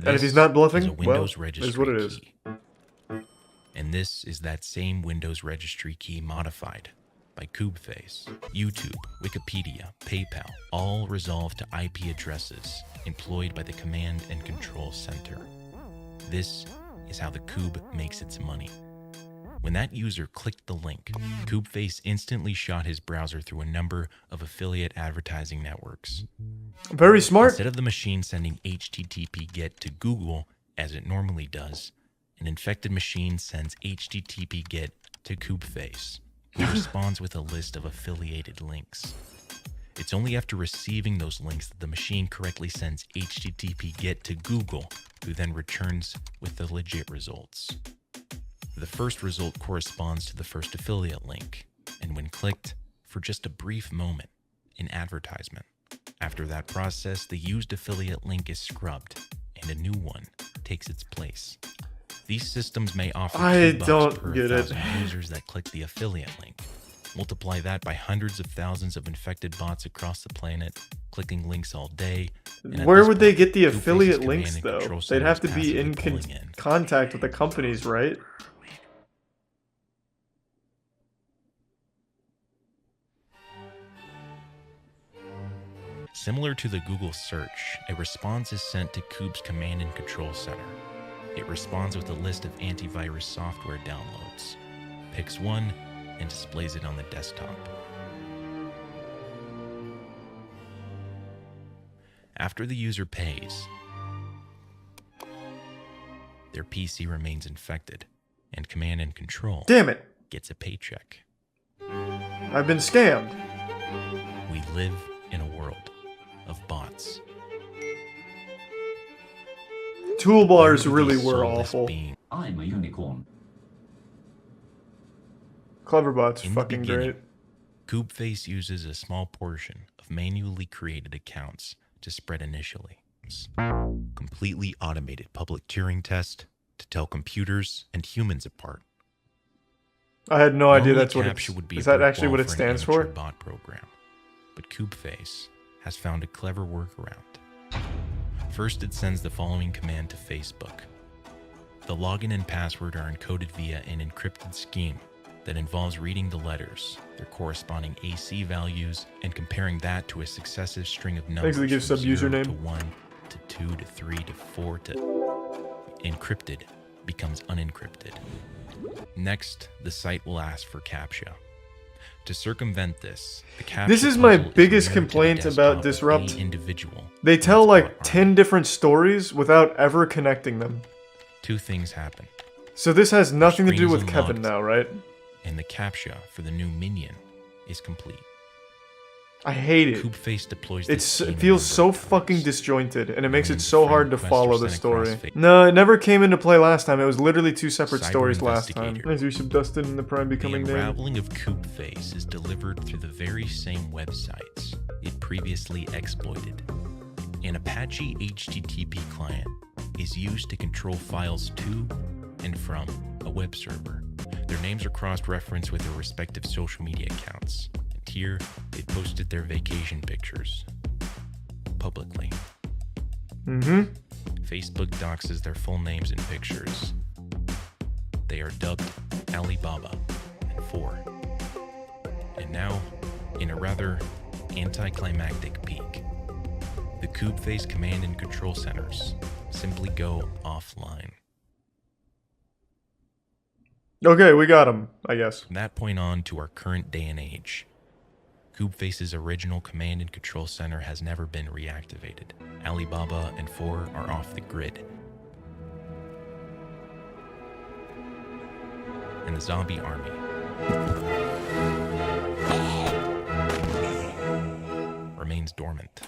And if he's not This bluffing, is a well, Windows is registry what it is. key. And this is that same Windows registry key modified by Kubeface, YouTube, Wikipedia, PayPal, all resolved to IP addresses employed by the Command and Control Center. This is how the Kube makes its money. When that user clicked the link, Kubeface instantly shot his browser through a number of affiliate advertising networks. Very smart. Instead of the machine sending HTTP GET to Google, as it normally does, an infected machine sends HTTP GET to Kubeface, who responds with a list of affiliated links. It's only after receiving those links that the machine correctly sends HTTP GET to Google, who then returns with the legit results. The first result corresponds to the first affiliate link, and when clicked, for just a brief moment, an advertisement. After that process, the used affiliate link is scrubbed, and a new one takes its place. These systems may offer $2 per 1,000 users that click the affiliate link. Multiply that by hundreds of thousands of infected bots across the planet, clicking links all day. Where would they get the affiliate links, though? They'd have to be in contact with the companies, right? Similar to the Google search, a response is sent to Kube's Command and Control Center. It responds with a list of antivirus software downloads, picks one, and displays it on the desktop. After the user pays, their PC remains infected, and Command and Control gets a paycheck. I've been scammed. We live in a world of bots. Toolbars really were awful. I'm a unicorn. Cleverbot's In the fucking beginning, great. Kubeface uses a small portion of manually created accounts to spread initially. Completely automated public Turing test to tell computers and humans apart. I had no idea Normally, that's what CAPTCHA it would be is. a That brick actually wall what it for an stands amateur for? bot program, but Kubeface has found a clever workaround. First, it sends the following command to Facebook. The login and password are encoded via an encrypted scheme that involves reading the letters, their corresponding AC values, and comparing that to a successive string of numbers Basically gives from 0 sub-username. to 1 to 2 to 3 to 4 to... Encrypted becomes unencrypted. Next, the site will ask for CAPTCHA. To circumvent this, the CAPTCHA This is my puzzle biggest mirrored to the complaint desktop about of Disrupt. any individual. They tell like 10 different stories without ever connecting them. Two things happen. So this has nothing to do Screen with is Kevin unlocked. now, right? and the CAPTCHA for the new minion is complete. I hate it. Coopface deploys It feels so fucking disjointed, and it makes it so hard to follow the story. No, it never came into play last time. It was literally 2 separate stories last time. As we should Dustin and the Prime becoming The dead. unraveling of Coopface is delivered through the very same websites it previously exploited. An Apache HTTP client is used to control files to and from a web server. Their names are cross-referenced with their respective social media accounts. And here, they posted their vacation pictures publicly. Facebook doxes their full names and pictures. They are dubbed Alibaba and 4. And now, in a rather anticlimactic peak, the Coopface command and control centers simply go offline. Okay, we got him, I guess. From that point on to our current day and age, Coopface's original command and control center has never been reactivated. Alibaba and 4 are off the grid. And the zombie army remains dormant.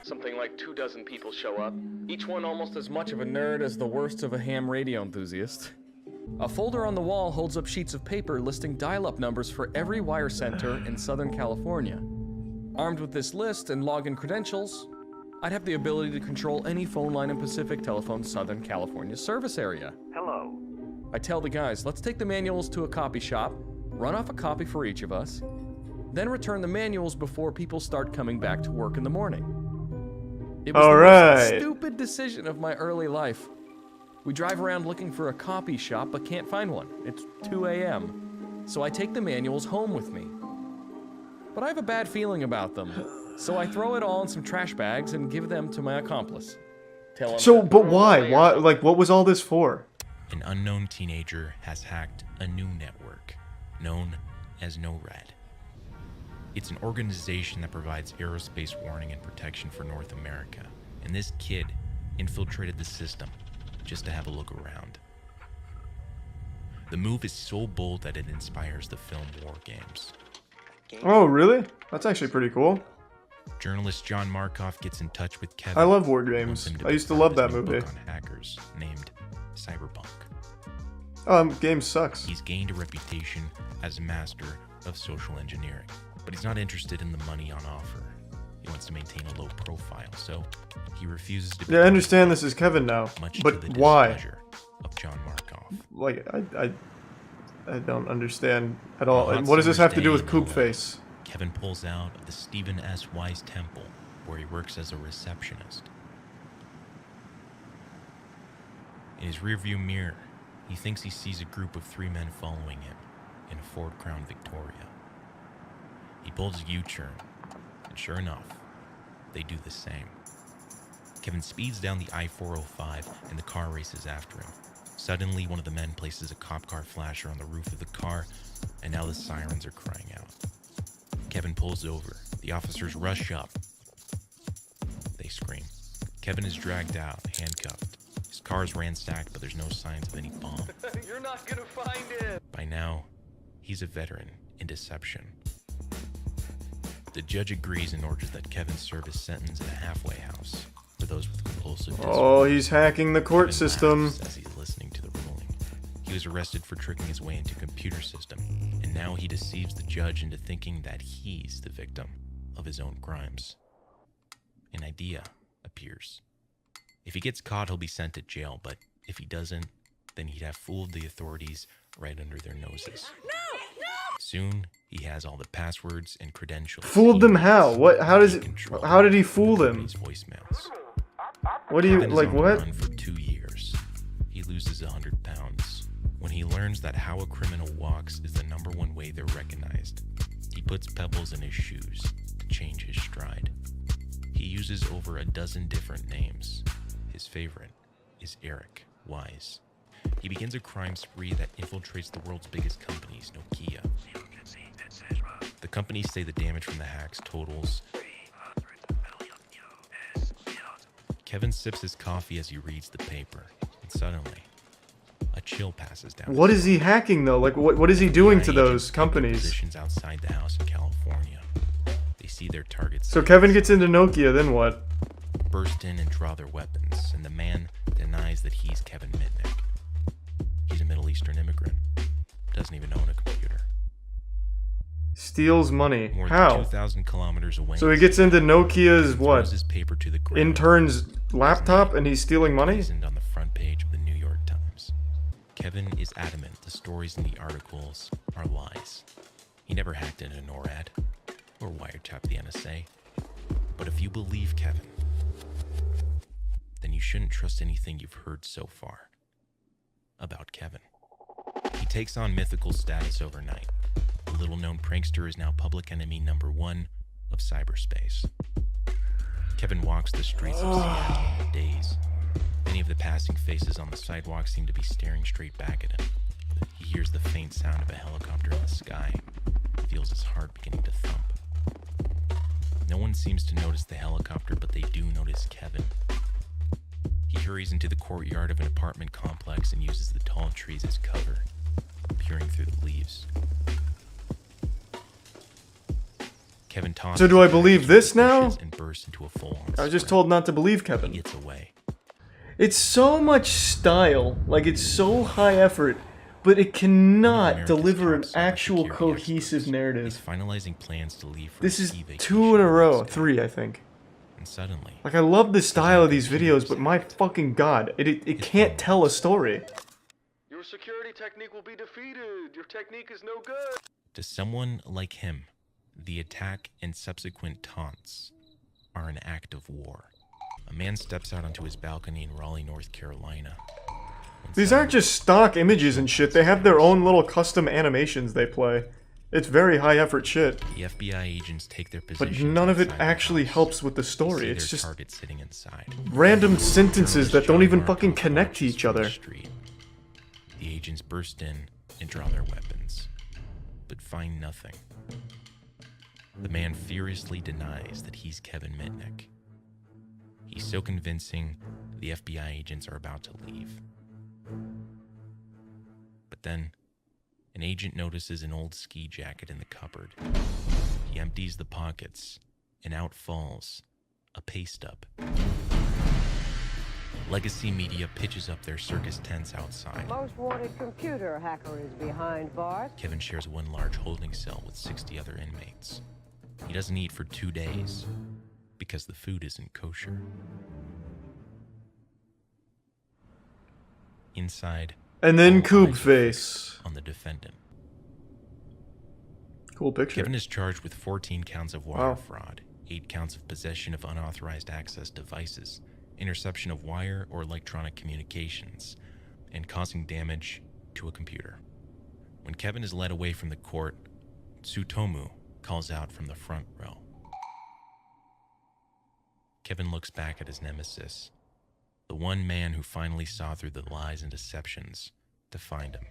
Something like 24 people show up, each one almost as much of a nerd as the worst of a ham radio enthusiast. A folder on the wall holds up sheets of paper listing dial-up numbers for every wire center in Southern California. Armed with this list and login credentials, I'd have the ability to control any phone line in Pacific Telephone's Southern California service area. Hello. I tell the guys, let's take the manuals to a copy shop, run off a copy for each of us, then return the manuals before people start coming back to work in the morning. It was the most stupid decision of my early life. We drive around looking for a copy shop but can't find one. It's 2 a.m. So I take the manuals home with me. But I have a bad feeling about them. So I throw it all in some trash bags and give them to my accomplice. Tell him So, but why? Why? Like, what was all this for? An unknown teenager has hacked a new network known as NORAD. It's an organization that provides aerospace warning and protection for North America, and this kid infiltrated the system just to have a look around. The move is so bold that it inspires the film War Games. Oh, really? That's actually pretty cool. Journalist John Markoff gets in touch with Kevin. I love War Games. I used to love that movie. On hackers named Cyberpunk. Game sucks. He's gained a reputation as a master of social engineering, but he's not interested in the money on offer. He wants to maintain a low profile, so he refuses to be. Yeah, I understand this is Kevin now, but why? Of John Markoff. Like, I don't understand at all. And what does this have to do with Coopface? Kevin pulls out of the Stephen S. Wise Temple, where he works as a receptionist. In his rearview mirror, he thinks he sees a group of 3 men following him in a Ford Crown Victoria. He pulls a U-turn, and sure enough, they do the same. Kevin speeds down the I-405, and the car races after him. Suddenly, one of the men places a cop car flasher on the roof of the car, and now the sirens are crying out. Kevin pulls over. The officers rush up. They scream. Kevin is dragged out, handcuffed. His car is ransacked, but there's no signs of any bomb. You're not gonna find it! By now, he's a veteran in deception. The judge agrees and orders that Kevin serve his sentence in a halfway house for those with compulsive disorder. Oh, he's hacking the court system. As he's listening to the ruling. He was arrested for tricking his way into a computer system, and now he deceives the judge into thinking that he's the victim of his own crimes. An idea appears. If he gets caught, he'll be sent to jail, but if he doesn't, then he'd have fooled the authorities right under their noses. Soon, he has all the passwords and credentials. Fooled them how? What? How does it? How did he fool them? Voicemails. What do you like? What? Run for 2 years. He loses 100 pounds. When he learns that how a criminal walks is the #1 way they're recognized, he puts pebbles in his shoes to change his stride. He uses over a dozen different names. His favorite is Eric Wise. He begins a crime spree that infiltrates the world's biggest companies, Nokia. The companies say the damage from the hacks totals. Kevin sips his coffee as he reads the paper, and suddenly, A chill passes down. What is he hacking though? Like what is he doing to those companies? Positions outside the house in California. They see their targets. So Kevin gets into Nokia, then what? Burst in and draw their weapons, and the man denies that he's Kevin Mitnick. He's a Middle Eastern immigrant. Doesn't even own a computer. Steals money. More How? than 2,000 kilometers away. So he gets into Nokia's what? His paper to the ground. Intern's laptop and he's stealing money? On the front page of the New York Times. Kevin is adamant the stories in the articles are lies. He never hacked into NORAD or wiretapped the NSA. But if you believe Kevin, then you shouldn't trust anything you've heard so far about Kevin. He takes on mythical status overnight. The little-known prankster is now public enemy #1 of cyberspace. Kevin walks the streets of Seattle in a daze. Many of the passing faces on the sidewalk seem to be staring straight back at him. He hears the faint sound of a helicopter in the sky, feels his heart beginning to thump. No one seems to notice the helicopter, but they do notice Kevin. He hurries into the courtyard of an apartment complex and uses the tall trees as cover, peering through the leaves. Kevin tosses. So do I believe this now? And bursts into a full-on I was just told not to believe Kevin. He gets away. It's so much style, like it's so high effort, but it cannot deliver an actual cohesive narrative. He's finalizing plans to leave for This is 2 in a row, 3 I think. And suddenly, like I love the style of these videos, but my fucking god, it can't tell a story. Your security technique will be defeated. Your technique is no good. to someone like him, the attack and subsequent taunts are an act of war. A man steps out onto his balcony in Raleigh, North Carolina. These aren't just stock images and shit, they have their own little custom animations they play. It's very high effort shit. The FBI agents take their But positions none of it outside the actually house. helps with the They story, see it's their just target sitting inside. random sentences that don't even fucking connect to each other. The agents burst in and draw their weapons, but find nothing. The man furiously denies that he's Kevin Mitnick. He's so convincing, the FBI agents are about to leave. But then, an agent notices an old ski jacket in the cupboard. He empties the pockets, and out falls a pay stub. Legacy Media pitches up their circus tents outside. Most wanted computer hacker is behind bars. Kevin shares one large holding cell with 60 other inmates. He doesn't eat for 2 days because the food isn't kosher. Inside, And then all Coob eyes are face. fixed on the defendant. Cool picture. Kevin is charged with 14 counts of wire fraud, 8 counts of possession of unauthorized access devices, interception of wire or electronic communications, and causing damage to a computer. When Kevin is led away from the court, Tsutomu calls out from the front row. Kevin looks back at his nemesis, the one man who finally saw through the lies and deceptions to find him.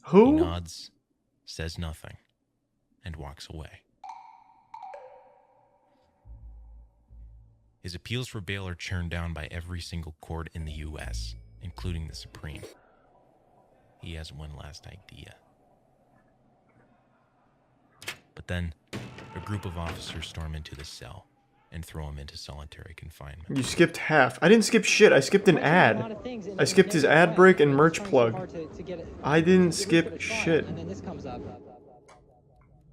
Who? He nods, says nothing, and walks away. His appeals for bail are churned down by every single court in the U.S., including the Supreme. He has one last idea. But then, a group of officers storm into the cell and throw him into solitary confinement. You skipped half. I didn't skip shit, I skipped an ad. I skipped his ad break and merch plug. I didn't skip shit.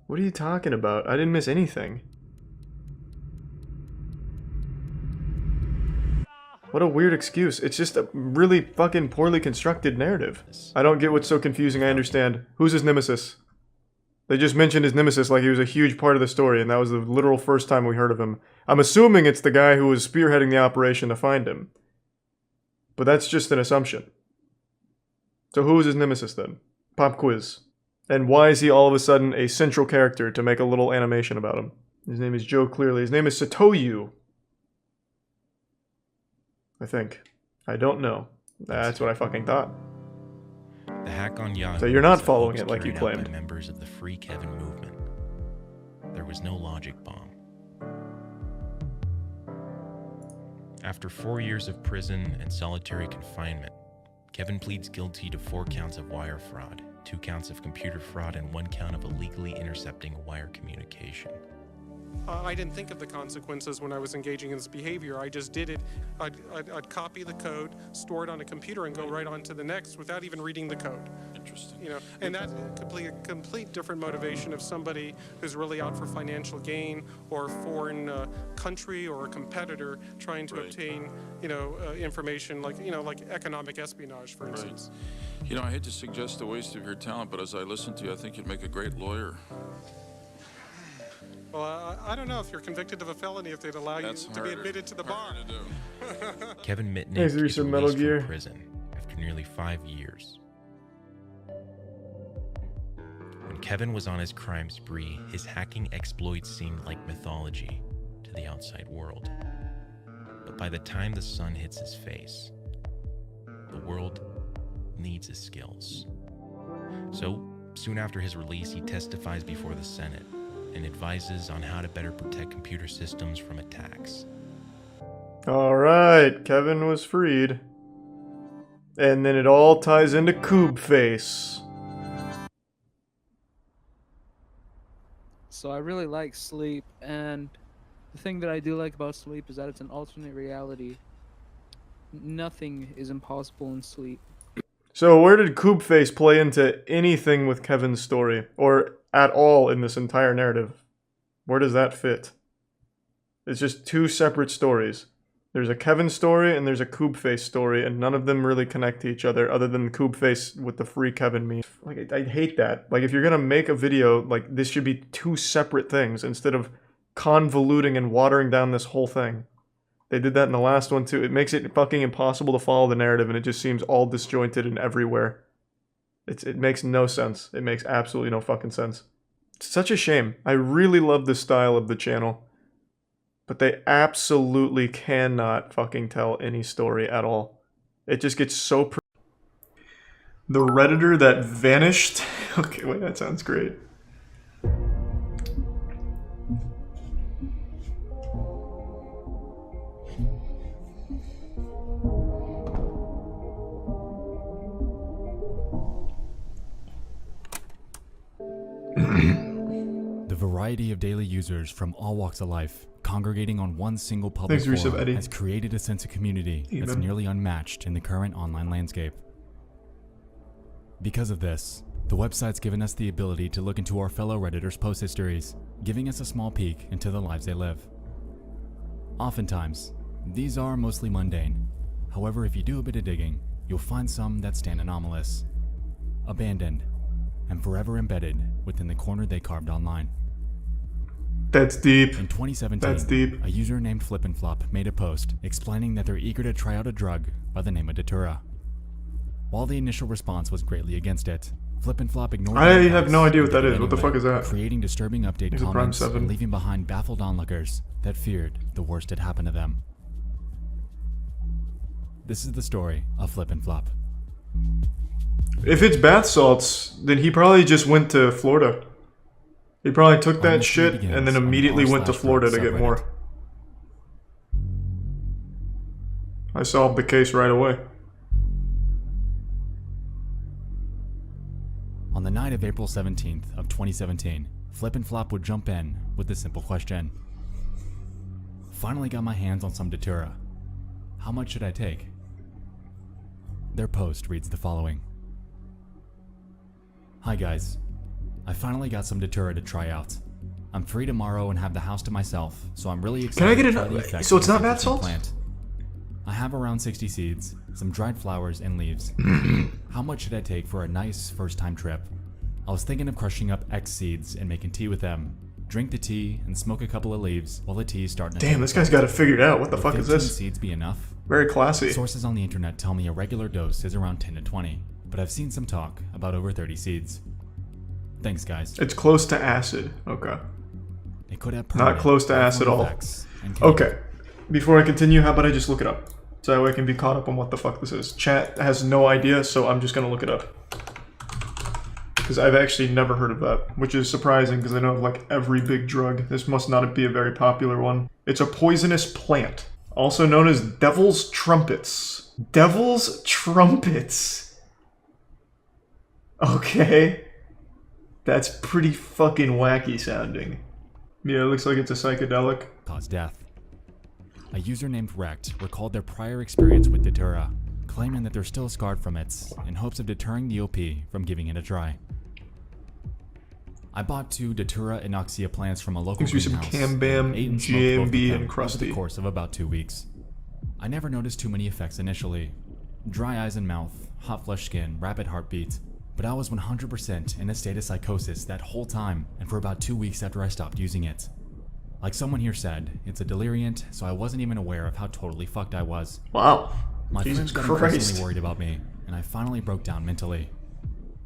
What are you talking about? I didn't miss anything. What a weird excuse. It's just a really fucking poorly constructed narrative. I don't get what's so confusing, I understand. Who's his nemesis? They just mentioned his nemesis like he was a huge part of the story, and that was the literal first time we heard of him. I'm assuming it's the guy who was spearheading the operation to find him. But that's just an assumption. So who is his nemesis then? Pop quiz. And why is he all of a sudden a central character to make a little animation about him? His name is Joe Clearly. His name is Satoyu. I think. I don't know. That's what I fucking thought. The hack on Yahoo. So you're not was a following hoax it like you carried out claimed. by members of the Free Kevin movement. There was no logic bomb. After 4 years of prison and solitary confinement, Kevin pleads guilty to 4 counts of wire fraud, 2 counts of computer fraud, and 1 count of illegally intercepting wire communication. I didn't think of the consequences when I was engaging in this behavior. I just did it. I'd copy the code, store it on a computer, and go right on to the next without even reading the code. Interesting. You know, and that's a complete different motivation of somebody who's really out for financial gain or a foreign country or a competitor trying to obtain, information like economic espionage, for instance. You know, I hate to suggest a waste of your talent, but as I listen to you, I think you'd make a great lawyer. Well, I don't know if you're convicted of a felony if they'd allow you to be admitted to the bar. Kevin Mitnick Hey, there's is some Metal released Gear. from prison after nearly 5 years. When Kevin was on his crime spree, his hacking exploits seemed like mythology to the outside world. But by the time the sun hits his face, the world needs his skills. So, soon after his release, he testifies before the Senate and advises on how to better protect computer systems from attacks. Alright, Kevin was freed. And then it all ties into Coob Face. So I really like Sleep, and the thing that I do like about Sleep is that it's an alternate reality. Nothing is impossible in Sleep. So where did Coob Face play into anything with Kevin's story? Or at all in this entire narrative? Where does that fit? It's just 2 separate stories. There's a Kevin story and there's a Coob Face story, and none of them really connect to each other other than Coob Face with the free Kevin meme. Like, I hate that. Like, if you're gonna make a video, like, this should be 2 separate things instead of convoluting and watering down this whole thing. They did that in the last one too. It makes it fucking impossible to follow the narrative, and it just seems all disjointed and everywhere. It makes no sense. It makes absolutely no fucking sense. It's such a shame. I really love the style of the channel. But they absolutely cannot fucking tell any story at all. It just gets so... The Redditor that vanished? Okay, wait, that sounds great. The variety of daily users from all walks of life congregating on one single public Thanks, forum Eddie. has created a sense of community Hey, that's man. nearly unmatched in the current online landscape. Because of this, the website's given us the ability to look into our fellow Redditors' post histories, giving us a small peek into the lives they live. Oftentimes, these are mostly mundane. However, if you do a bit of digging, you'll find some that stand anomalous, abandoned, and forever embedded within the corner they carved online. That's deep. In 2017, That's deep. a user named Flip made a post explaining that they're eager to try out a drug by the name of Datura. While the initial response was greatly against it, Flip ignored I the have advice no idea what and that did is. it What the anyway, fuck is that? creating disturbing update Here's a Prime comments 7. and leaving behind baffled onlookers that feared the worst had happened to them. This is the story of Flip. If it's bath salts, then he probably just went to Florida. He probably took Our that mystery shit begins and then on the immediately went to Rslash Florida to subreddit. get more. I solved the case right away. On the night of April 17th of 2017, Flip would jump in with the simple question. Finally got my hands on some Datura. How much should I take? Their post reads the following. Hi guys. I finally got some Datura to try out. I'm free tomorrow and have the house to myself, so I'm really excited Can I get to it? try the effects So it's of not the bath salts? plant. I have around 60 seeds, some dried flowers, and leaves. How much should I take for a nice first-time trip? I was thinking of crushing up X seeds and making tea with them. Drink the tea and smoke a couple of leaves while the tea is starting to Damn, this guy's got it figured out. What the fuck is 15 this? seeds be enough? Very classy. Sources on the internet tell me a regular dose is around 10 to 20, but I've seen some talk about over 30 seeds. Thanks, guys. It's close to acid. Okay. It could have Not close to acid at all. effects and can- Okay. Before I continue, how about I just look it up? So that way I can be caught up on what the fuck this is. Chat has no idea, so I'm just gonna look it up. Because I've actually never heard of that, which is surprising because I know of like every big drug. This must not be a very popular one. It's a poisonous plant. Also known as Devil's Trumpets. Devil's Trumpets. Okay. That's pretty fucking wacky sounding. Yeah, it looks like it's a psychedelic. Cause death. A user named Rect recalled their prior experience with Datura, claiming that they're still scarred from it, in hopes of deterring the OP from giving it a try. I bought 2 Datura Inoxia plants from a local Thanks for some greenhouse, Cambam, ate and smoked both of GMB, them and Krusty. over the course of about 2 weeks. I never noticed too many effects initially. Dry eyes and mouth, hot flush skin, rapid heartbeat. But I was 100% in a state of psychosis that whole time, and for about 2 weeks after I stopped using it. Like someone here said, it's a deliriant, so I wasn't even aware of how totally fucked I was. Wow. My Jesus friends got Christ. increasingly worried about me, and I finally broke down mentally.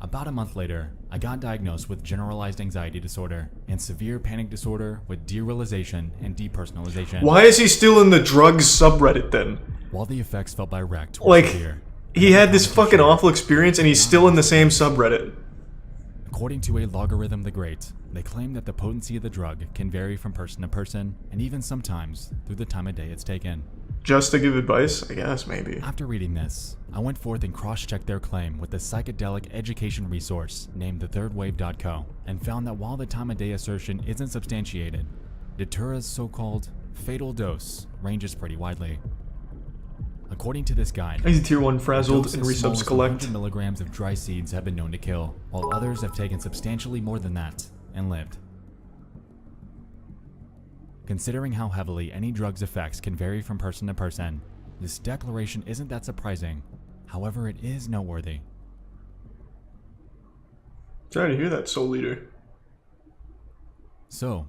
About a month later, I got diagnosed with generalized anxiety disorder and severe panic disorder with derealization and depersonalization. Why is he still in the drugs subreddit then? While the effects felt by Rect were Like, severe, he had this fucking awful experience and he's still in the same subreddit. according to a Logarithm the Great, they claim that the potency of the drug can vary from person to person, and even sometimes through the time of day it's taken. Just to give advice? I guess, maybe. After reading this, I went forth and cross-checked their claim with a psychedelic education resource named thethirdwave.co, and found that while the time of day assertion isn't substantiated, Datura's so-called fatal dose ranges pretty widely. According to this guide, He's a tier 1 a frazzled dose and as small resubs as collect. 100 milligrams of dry seeds have been known to kill, while others have taken substantially more than that and lived. Considering how heavily any drug's effects can vary from person to person, this declaration isn't that surprising. However, it is noteworthy. Sorry to hear that, Soul Leader. So,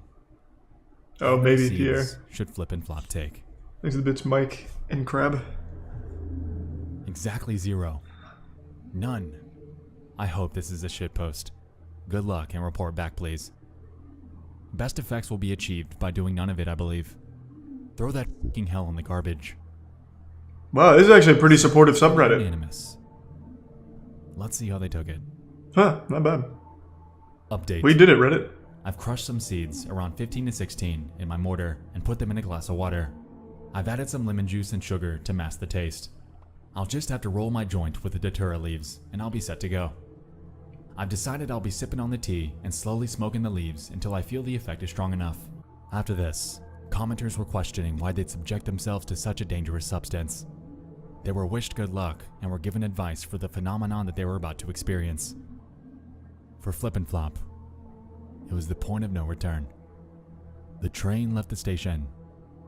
Oh, how many maybe seeds Pierre. should Flip and Flop take? Thanks for the bits, Mike and Crab. Exactly 0. None. I hope this is a shitpost. Good luck and report back, please. Best effects will be achieved by doing none of it, I believe. Throw that fucking hell in the garbage. Wow, this is actually a pretty supportive subreddit. Unanimous. Let's see how they took it. Huh, not bad. Update. We did it, Reddit. I've crushed some seeds, around 15 to 16, in my mortar and put them in a glass of water. I've added some lemon juice and sugar to mask the taste. I'll just have to roll my joint with the Datura leaves, and I'll be set to go. I've decided I'll be sipping on the tea and slowly smoking the leaves until I feel the effect is strong enough. After this, commenters were questioning why they'd subject themselves to such a dangerous substance. They were wished good luck and were given advice for the phenomenon that they were about to experience. For Flip and Flop, it was the point of no return. The train left the station,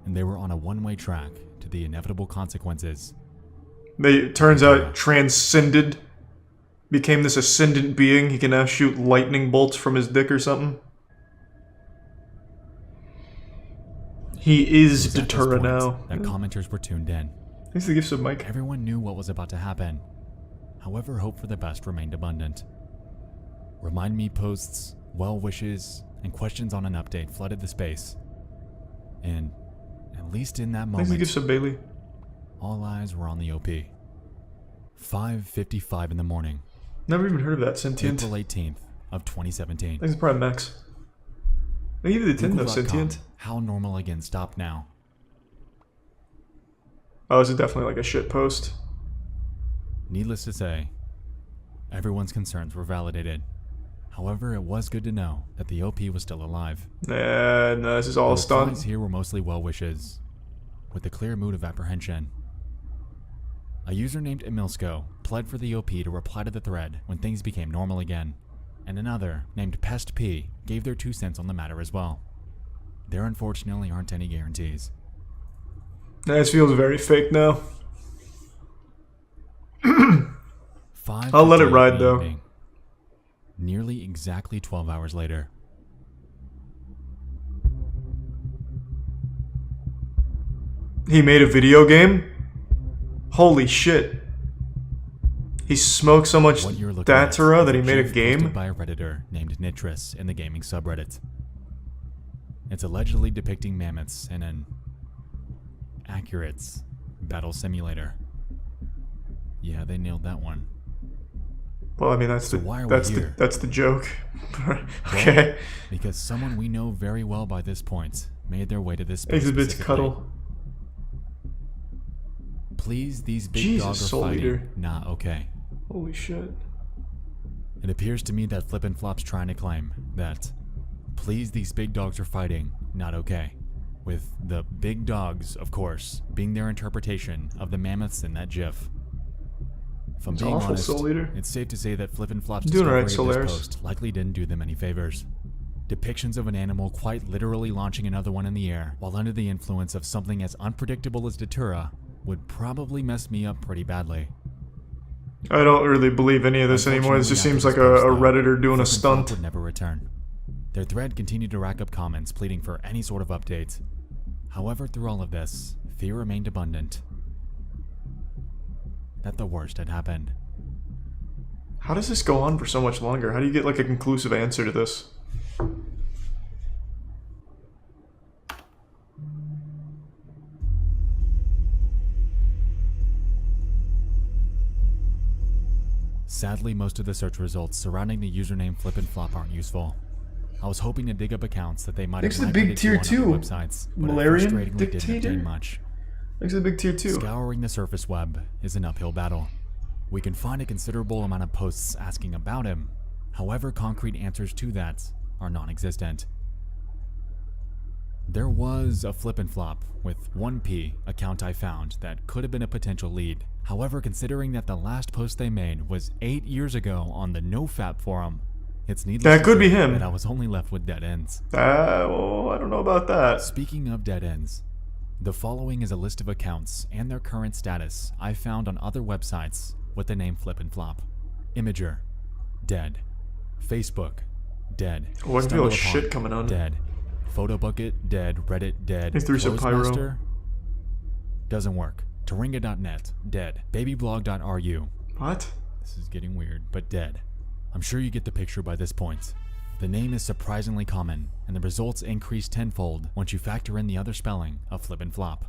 and they were on a one-way track to the inevitable consequences. They, turns out, transcended. Became this ascendant being. He can now shoot lightning bolts from his dick or something. He is Datura now. That commenters were tuned in. Thanks for the gifts of Mike. Everyone knew what was about to happen. However, hope for the best remained abundant. Remind me posts, well wishes, and questions on an update flooded the space. And, at least in that moment, Thanks for the gifts of Bailey. all eyes were on the OP. 5:55 in the morning. Never even heard of that, Sentient. April 18th of 2017. Thanks for Prime Max. I give you the 10 though, Google.com, Sentient. How normal again, stop now. Oh, this is definitely like a shit post. Needless to say, everyone's concerns were validated. However, it was good to know that the OP was still alive. Nah, no, this is all a The stunt. replies here were mostly well wishes, with a clear mood of apprehension. A user named Emilsko pled for the OP to reply to the thread when things became normal again, and another named Pest P gave their 2 cents on the matter as well. There unfortunately aren't any guarantees. This feels very fake now. I'll let it ride though. Evening, nearly exactly 12 hours later. He made a video game? Holy shit. He smoked so much What you're looking at Datura is that he a made a GIF game? posted by a Redditor named Nitris in the gaming subreddit. It's allegedly depicting mammoths in an accurate battle simulator. Yeah, they nailed that one. Well, I mean that's So why are we that's here? that's the joke. Okay. Well, because someone we know very well by this point made their way to this space Exhibits specifically. cuddle. Please, these big Jesus, dogs are Soul fighting. Eater. Not okay. Holy shit. It appears to me that Flip and Flop's trying to claim that, please, these big dogs are fighting. Not okay. With the big dogs, of course, being their interpretation of the mammoths in that GIF. If I'm It's being awful, honest, Soul Eater. it's safe to say that Flip and Flop's Doing discovery alright, of this Solaris. post likely didn't do them any favors. Depictions of an animal quite literally launching another one in the air while under the influence of something as unpredictable as Datura would probably mess me up pretty badly. I don't really believe any of this anymore. It just seems like a Redditor doing a stunt. Would never return. Their thread continued to rack up comments pleading for any sort of update. However, through all of this, fear remained abundant that the worst had happened. How does this go on for so much longer? How do you get like a conclusive answer to this? Sadly, most of the search results surrounding the username Flip and Flop aren't useful. I was hoping to dig up accounts that they might have Thanks to the big migrated tier to on 2 other websites, but it Malarian frustratingly didn't dictator. obtain much. Thanks to the big tier 2. Scouring the surface web is an uphill battle. We can find a considerable amount of posts asking about him. However, concrete answers to that are non-existent. There was a Flip and Flop with 1P account I found that could have been a potential lead. However, considering that the last post they made was 8 years ago on the NoFap forum, it's needless That to could be say him. that I was only left with dead ends. Well, I don't know about that. Speaking of dead ends, the following is a list of accounts and their current status I found on other websites with the name Flip and Flop. Imager, dead. Facebook, dead. Oh, I can feel StumbleUpon, shit coming on. Dead. PhotoBucket, dead. Reddit, dead. Hey, threw some pyro. Closemaster, doesn't work. Taringa.net, dead. Babyblog.ru. What? This is getting weird, but dead. I'm sure you get the picture by this point. The name is surprisingly common, and the results increase tenfold once you factor in the other spelling of Flip and Flop.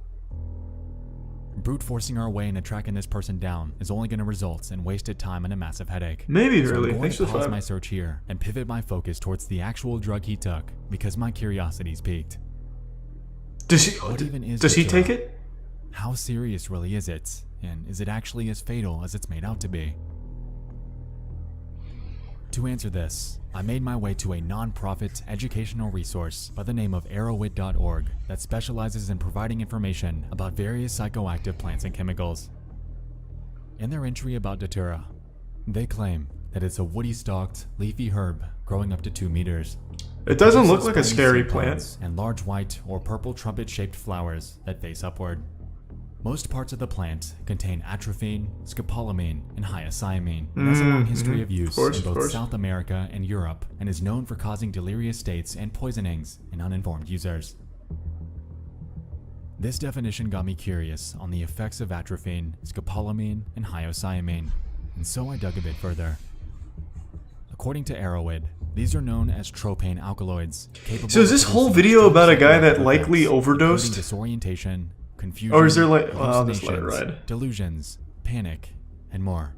Brute forcing our way into tracking this person down is only going to result in wasted time and a massive headache. Maybe, so really. I'm going Thanks to for the pause five. my search here and pivot my focus towards the actual drug he took because my curiosity's peaked. Does he? What even is Does he Datura? take it? How serious really is it? And is it actually as fatal as it's made out to be? To answer this, I made my way to a non-profit educational resource by the name of arrowwit.org that specializes in providing information about various psychoactive plants and chemicals. In their entry about Datura, they claim that it's a woody-stalked, leafy herb growing up to 2 meters. It doesn't It look like a produces scary seed plant. pods and large white or purple trumpet-shaped flowers that face upward. Most parts of the plant contain atropine, scopolamine, and hyoscyamine, and has a long history of use in both South America and Europe, and is known for causing delirious states and poisonings in uninformed users. This definition got me curious on the effects of atropine, scopolamine, and hyoscyamine, and so I dug a bit further. According to Arrowhead, these are known as tropane alkaloids. So is this whole video about a guy that likely overdosed? Including disorientation, confusion, Or is there like... Oh, I'll just let it hallucinations, ride. delusions, panic, and more.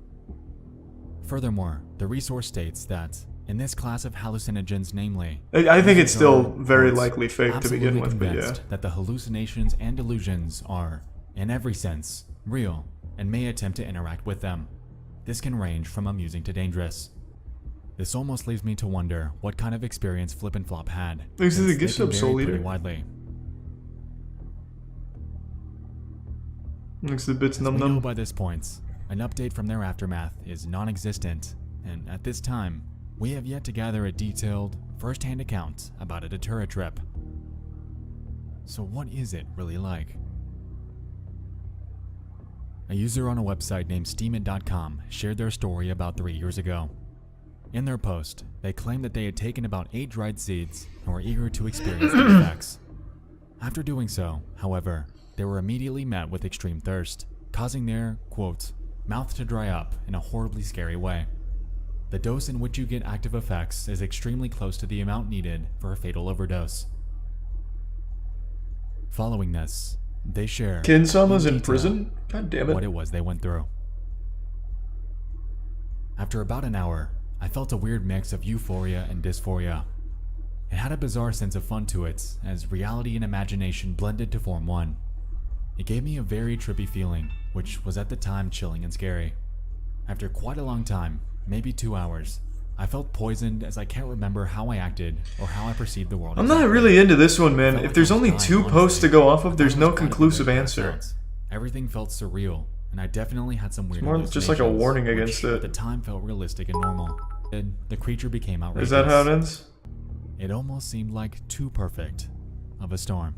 Furthermore, the resource states that in this class of hallucinogens, namely, I think it's users still are, very quote, likely fake to begin absolutely with, but yeah. convinced that the hallucinations and delusions are, in every sense, real, and may attempt to interact with them. This can range from amusing to dangerous. This almost leaves me to wonder what kind of experience Flip and Flop had. This is a since gift they can sub, Soul vary pretty Eater. widely. Looks the bits As num we know num. by this point, an update from their aftermath is non-existent, and at this time, we have yet to gather a detailed, first-hand account about a Datura trip. So what is it really like? A user on a website named steamit.com shared their story about 3 years ago. In their post, they claimed that they had taken about 8 dried seeds and were eager to experience the effects. After doing so, however, they were immediately met with extreme thirst, causing their, quote, mouth to dry up in a horribly scary way. The dose in which you get active effects is extremely close to the amount needed for a fatal overdose. Following this, they share Kinsama's in detail prison? God damn it. what it was they went through. After about an hour, I felt a weird mix of euphoria and dysphoria. It had a bizarre sense of fun to it, as reality and imagination blended to form one. It gave me a very trippy feeling, which was at the time chilling and scary. After quite a long time, maybe 2 hours, I felt poisoned as I can't remember how I acted or how I perceived the world. I'm not really into this one, man. If there's only 2 posts to go off of, there's no conclusive answer. Everything felt surreal, and I definitely had some weird It's more just like a warning against it. At the time felt realistic and normal. The creature became outrageous. Is that how it ends? It almost seemed like too perfect of a storm.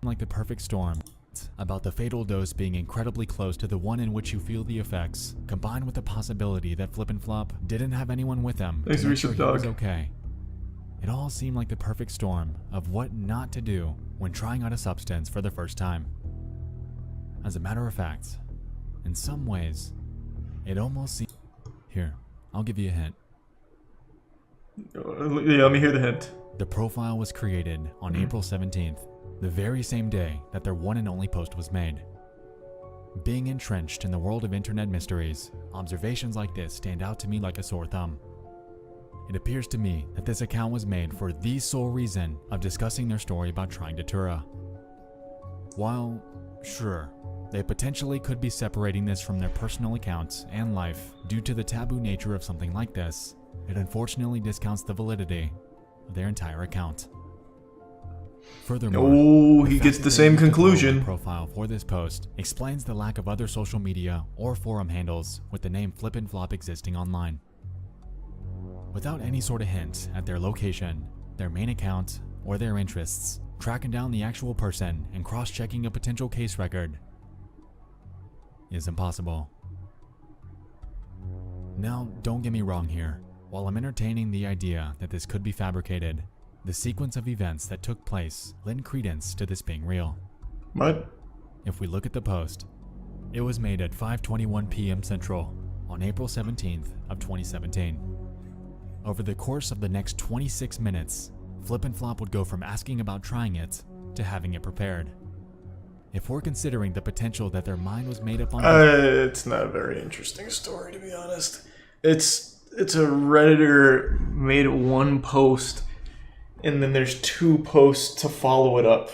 Like the perfect storm. About the fatal dose being incredibly close to the one in which you feel the effects, combined with the possibility that Flip and Flop didn't have anyone with him to make sure he was okay. It all seemed like the perfect storm of what not to do when trying out a substance for the first time. As a matter of fact, in some ways, it almost seemed... Here, I'll give you a hint. Yeah, let me hear the hint. The profile was created on April 17th, the very same day that their one and only post was made. Being entrenched in the world of internet mysteries, observations like this stand out to me like a sore thumb. It appears to me that this account was made for the sole reason of discussing their story about trying Datura. While, sure, they potentially could be separating this from their personal accounts and life due to the taboo nature of something like this, it unfortunately discounts the validity of their entire account. Furthermore, he gets the same conclusion. The profile for this post explains the lack of other social media or forum handles with the name Flip and Flop existing online. Without any sort of hint at their location, their main account, or their interests, tracking down the actual person and cross-checking a potential case record is impossible. Now, don't get me wrong here. While I'm entertaining the idea that this could be fabricated, the sequence of events that took place lend credence to this being real. What? If we look at the post, it was made at 5:21 p.m. Central on April 17th of 2017. Over the course of the next 26 minutes, Flip and Flop would go from asking about trying it to having it prepared. If we're considering the potential that their mind was made up on... It's not a very interesting story, to be honest. It's a Redditor made one post, and then there's 2 posts to follow it up.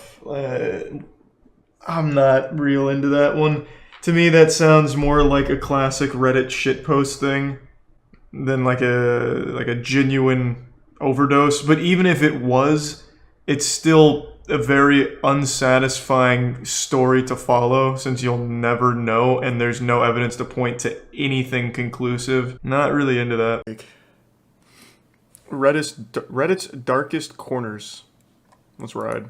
I'm not real into that one. To me, that sounds more like a classic Reddit shitpost thing than like a genuine overdose. But even if it was, it's still a very unsatisfying story to follow, since you'll never know and there's no evidence to point to anything conclusive. Not really into that. Reddit's darkest corners. Let's ride.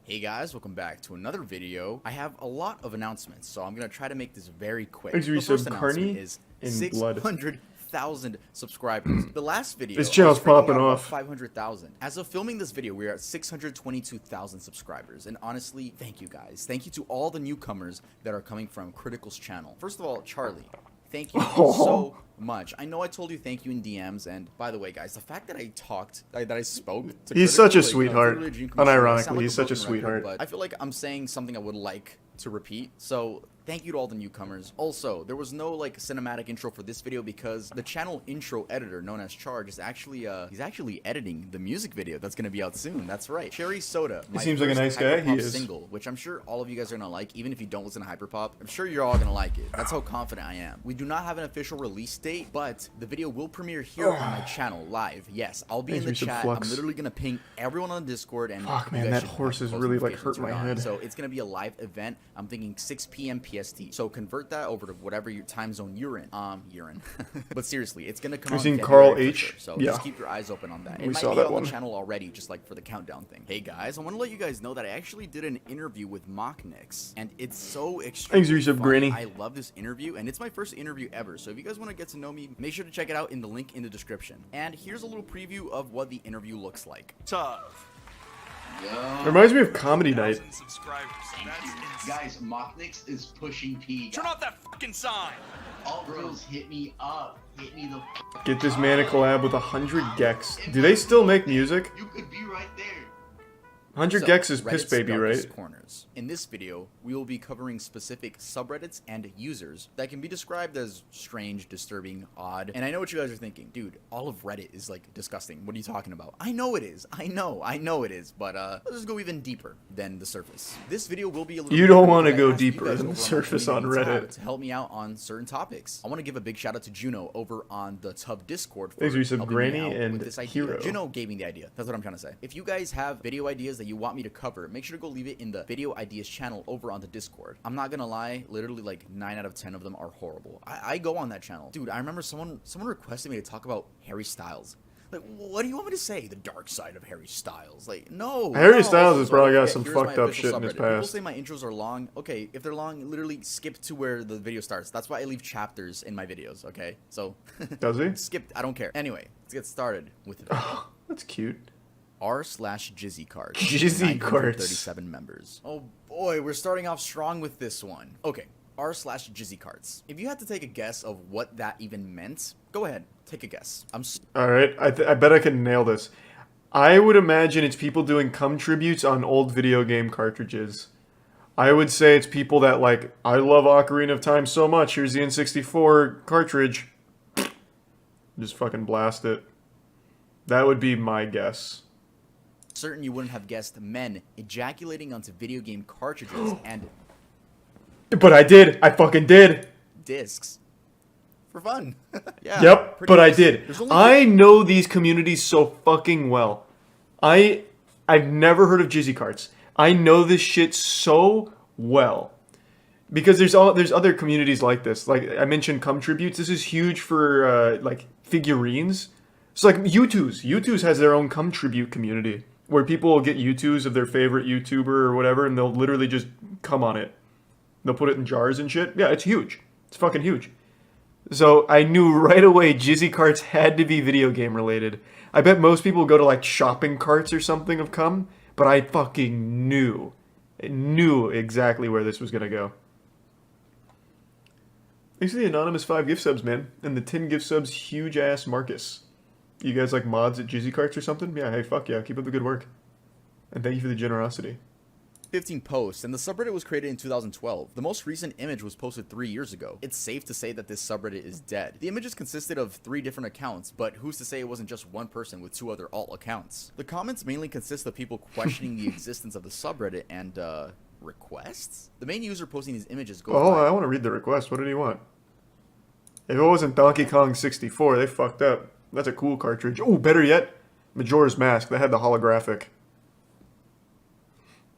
Hey guys, welcome back to another video. I have a lot of announcements, so I'm gonna try to make this very quick. Thanks, The first Carney announcement is in blood. 600,000 subscribers. The last video, This channel's popping off. 500,000. As of filming this video, we're at 622,000 subscribers. And honestly, thank you guys. Thank you to all the newcomers that are coming from Critical's channel. First of all, Charlie, thank you so much. I know I told you thank you in DMs, and by the way, guys, the fact that I spoke to He's Critical, such a like, sweetheart. literally a dream come true. I sound Unironically, like he's a such a broken record, sweetheart. but I feel like I'm saying something I would like to repeat. So thank you to all the newcomers. Also, there was no like cinematic intro for this video because the channel intro editor known as Charge is actually he's actually editing the music video that's gonna be out soon. That's right. Cherry Soda. He seems like a nice guy. He is. Single, which I'm sure all of you guys are gonna like, even if you don't listen to Hyperpop. I'm sure you're all gonna like it. That's how confident I am. We do not have an official release date, but the video will premiere here on my channel live. Yes, I'll be in the chat. I'm literally gonna ping everyone on Discord, and fuck, man, that horse is really like hurt my head. So it's gonna be a live event. I'm thinking 6 p.m. PST. So convert that over to whatever your time zone you're in. But seriously, it's gonna come out. We've seen Carl H. So Yeah. just keep your eyes open on that. We It might saw be that on one. the channel already, just like for the countdown thing. Hey guys, I want to let you guys know that I actually did an interview with Mocknix, and it's so extremely Thanks, Resub funny. Granny. I love this interview, and it's my first interview ever. So if you guys want to get to know me, make sure to check it out in the link in the description. And here's a little preview of what the interview looks like. Tough. Reminds me of Comedy Night. Guys, Mocknix is pushing P. Turn off that fucking sign. All bros, hit me up. Hit me the Get this man a collab with 100 Gex. Do they still make music? You could be right there. 100 So, gex is piss Reddit's baby, darkest right? corners. In this video, we will be covering specific subreddits and users that can be described as strange, disturbing, odd. And I know what you guys are thinking. Dude, all of Reddit is like disgusting. What are you talking about? I know it is. I know it is. But let's just go even deeper than the surface. This video will be a little You don't want to go deeper than the surface on Reddit. to help me out on certain topics. I want to give a big shout out to Juno over on the Tub Discord for Thanks, Resub, helping Granny, me out and with this idea. Hero. Juno gave me the idea. That's what I'm trying to say. If you guys have video ideas that you want me to cover, make sure to go leave it in the video ideas channel over on the Discord. I'm not gonna lie, literally like 9 out of 10 of them are horrible. I go on that channel. Dude, I remember someone requested me to talk about Harry Styles. Like, what do you want me to say? The dark side of Harry Styles? Like, no. Harry Styles has So, probably got okay, some here's my fucked up official shit in his subreddit. People past. say my intros are long. Okay, if they're long, literally skip to where the video starts. That's why I leave chapters in my videos, okay? So, Does he? skip, I don't care. Anyway, let's get started with the video. Oh, that's cute. r/Jizzy cards. Jizzy cards. 37 members. Oh boy, we're starting off strong with this one. Okay, r/Jizzy cards. If you had to take a guess of what that even meant, go ahead, take a guess. Alright, I bet I can nail this. I would imagine it's people doing cum tributes on old video game cartridges. I would say it's people that like, I love Ocarina of Time so much, here's the N64 cartridge. Just fucking blast it. That would be my guess. Certain you wouldn't have guessed men ejaculating onto video game cartridges and But I did. I fucking did. discs for fun. Yeah. Yep, pretty but I much. did. There's only I know these communities so fucking well. I've never heard of Jizzy carts. I know this shit so well. Because there's other communities like this. Like I mentioned cum tributes. This is huge for like figurines. It's like U2's. U2's has their own cum tribute community where people will get U2's of their favorite YouTuber or whatever and they'll literally just cum on it. They'll put it in jars and shit. Yeah, it's huge. It's fucking huge. So I knew right away Jizzy carts had to be video game related. I bet most people go to like shopping carts or something of cum, but I fucking knew exactly where this was gonna go. Thanks for the anonymous 5 gift subs, man, and the 10 gift subs, huge ass Marcus. You guys like mods at Jizzy carts or something? Yeah, hey, fuck yeah, keep up the good work, and thank you for the generosity. 15 posts, and the subreddit was created in 2012. The most recent image was posted 3 years ago. It's safe to say that this subreddit is dead. The images consisted of 3 different accounts, but who's to say it wasn't just one person with 2 other alt accounts? The comments mainly consist of people questioning the existence of the subreddit and, requests? The main user posting these images goes Oh, by- I want to read the request. What did he want? If it wasn't Donkey Kong 64, they fucked up. That's a cool cartridge. Oh, better yet, Majora's Mask. That had the holographic.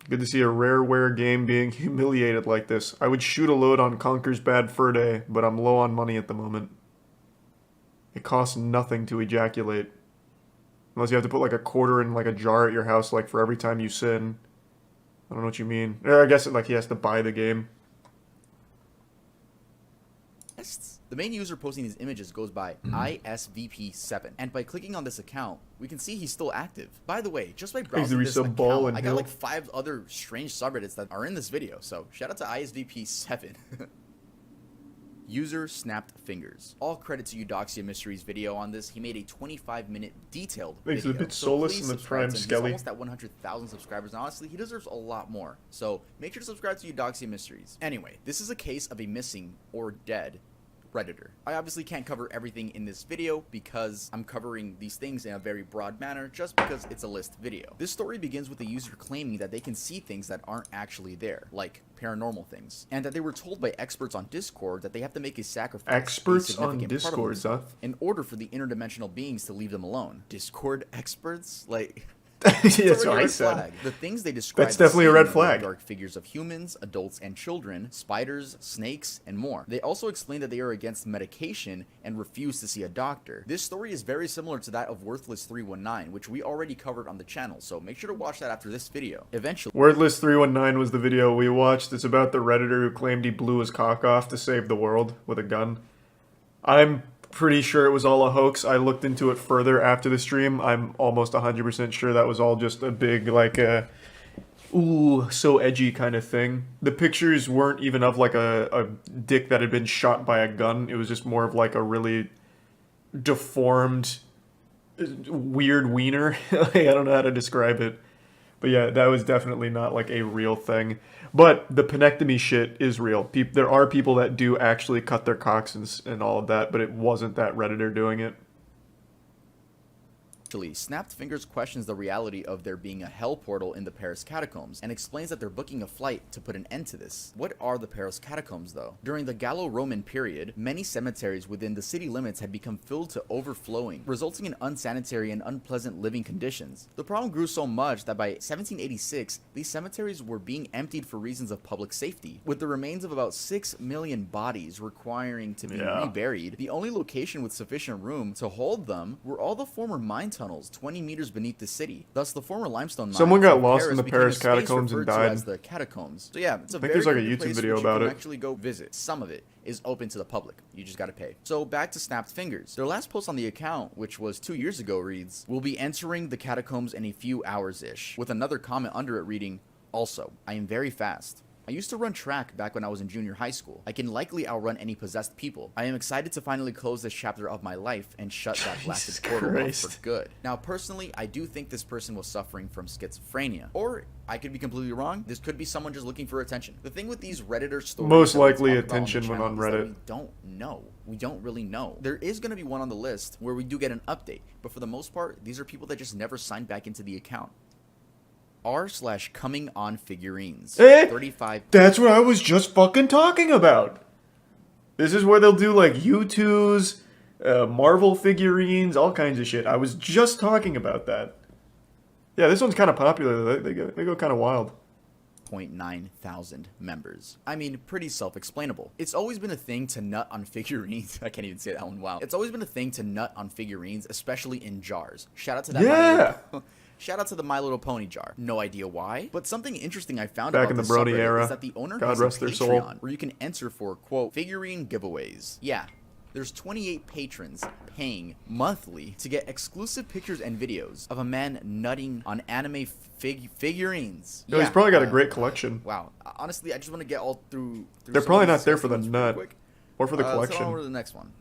Good to see a rareware game being humiliated like this. I would shoot a load on Conker's Bad Fur Day, but I'm low on money at the moment. It costs nothing to ejaculate. Unless you have to put like a quarter in like a jar at your house like for every time you sin. I don't know what you mean. I guess like he has to buy the game. The main user posting these images goes by ISVP7, and by clicking on this account, we can see he's still active. By the way, just by browsing this account, Ball and I got Hill. like 5 other strange subreddits that are in this video, so shout out to ISVP7. User snapped fingers. All credit to Eudoxia Mystery's video on this. He made a 25-minute detailed Thanks to video. the bit Solus please and the subscribe Prime to him. He's Skelly. almost at 100,000 subscribers, and honestly, he deserves a lot more. So make sure to subscribe to Eudoxia Mysteries. Anyway, this is a case of a missing or dead Redditor. I obviously can't cover everything in this video because I'm covering these things in a very broad manner just because it's a list video. This story begins with the user claiming that they can see things that aren't actually there, like paranormal things, and that they were told by experts on Discord that they have to make a sacrifice. Experts a on significant part of Discord, huh? themselves, in order for the interdimensional beings to leave them alone. Discord experts? Like... That's what I said. Flag. The things they describe That's definitely a as red seeing flag. are dark figures of humans, adults, and children, spiders, snakes, and more. They also explain that they are against medication and refuse to see a doctor. This story is very similar to that of Worthless 319, which we already covered on the channel, so make sure to watch that after this video. Eventually, Wordless 319 was the video we watched. It's about the Redditor who claimed he blew his cock off to save the world with a gun. I'm pretty sure it was all a hoax. I looked into it further after the stream. I'm almost 100% sure that was all just a big, like, ooh, so edgy kind of thing. The pictures weren't even of, like, a dick that had been shot by a gun. It was just more of, like, a really deformed, weird wiener. I don't know how to describe it. But yeah, that was definitely not like a real thing. But the penectomy shit is real. There are people that do actually cut their cocks and all of that, but it wasn't that Redditor doing it. Snapped Fingers questions the reality of there being a hell portal in the Paris catacombs and explains that they're booking a flight to put an end to this. What are the Paris catacombs though? During the Gallo-Roman period, many cemeteries within the city limits had become filled to overflowing, resulting in unsanitary and unpleasant living conditions. The problem grew so much that by 1786, these cemeteries were being emptied for reasons of public safety, with the remains of about 6 million bodies requiring to be reburied. The only location with sufficient room to hold them were all the former mine tunnels 20 meters beneath the city. Thus, the former limestone mines Someone got of lost Paris in the became Paris a space catacombs and referred to died. as the catacombs. So yeah, it's a I think very there's like a good YouTube place video which about you it. can actually go visit. Some of it is open to the public. You just gotta pay. So back to Snapped Fingers. Their last post on the account, which was 2 years ago, reads, "We'll be entering the catacombs in a few hours-ish," with another comment under it reading, "Also, I am very fast. I used to run track back when I was in junior high school. I can likely outrun any possessed people. I am excited to finally close this chapter of my life and shut that blasted portal off for good." Now, personally, I do think this person was suffering from schizophrenia. Or, I could be completely wrong. This could be someone just looking for attention. The thing with these Redditor stories... Most that we likely talk about attention when on is that Reddit. we don't know. We don't really know. There is going to be one on the list where we do get an update. But for the most part, these are people that just never signed back into the account. r/coming on figurines. 35. That's what I was just fucking talking about. This is where they'll do like U2s, Marvel figurines, all kinds of shit. I was just talking about that. Yeah, this one's kind of popular. They go kind of wild. 9,000 members. I mean, pretty self-explainable. It's always been a thing to nut on figurines. I can't even say that one. Wow. It's always been a thing to nut on figurines, especially in jars. Shout out to that. Yeah. Shout out to the My Little Pony jar. No idea why, but something interesting I found Back about in the this Brony subreddit era. is that the owner God has a rest their soul. Patreon where you can enter for, quote, figurine giveaways. Yeah. There's 28 patrons paying monthly to get exclusive pictures and videos of a man nutting on anime figurines. Yo, he's probably got a great collection. Wow. Honestly, I just want to get all through They're some probably of these not there for the disgusting ones nut pretty quick. or for the So collection. on over to the next one.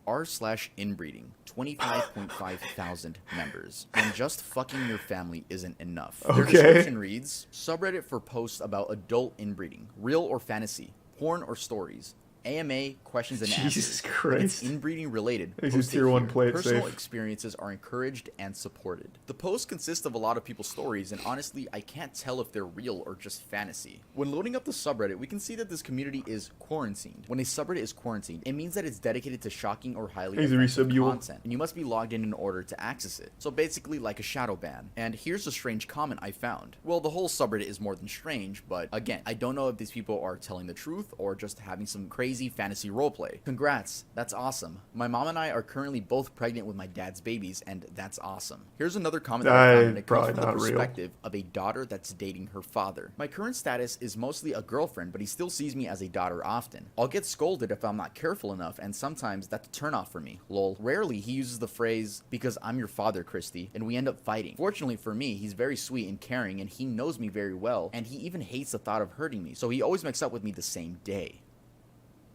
r/inbreeding, 25.5 thousand members. When just fucking your family isn't enough. Their Okay. description reads, subreddit for posts about adult inbreeding, real or fantasy, porn or stories. AMA questions and answers. Jesus If Christ. it's inbreeding related. Makes Post his tier it 1 here. play it Personal safe. experiences are encouraged and supported. The post consists of a lot of people's stories, and honestly, I can't tell if they're real or just fantasy. When loading up the subreddit, we can see that this community is quarantined. When a subreddit is quarantined, it means that it's dedicated to shocking or highly Hey, offensive Resub, you- content, and you must be logged in order to access it. So basically, like a shadow ban. And here's a strange comment I found. Well, the whole subreddit is more than strange, but again, I don't know if these people are telling the truth or just having some crazy fantasy roleplay. Congrats, that's awesome. My mom and I are currently both pregnant with my dad's babies, and that's awesome. Here's another comment that I found, and it comes Probably from the not real. perspective of a daughter that's dating her father. My current status is mostly a girlfriend, but he still sees me as a daughter often. I'll get scolded if I'm not careful enough, and sometimes that's a turn off for me. Lol. Rarely he uses the phrase, "because I'm your father, Christy," and we end up fighting. Fortunately for me, he's very sweet and caring, and he knows me very well, and he even hates the thought of hurting me, so he always makes up with me the same day.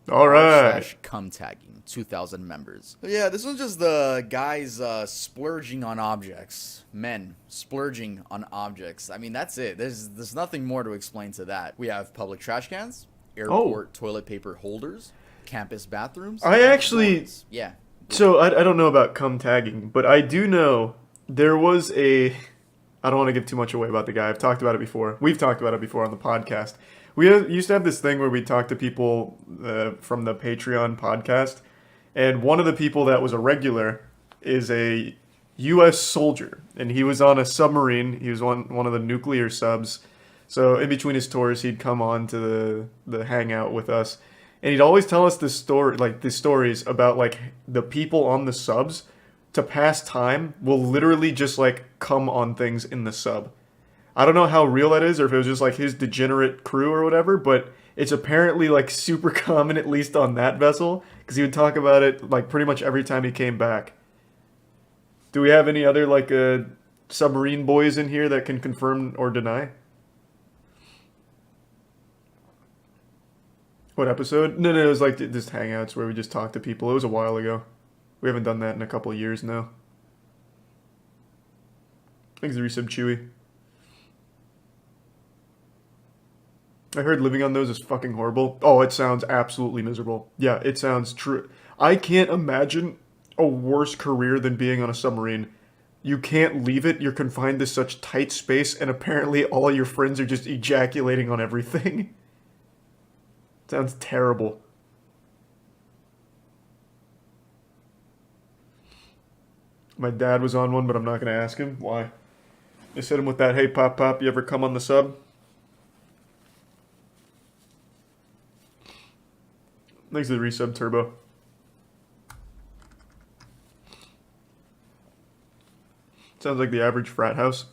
All right. /cum tagging, 2,000 members. So yeah, this was just the guys splurging on objects. Men splurging on objects. I mean, that's it. There's nothing more to explain to that. We have public trash cans, airport toilet paper holders, campus bathrooms. I actually... Doors. Yeah. So, I don't know about cum tagging, but I do know there was a... I don't want to give too much away about the guy. I've talked about it before. We've talked about it before on the podcast. We used to have this thing where we talk to people from the Patreon podcast, and one of the people that was a regular is a U.S. soldier, and he was on a submarine. He was on one of the nuclear subs, so in between his tours, he'd come on to the hangout with us, and he'd always tell us the stories about like the people on the subs to pass time will literally just like come on things in the sub. I don't know how real that is, or if it was just like his degenerate crew or whatever, but it's apparently like super common, at least on that vessel, because he would talk about it like pretty much every time he came back. Do we have any other like submarine boys in here that can confirm or deny? What episode? No, it was like just hangouts where we just talked to people. It was a while ago. We haven't done that in a couple of years now. Thanks, Resub Chewy. I heard living on those is fucking horrible. Oh, it sounds absolutely miserable. Yeah, it sounds true. I can't imagine a worse career than being on a submarine. You can't leave it, you're confined to such tight space, and apparently all your friends are just ejaculating on everything. Sounds terrible. My dad was on one, but I'm not going to ask him. Why? I hit him with that, hey, Pop Pop, you ever come on the sub? Thanks to the resub, Turbo. Sounds like the average frat house.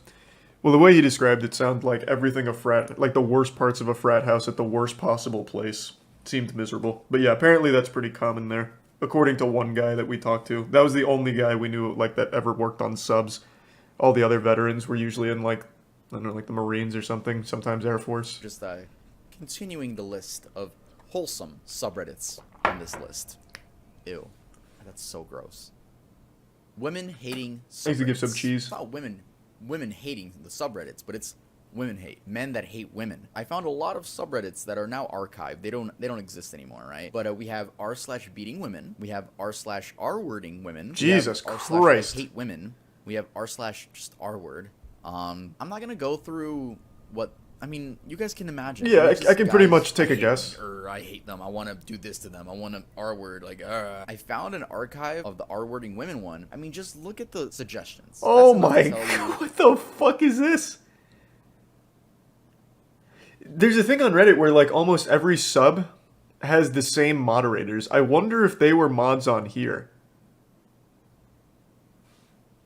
Well, the way you described it sounded like everything a frat, like the worst parts of a frat house at the worst possible place. Seemed miserable. But yeah, apparently that's pretty common there. According to one guy that we talked to. That was the only guy we knew like that ever worked on subs. All the other veterans were usually in like, I don't know, like the Marines or something. Sometimes Air Force. Just continuing the list of wholesome subreddits on this list. Ew. That's so gross. Women hating subreddits. I used to give some cheese. It's not women hating the subreddits, but it's women hate. Men that hate women. I found a lot of subreddits that are now archived. They don't exist anymore, right? But we have r/beating women. We have r/r-wording women. Jesus Christ. Hate women. We have r/just r-word. I'm not gonna go through what. I mean, you guys can imagine. Yeah, I can pretty much take a guess. Or I hate them. I want to do this to them. I want to R-word. Like, I found an archive of the R-wording women one. I mean, just look at the suggestions. Oh my god, what the fuck is this? There's a thing on Reddit where like almost every sub has the same moderators. I wonder if they were mods on here.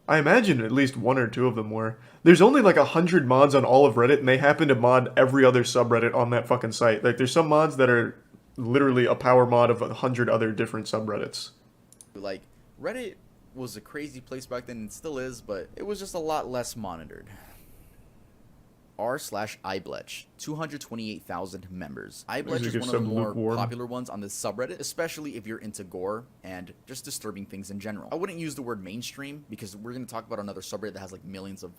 I imagine at least one or two of them were. There's only like 100 mods on all of Reddit, and they happen to mod every other subreddit on that fucking site. Like, there's some mods that are literally a power mod of 100 other different subreddits. Like, Reddit was a crazy place back then, and still is, but it was just a lot less monitored. r/iBletch, 228,000 members. iBletch is one of the more popular ones on this subreddit, especially if you're into gore and just disturbing things in general. I wouldn't use the word mainstream because we're going to talk about another subreddit that has like millions of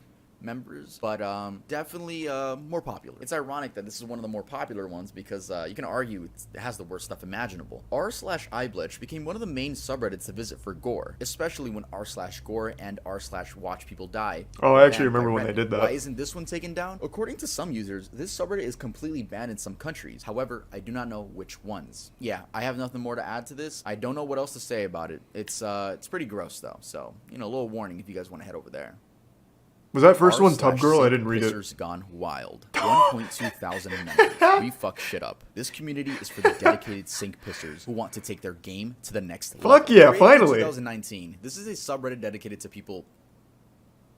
members, but definitely more popular. It's ironic that this is one of the more popular ones because you can argue it has the worst stuff imaginable. r/iBletch became one of the main subreddits to visit for gore, especially when r/gore and r/watch people die. Oh, I actually remember when they did that. Why isn't this one taken down? According to some users, this subreddit is completely banned in some countries. However, I do not know which ones. Yeah, I have nothing more to add to this. I don't know what else to say about it. It's pretty gross though, so a little warning if you guys want to head over there. Was that first one Tub Girl? I didn't read it. Pissers Gone Wild. 1.2 thousand members. We fuck shit up. This community is for the dedicated sink pissers who want to take their game to the next level. Fuck yeah, finally. 2019. This is a subreddit dedicated to people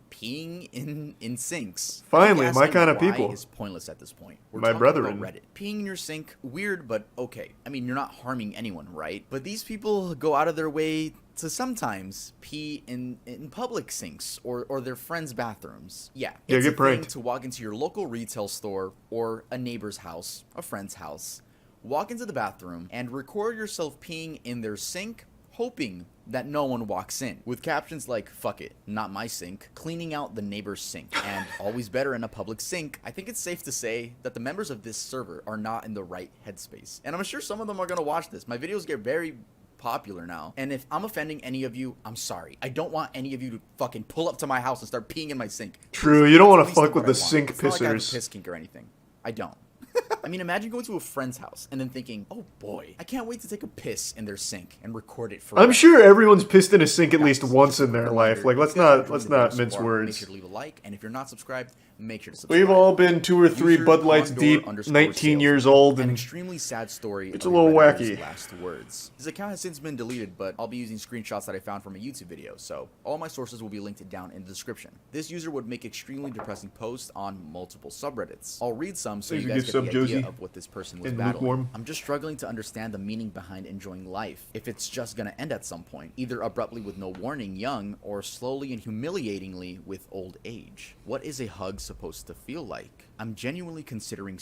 peeing in sinks. Finally, my kind of people. Is pointless at this point. We're my brethren. Reddit. Peeing in your sink, weird, but okay. I mean, you're not harming anyone, right? But these people go out of their way to sometimes pee in public sinks or their friends' bathrooms. Yeah, it's get pranked. To walk into your local retail store or a neighbor's house, a friend's house, walk into the bathroom and record yourself peeing in their sink, hoping that no one walks in, with captions like, fuck it, not my sink, cleaning out the neighbor's sink, and always better in a public sink. I think it's safe to say that the members of this server are not in the right headspace. And I'm sure some of them are going to watch this. My videos get very popular now, and if I'm offending any of you, I'm sorry. I don't want any of you to fucking pull up to my house and start peeing in my sink. True, you don't want to fuck with the sink pissers. It's not like I have a piss kink or anything. I don't. I mean, imagine going to a friend's house and then thinking, oh boy, I can't wait to take a piss in their sink and record it for I'm sure everyone's pissed in a sink at least once in their life. Like, let's not mince words. Make sure to leave a like, and if you're not subscribed, make sure to subscribe. We've all been 2 or 3 Bud Lights deep, 19 years old, and an extremely sad story. It's a little wacky. Last words. His account has since been deleted, but I'll be using screenshots that I found from a YouTube video, so all my sources will be linked down in the description. This user would make extremely depressing posts on multiple subreddits. I'll read some so you guys get the idea of what this person was battling. I'm just struggling to understand the meaning behind enjoying life. If it's just gonna end at some point, either abruptly with no warning, young, or slowly and humiliatingly with old age. What is a hug supposed to feel like? I'm genuinely considering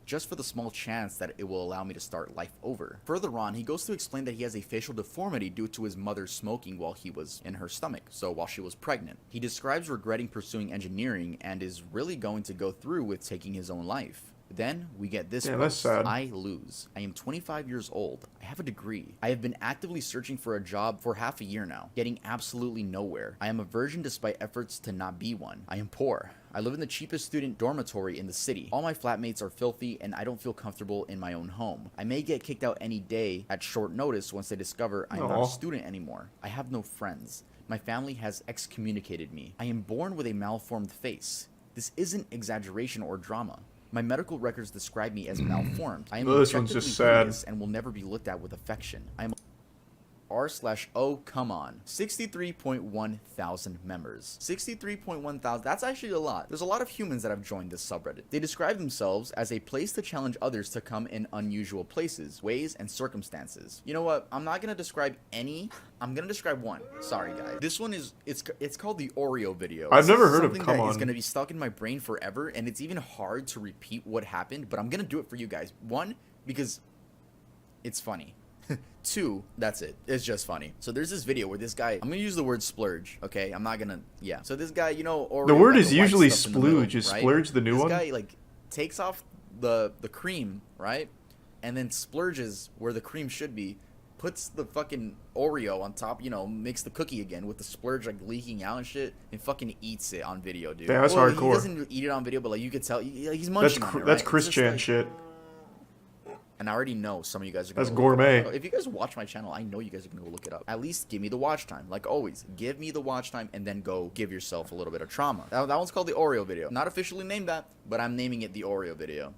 just for the small chance that it will allow me to start life over. Further on, he goes to explain that he has a facial deformity due to his mother smoking while he was in her stomach, so while she was pregnant. He describes regretting pursuing engineering and is really going to go through with taking his own life. Then we get this Yeah, post. that's sad. I lose. I am 25 years old. I have a degree. I have been actively searching for a job for half a year now, getting absolutely nowhere. I am a virgin despite efforts to not be one. I am poor. I live in the cheapest student dormitory in the city. All my flatmates are filthy and I don't feel comfortable in my own home. I may get kicked out any day at short notice once they discover I'm not Aw. a student anymore. I have no friends. My family has excommunicated me. I am born with a malformed face. This isn't exaggeration or drama. My medical records describe me as malformed. I am Well, this one's objectively just sad. hideous and will never be looked at with affection. I am r/oh come on 63.1 thousand members. 63.1 thousand. That's actually a lot. There's a lot of humans that have joined this subreddit. They describe themselves as a place to challenge others to come in unusual places, ways, and circumstances. You know what? I'm not gonna describe any. I'm gonna describe one. Sorry guys. This one is it's called the Oreo video. I've This never is heard of something Come that On. is gonna be stuck in my brain forever, and it's even hard to repeat what happened. But I'm gonna do it for you guys. One, because it's funny. Two, that's it. It's just funny. So there's this video where this guy, I'm gonna use the word splurge, okay? I'm not gonna, yeah. So this guy, you know, Oreo, The word got is white usually stuff in the middle, splooge. Is right? splurge the new this one? This guy, like, takes off the cream, right? And then splurges where the cream should be, puts the fucking Oreo on top, you know, makes the cookie again with the splurge, like, leaking out and shit, and fucking eats it on video, dude. Yeah, that's Well, hardcore. He doesn't eat it on video, but, like, you could tell, he's munching on it, That's right? Chris It's just Chan like- shit. And I already know some of you guys are gonna That's go look it gourmet. up. If you guys watch my channel, I know you guys are gonna go look it up. At least give me the watch time. Like always, give me the watch time and then go give yourself a little bit of trauma. That one's called the Oreo video. Not officially named that, but I'm naming it the Oreo video.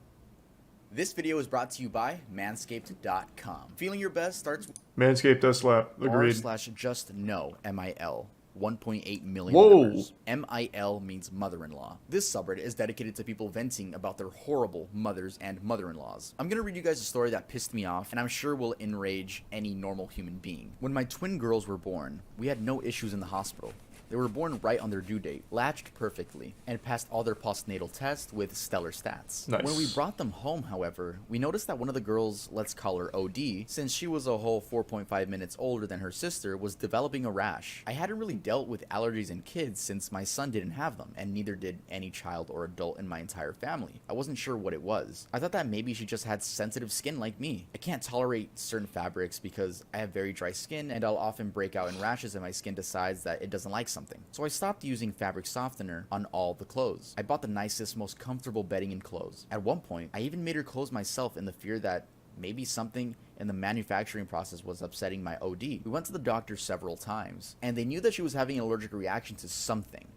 This video is brought to you by Manscaped.com. Feeling your best starts with Manscaped does slap. Agreed. r/just-no, MIL. 1.8 million Whoa. members. MIL means mother-in-law. This subreddit is dedicated to people venting about their horrible mothers and mother-in-laws. I'm gonna read you guys a story that pissed me off and I'm sure will enrage any normal human being. When my twin girls were born, we had no issues in the hospital. They were born right on their due date, latched perfectly, and passed all their postnatal tests with stellar stats. Nice. When we brought them home, however, we noticed that one of the girls, let's call her OD, since she was a whole 4.5 minutes older than her sister, was developing a rash. I hadn't really dealt with allergies in kids since my son didn't have them, and neither did any child or adult in my entire family. I wasn't sure what it was. I thought that maybe she just had sensitive skin like me. I can't tolerate certain fabrics because I have very dry skin, and I'll often break out in rashes if my skin decides that it doesn't like something. So I stopped using fabric softener on all the clothes. I bought the nicest, most comfortable bedding and clothes. At one point, I even made her clothes myself in the fear that maybe something in the manufacturing process was upsetting my OD. We went to the doctor several times, and they knew that she was having an allergic reaction to something.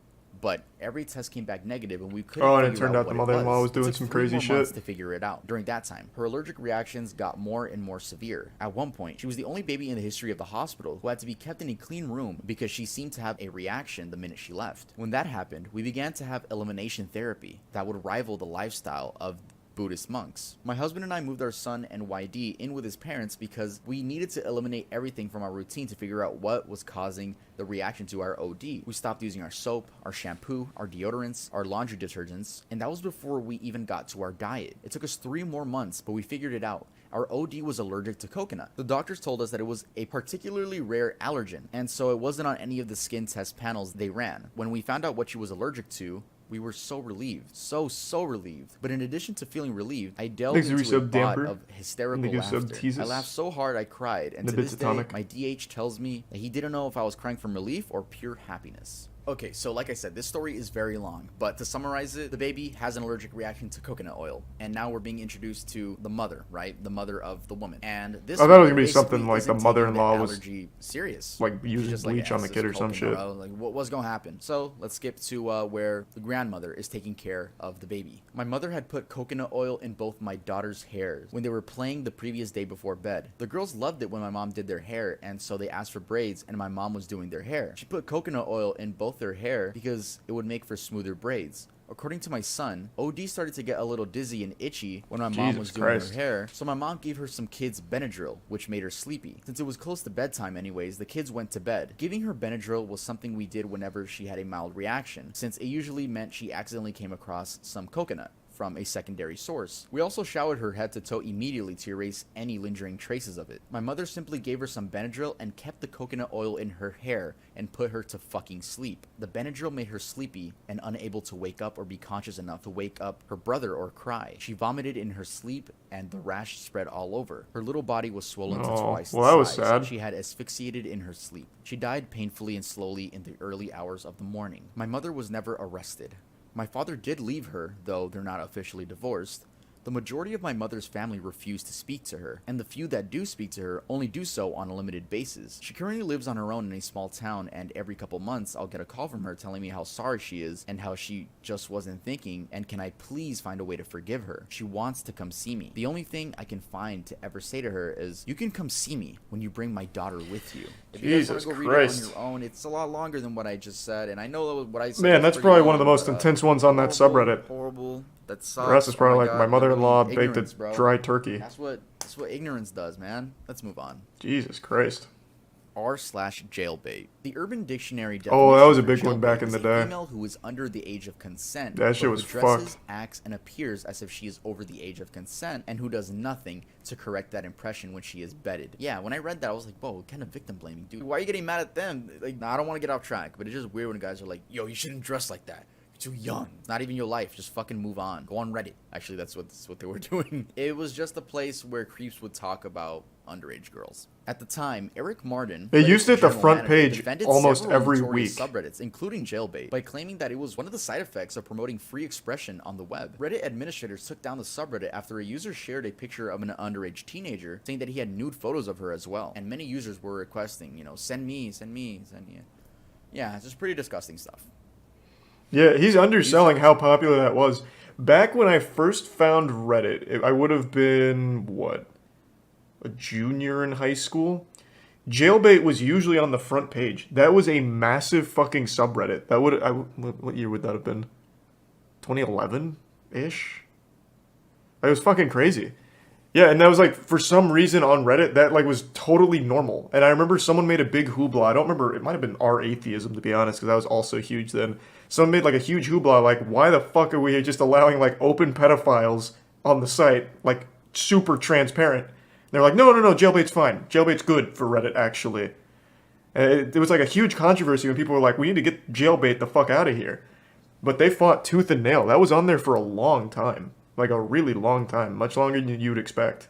But every test came back negative, and we couldn't Oh, and it figure turned out what the it mother-in-law was It doing took some 3 crazy more shit. months to figure it out. During that time, her allergic reactions got more and more severe. At one point, she was the only baby in the history of the hospital who had to be kept in a clean room because she seemed to have a reaction the minute she left. When that happened, we began to have elimination therapy that would rival the lifestyle of Buddhist monks. My husband and I moved our son and YD in with his parents because we needed to eliminate everything from our routine to figure out what was causing the reaction to our OD. We stopped using our soap, our shampoo, our deodorants, our laundry detergents, and that was before we even got to our diet. It took us 3 more months, but we figured it out. Our OD was allergic to coconut. The doctors told us that it was a particularly rare allergen, and so it wasn't on any of the skin test panels they ran. When we found out what she was allergic to, we were so relieved. So relieved. But in addition to feeling relieved, I delved Thanks, into a resub bot damper. of hysterical Nigga laughter. sub teases. I laughed so hard I cried, and The to bits this of day, tonic. my DH tells me that he didn't know if I was crying from relief or pure happiness. Okay, so like I said, this story is very long, but to summarize it, the baby has an allergic reaction to coconut oil, and now we're being introduced to the mother, right? The mother of the woman. And this I thought it was woman gonna be basically something like isn't the taking mother-in-law was, allergy serious. like, She's using just like, bleach on the it's kid just or some coconut shit. oil. Like, what's gonna happen? So let's skip to where the grandmother is taking care of the baby. My mother had put coconut oil in both my daughter's hairs when they were playing the previous day before bed. The girls loved it when my mom did their hair, and so they asked for braids, and my mom was doing their hair. She put coconut oil in both their hair because it would make for smoother braids. According to my son, OD started to get a little dizzy and itchy when my mom Jesus was doing Christ. her hair, so my mom gave her some kids Benadryl, which made her sleepy. Since it was close to bedtime anyways, the kids went to bed. Giving her Benadryl was something we did whenever she had a mild reaction, since it usually meant she accidentally came across some coconut. from a secondary source. We also showered her head to toe immediately to erase any lingering traces of it. My mother simply gave her some Benadryl and kept the coconut oil in her hair and put her to fucking sleep. The Benadryl made her sleepy and unable to wake up or be conscious enough to wake up her brother or cry. She vomited in her sleep and the rash spread all over. Her little body was swollen to twice the well, that was size. sad. She had asphyxiated in her sleep. She died painfully and slowly in the early hours of the morning. My mother was never arrested. My father did leave her, though they're not officially divorced. The majority of my mother's family refuse to speak to her, and the few that do speak to her only do so on a limited basis. She currently lives on her own in a small town, and every couple months I'll get a call from her telling me how sorry she is and how she just wasn't thinking, and can I please find a way to forgive her. She wants to come see me. The only thing I can find to ever say to her is, you can come see me when you bring my daughter with you. If you guys want to go read it on your own, it's a lot longer than what I just said, and I know what I said. Man, that's probably one of the most intense ones on that subreddit. Horrible. That sucks. The rest is probably God, my mother-in-law really baked ignorance, a bro. dry turkey. That's what ignorance does, man. Let's move on. Jesus Christ. R/jailbait. The Urban Dictionary Oh, that was a definition big for one back jailbait in is the a day. female who is under the age of consent. That shit but was who dresses, fucked. acts, and appears as if she is over the age of consent, and who does nothing to correct that impression when she is bedded. Yeah, when I read that, I was like, whoa, what kind of victim blaming, dude? Why are you getting mad at them? Like, nah, I don't want to get off track, but it's just weird when guys are like, yo, you shouldn't dress like that. You're too young. It's not even your life. Just fucking move on. Go on Reddit. Actually, that's what they were doing. It was just a place where creeps would talk about underage girls. At the time, Eric Martin, They used it the general front manager, page defended almost several every notorious week. subreddits, including jailbait, by claiming that it was one of the side effects of promoting free expression on the web. Reddit administrators took down the subreddit after a user shared a picture of an underage teenager, saying that he had nude photos of her as well. And many users were requesting, send me. Yeah, it's just pretty disgusting stuff. Yeah, he's underselling how popular that was. Back when I first found Reddit, I would have been, what, a junior in high school? Jailbait was usually on the front page. That was a massive fucking subreddit. That would, what year would that have been? 2011-ish? It was fucking crazy. Yeah, and that was like, for some reason on Reddit, that like was totally normal. And I remember someone made a big hoopla. I don't remember, it might have been our atheism, to be honest, because that was also huge then. Someone made like a huge hoopla, like, why the fuck are we just allowing like open pedophiles on the site? Like, super transparent. And they're like, no, jailbait's fine. Jailbait's good for Reddit, actually. And it was like a huge controversy when people were like, we need to get jailbait the fuck out of here. But they fought tooth and nail. That was on there for a long time. Like a really long time. Much longer than you'd expect.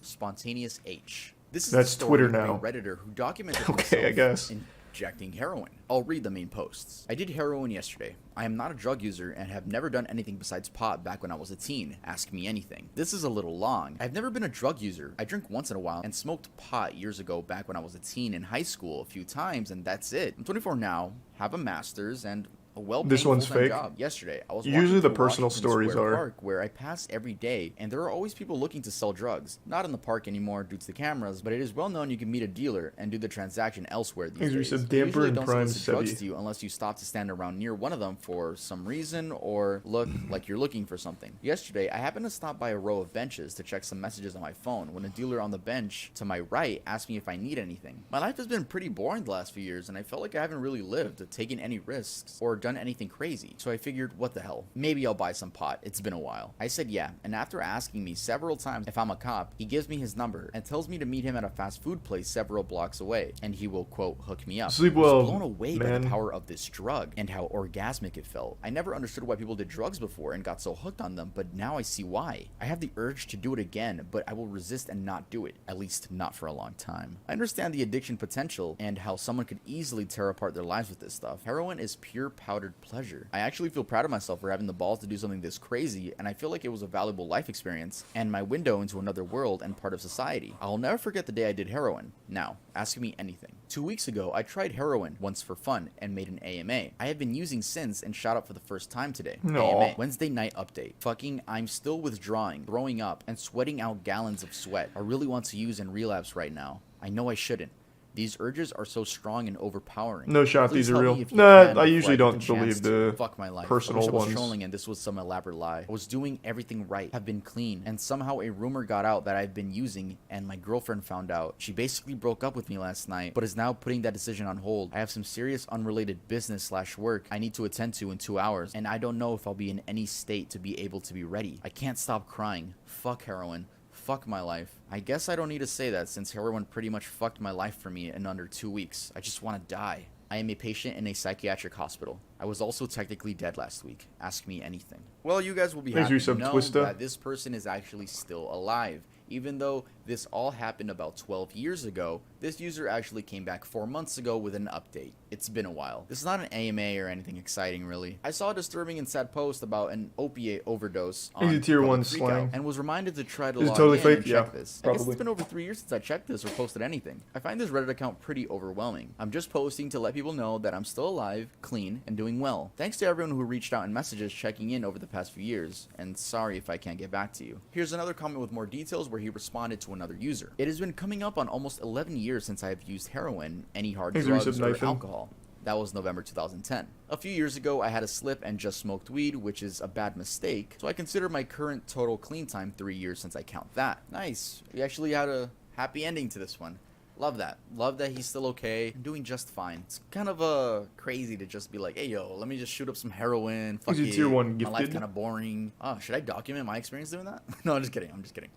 Spontaneous H. This is That's the story Twitter of now. a Redditor who documented Okay, I himself guess. injecting heroin. I'll read the main posts. I did heroin yesterday. I am not a drug user and have never done anything besides pot back when I was a teen. Ask me anything. This is a little long. I've never been a drug user. I drink once in a while and smoked pot years ago back when I was a teen in high school a few times, and that's it. I'm 24 now, have a master's, and a well-paying This one's full-time fake. job. Yesterday, I was Usually walking the through personal Washington stories Square are. Park, where I pass every day, and there are always people looking to sell drugs. Not in the park anymore due to the cameras, but it is well known you can meet a dealer and do the transaction elsewhere these Thanks, days. Reset. They Damper usually and don't Prime solicit drugs Sebi. to you unless you stop to stand around near one of them for some reason or look like you're looking for something. Yesterday, I happened to stop by a row of benches to check some messages on my phone when a dealer on the bench to my right asked me if I need anything. My life has been pretty boring the last few years, and I felt like I haven't really lived, taken any risks, or done anything crazy. So I figured, what the hell? Maybe I'll buy some pot. It's been a while. I said yeah, and after asking me several times if I'm a cop, he gives me his number and tells me to meet him at a fast food place several blocks away, and he will, quote, hook me up. Sleep I was well, blown away by man. the power of this drug and how orgasmic it felt. I never understood why people did drugs before and got so hooked on them, but now I see why. I have the urge to do it again, but I will resist and not do it, at least not for a long time. I understand the addiction potential and how someone could easily tear apart their lives with this stuff. Heroin is pure powdered pleasure. I actually feel proud of myself for having the balls to do something this crazy, and I feel like it was a valuable life experience and my window into another world and part of society. I'll never forget the day I did heroin. Now, ask me anything. 2 weeks ago, I tried heroin once for fun and made an AMA. I have been using since and shot up for the first time today. No. AMA. Wednesday night update. Fucking, I'm still withdrawing, throwing up, and sweating out gallons of sweat. I really want to use and relapse right now. I know I shouldn't. These urges are so strong and overpowering. No shot, Please these are help real. me if you Nah, can I before usually get don't chance believe to the fuck my life. personal I wish I was ones. trolling and this was some elaborate lie. I was doing everything right, have been clean, and somehow a rumor got out that I've been using, and my girlfriend found out. She basically broke up with me last night, but is now putting that decision on hold. I have some serious unrelated business/work I need to attend to in 2 hours, and I don't know if I'll be in any state to be able to be ready. I can't stop crying. Fuck heroin. Fuck my life. I guess I don't need to say that since heroin pretty much fucked my life for me in under 2 weeks. I just want to die. I am a patient in a psychiatric hospital. I was also technically dead last week. Ask me anything. Well, you guys will be happy to know that this person is actually still alive. Even though this all happened about 12 years ago, this user actually came back 4 months ago with an update. It's been a while. This is not an AMA or anything exciting, really. I saw a disturbing and sad post about an opiate overdose on tier 1 Freakout slang. and was reminded to try to Is it log totally in fake? and Yeah, check this. I probably. guess it's been over 3 years since I checked this or posted anything. I find this Reddit account pretty overwhelming. I'm just posting to let people know that I'm still alive, clean, and doing well. Thanks to everyone who reached out in messages checking in over the past few years, and sorry if I can't get back to you. Here's another comment with more details where he responded to another user. It has been coming up on almost 11 years since I have used heroin, any hard drugs, or alcohol. That was November 2010. A few years ago, I had a slip and just smoked weed, which is a bad mistake, so I consider my current total clean time 3 years since I count that. Nice. We actually had a happy ending to this one. Love that. Love that he's still okay and doing just fine. It's kind of crazy to just be like, hey yo, let me just shoot up some heroin. Fuck it. tier 1 My life gifted? kind of boring. Oh, should I document my experience doing that? No, I'm just kidding. I'm just kidding.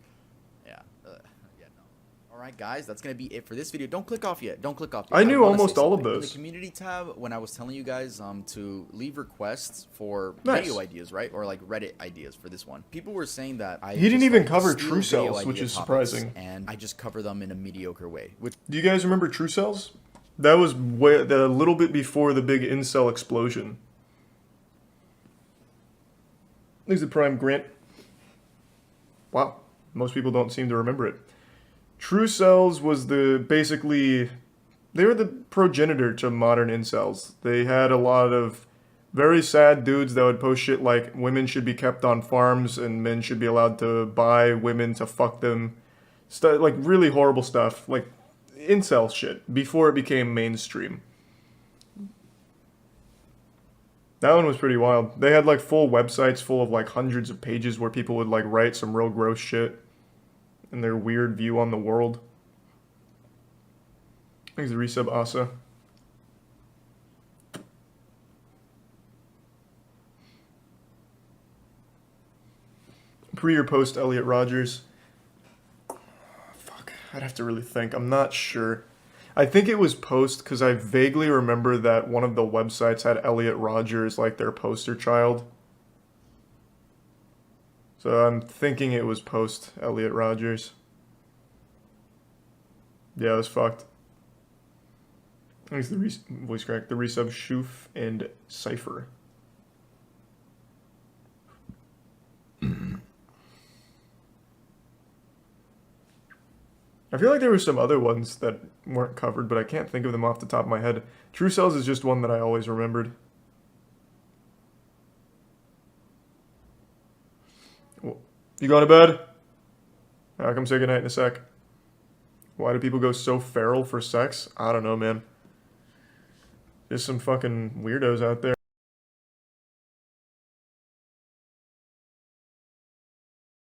Yeah. Yeah, no. Alright guys, that's gonna be it for this video. Don't click off yet. Don't click off yet. I knew wanna almost say all of something. In those. the community tab, when I was telling you guys to leave requests for Nice. video ideas, right? Or like Reddit ideas for this one. People were saying that I He didn't just, even like, cover steal True video Cells, which idea is topics, surprising. and I just cover them in a mediocre way. Which Do you guys remember True Cells? That was a little bit before the big incel explosion. There's the Prime Grant. Wow, most people don't seem to remember it. True Cells was basically, they were the progenitor to modern incels. They had a lot of very sad dudes that would post shit like women should be kept on farms and men should be allowed to buy women to fuck them. Like really horrible stuff, like incel shit, before it became mainstream. That one was pretty wild. They had like full websites full of like hundreds of pages where people would like write some real gross shit and their weird view on the world. Thanks to resub Asa. Pre or post Elliot Rogers? Fuck, I'd have to really think. I'm not sure. I think it was post because I vaguely remember that one of the websites had Elliot Rogers like their poster child. So I'm thinking it was post Elliot Rogers. Yeah, it was fucked. Thanks to the voice crack, the resub Shoof and Cypher. I feel like there were some other ones that weren't covered, but I can't think of them off the top of my head. True Cells is just one that I always remembered. You going to bed? I'll come say goodnight in a sec. Why do people go so feral for sex? I don't know, man. There's some fucking weirdos out there.